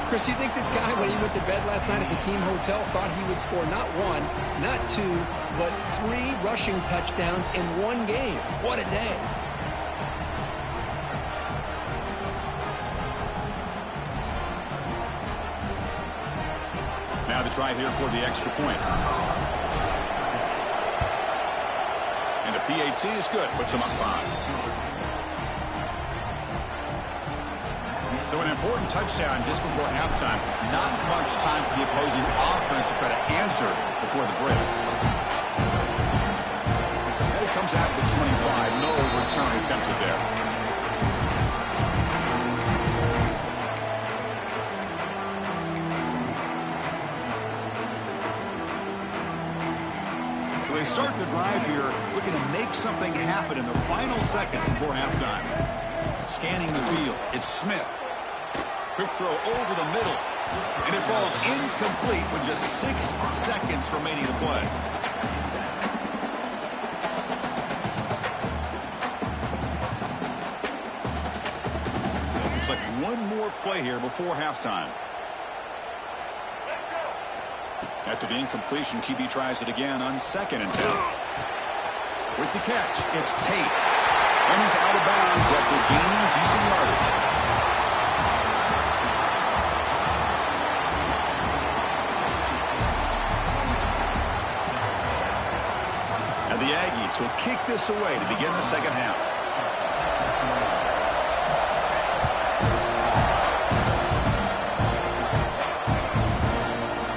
Chris, you think this guy, when he went to bed last night at the team hotel, thought he would score not 1, not 2, but 3 rushing touchdowns in one game? What a day. Now the try here for the extra point. And the PAT is good. Puts him up 5. So an important touchdown just before halftime. Not much time for the opposing offense to try to answer before the break. And it comes out of the 25. No return attempted there. So they start the drive here looking to make something happen in the final seconds before halftime. Scanning the field, it's Smith. Quick throw over the middle, and it falls incomplete with just 6 seconds remaining to play. Looks like one more play here before halftime. After the incompletion, QB tries it again on 2nd and 10. With the catch, it's Tate. And he's out of bounds after gaining decent yardage. The Aggies will kick this away to begin the second half.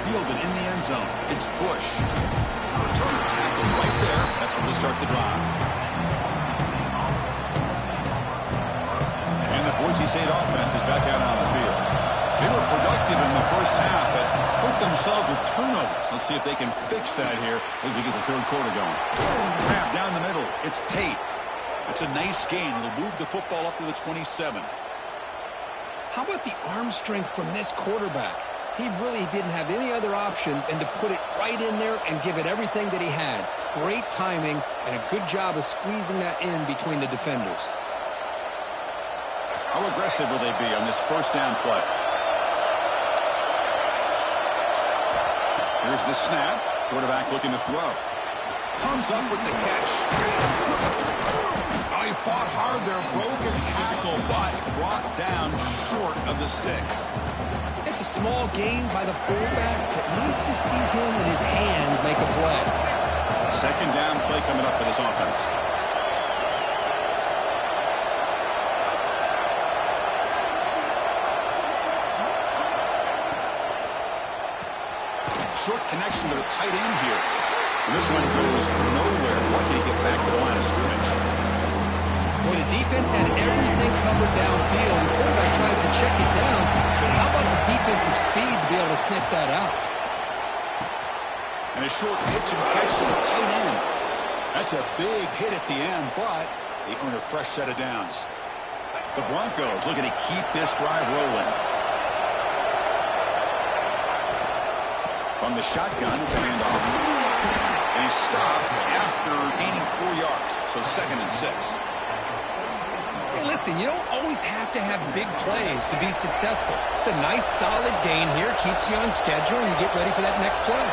Fielded in the end zone. It's Bush. Return tackle right there. That's where they'll start the drive. And the Boise State offense is back out on the field. They were productive in the first half, but hurt themselves with turnovers. Let's see if they can fix that here as we get the third quarter going. Grab down the middle. It's Tate. It's a nice gain. It'll move the football up to the 27. How about the arm strength from this quarterback? He really didn't have any other option than to put it right in there and give it everything that he had. Great timing and a good job of squeezing that in between the defenders. How aggressive will they be on this first down play? Here's the snap. Quarterback looking to throw. Comes up with the catch. Oh, he fought hard there. Broken tackle, but brought down short of the sticks. It's a small gain by the fullback, but nice to see him and his hands make a play. Second down play coming up for this offense. Short connection to the tight end here. And this one goes nowhere. Lucky to get back to the line of scrimmage. Well, the defense had everything covered downfield. The quarterback tries to check it down, but how about the defensive speed to be able to sniff that out? And a short pitch and catch to the tight end. That's a big hit at the end, but they earn a fresh set of downs. The Broncos looking to keep this drive rolling. From the shotgun, it's a handoff. And he's stopped after gaining 4 yards. So 2nd and 6. Hey, listen, you don't always have to have big plays to be successful. It's a nice, solid gain here. Keeps you on schedule, and you get ready for that next play.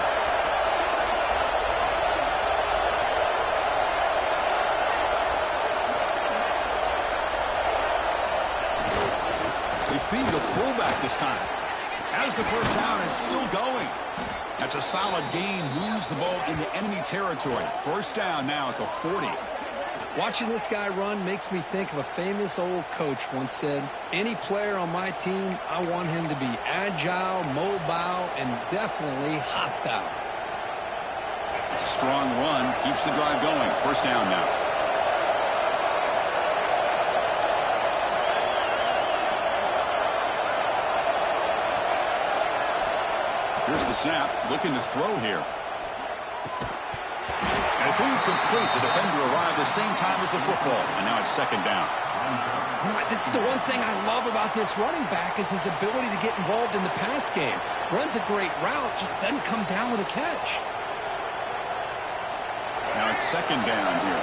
They feed the fullback this time. Has the first down and still going. That's a solid gain. Moves the ball into enemy territory. First down now at the 40. Watching this guy run makes me think of a famous old coach once said, any player on my team, I want him to be agile, mobile, and definitely hostile. It's a strong run, keeps the drive going. First down now. Here's the snap, looking to throw here. And it's incomplete. The defender arrived the same time as the football, and now it's second down. You know, this is the one thing I love about this running back is his ability to get involved in the pass game. Runs a great route, just doesn't come down with a catch. Now it's second down here.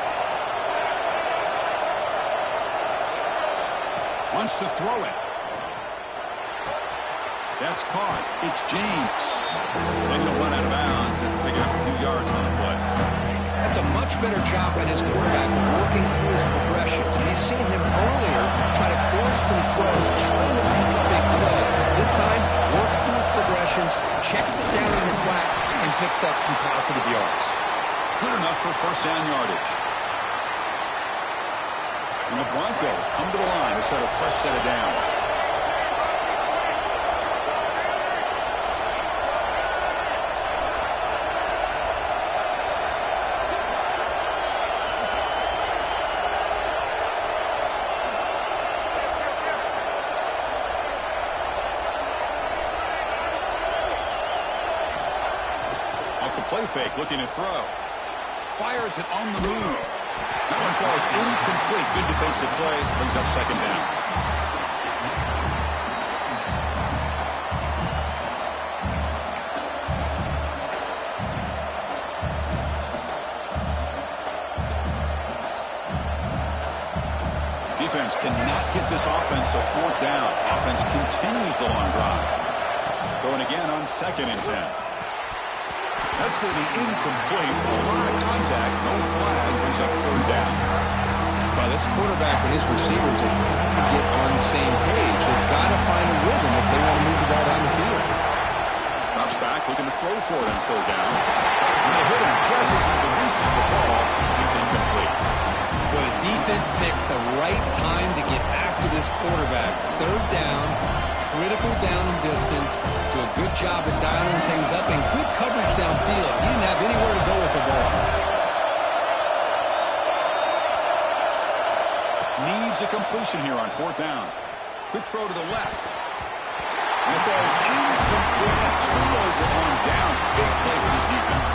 Wants to throw it. That's caught. It's James. And he'll run out of bounds and pick up a few yards on the play. That's a much better job by this quarterback of working through his progressions. We've seen him earlier try to force some throws, trying to make a big play. This time, works through his progressions, checks it down in the flat, and picks up some positive yards. Good enough for first down yardage. And the Broncos come to the line to set a fresh set of downs. Play fake, looking to throw. Fires it on the move. That one falls incomplete. Good defensive play. Brings up second down. Defense cannot get this offense to fourth down. Offense continues the long drive. Throwing again on 2nd and 10. That's going to be incomplete. A lot of contact. No flag. Brings up third down. Well, this quarterback and his receivers have got to get on the same page. They've got to find a rhythm if they want to move the ball down the field. Drops back, looking to throw for it on third down. And they hit him, charges and releases the ball. It's incomplete. Well, the defense picks the right time to get after this quarterback. Third down. Critical down and distance, do a good job of dialing things up, and good coverage downfield. He didn't have anywhere to go with the ball. Needs a completion here on fourth down. Quick throw to the left. And it falls incomplete. A turnover on downs. Big play for this defense.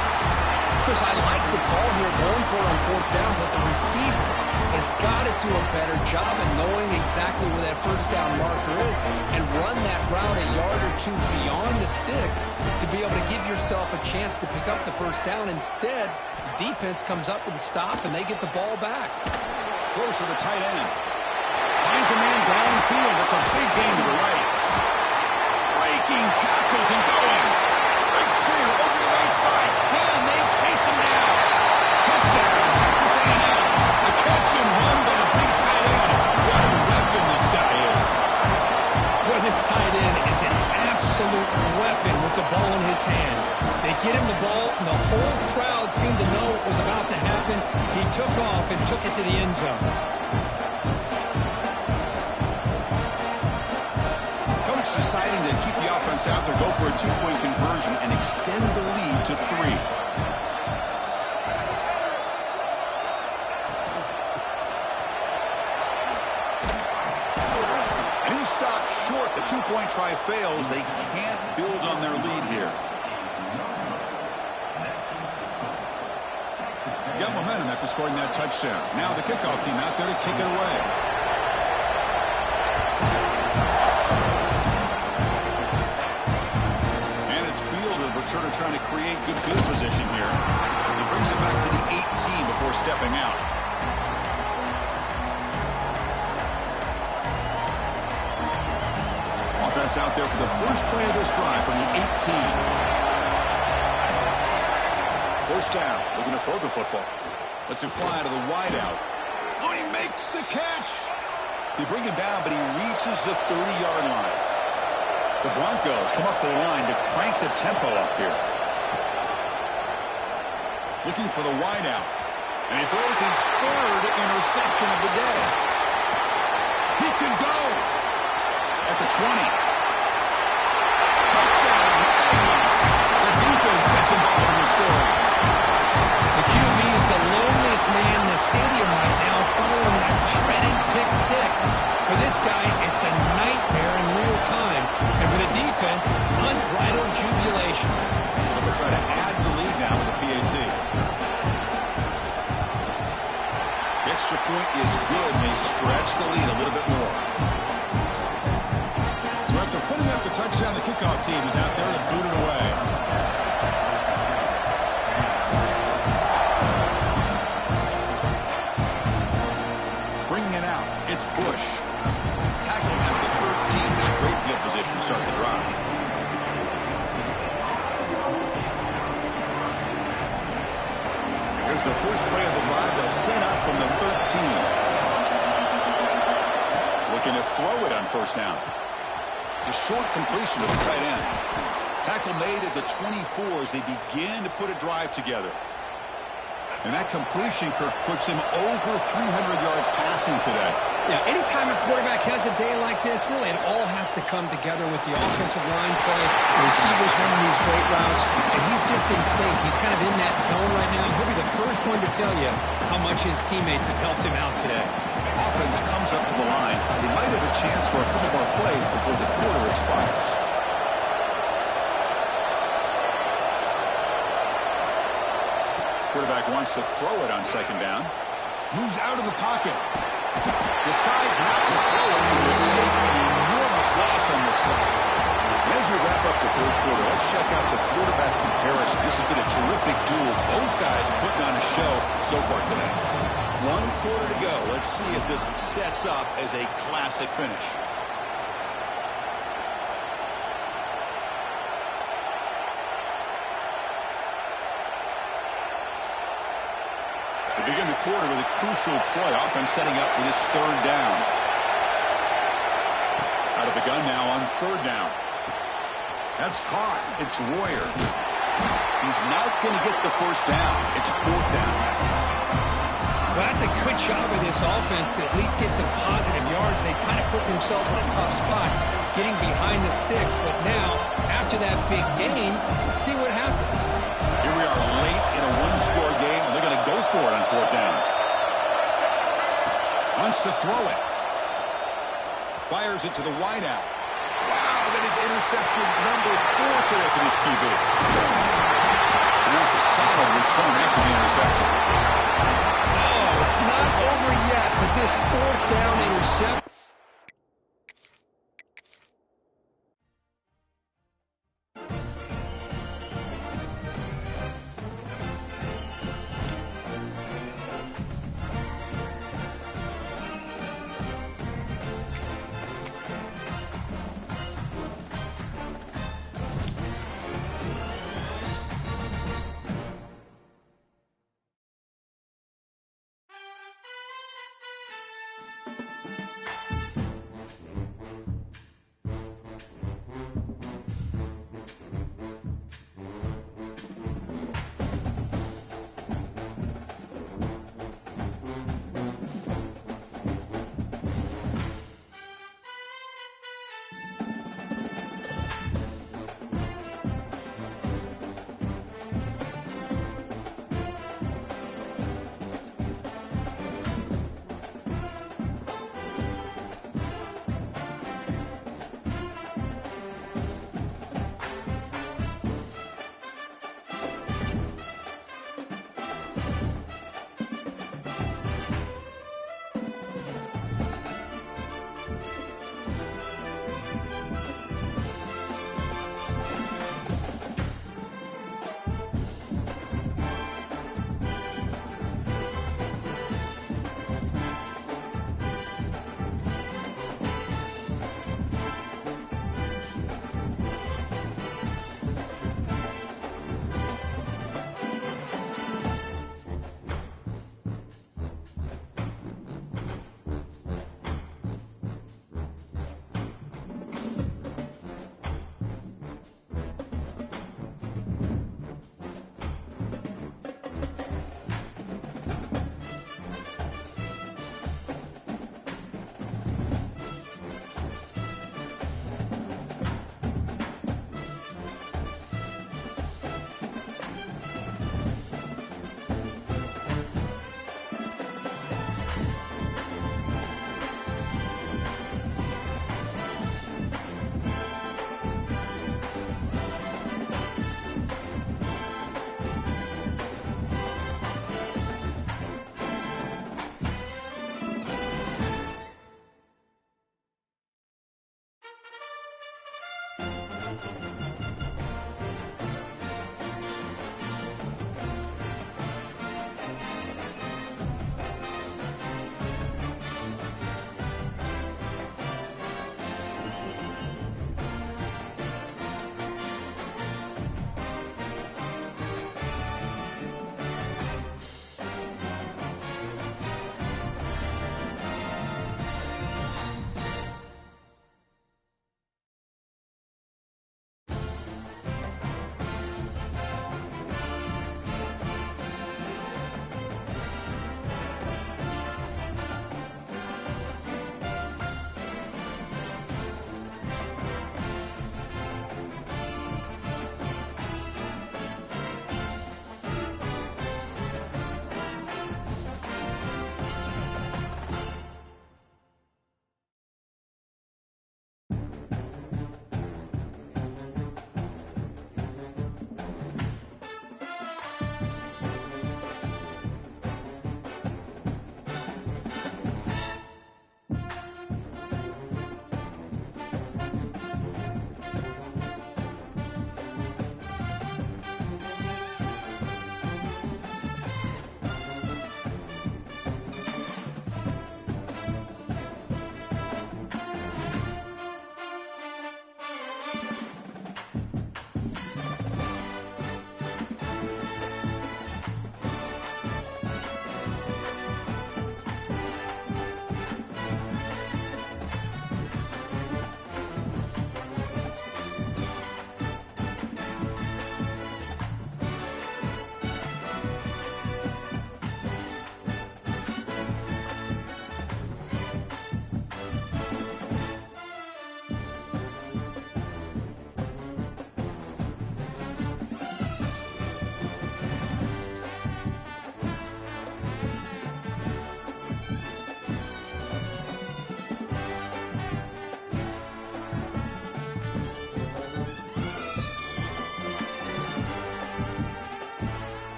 Chris, I like the call here going for it on fourth down, but the receiver has got to do a better job of knowing exactly where that first down marker is and run that route a yard or two beyond the sticks to be able to give yourself a chance to pick up the first down. Instead, the defense comes up with a stop and they get the ball back. Close to the tight end. Finds a man downfield. That's a big gain to the right. Breaking tackles and going. Big spear over the right side. Can they chase him down? Touchdown, Texas A&M. The catch and run by the big tight end. What a weapon this guy is. Well, this tight end is an absolute weapon with the ball in his hands. They get him the ball, and the whole crowd seemed to know what was about to happen. He took off and took it to the end zone. Coach deciding to keep the offense out there, go for a two-point conversion, and extend the lead to 3. Stopped short. The two-point try fails. They can't build on their lead here. Got momentum after scoring that touchdown. Now the kickoff team out there to kick it away. And it's Fielder, returner trying to create good field position here. He brings it back to the 18 before stepping out. Offense out there for the first play of this drive from the 18. First down, looking to throw the football. Lets it fly to the wideout. Oh, he makes the catch. They bring him down, but he reaches the 30-yard line. The Broncos come up to the line to crank the tempo up here. Looking for the wideout. And he throws his third interception of the day. He can go at the 20. Touchdown, Aggies. The defense gets involved in the scoring. The QB is the loneliest man in the stadium right now following that dreaded pick six. For this guy, it's a nightmare in real time. And for the defense, unbridled jubilation. They'll try to add the lead now with the PAT. The extra point is good, and they stretch the lead a little bit more. So after putting up the touchdown, the kickoff team is out there to boot it away. Bringing it out, it's Bush. Tackling at the 13, not great field position to start the drive. Here's the first play of the drive. They'll set up from the 13. Looking to throw it on first down. It's a short completion to the tight end. Tackle made at the 24 as they begin to put a drive together. And that completion, Kirk, puts him over 300 yards passing today. Yeah, anytime a quarterback has a day like this, really it all has to come together with the offensive line play, the receivers running these great routes, and he's just in sync. He's kind of in that zone right now. He'll be the first one to tell you how much his teammates have helped him out today. Offense comes up to the line. He might have a chance for a couple more plays before the quarter expires. Quarterback wants to throw it on second down. Moves out of the pocket. Decides not to throw it and will take an enormous loss on this side. And as we wrap up the third quarter, let's check out the quarterback comparison. This has been a terrific duel. Both guys putting on a show so far today. 1 quarter to go. Let's see if this sets up as a classic finish. Begin the quarter with a crucial play. Offense setting up for this third down. Out of the gun now on third down. That's caught. It's Royer. He's not going to get the first down. It's fourth down. Well, that's a good job of this offense to at least get some positive yards. They kind of put themselves in a tough spot getting behind the sticks. But now, after that big gain, let's see what happens. Here we are late in a one-score game. They're going to go for it on fourth down. Wants to throw it. Fires it to the wideout. Wow, that is interception number 4 today for this QB. And that's a solid return after the interception. Oh, it's not over yet, but this fourth down interception.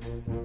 Bye.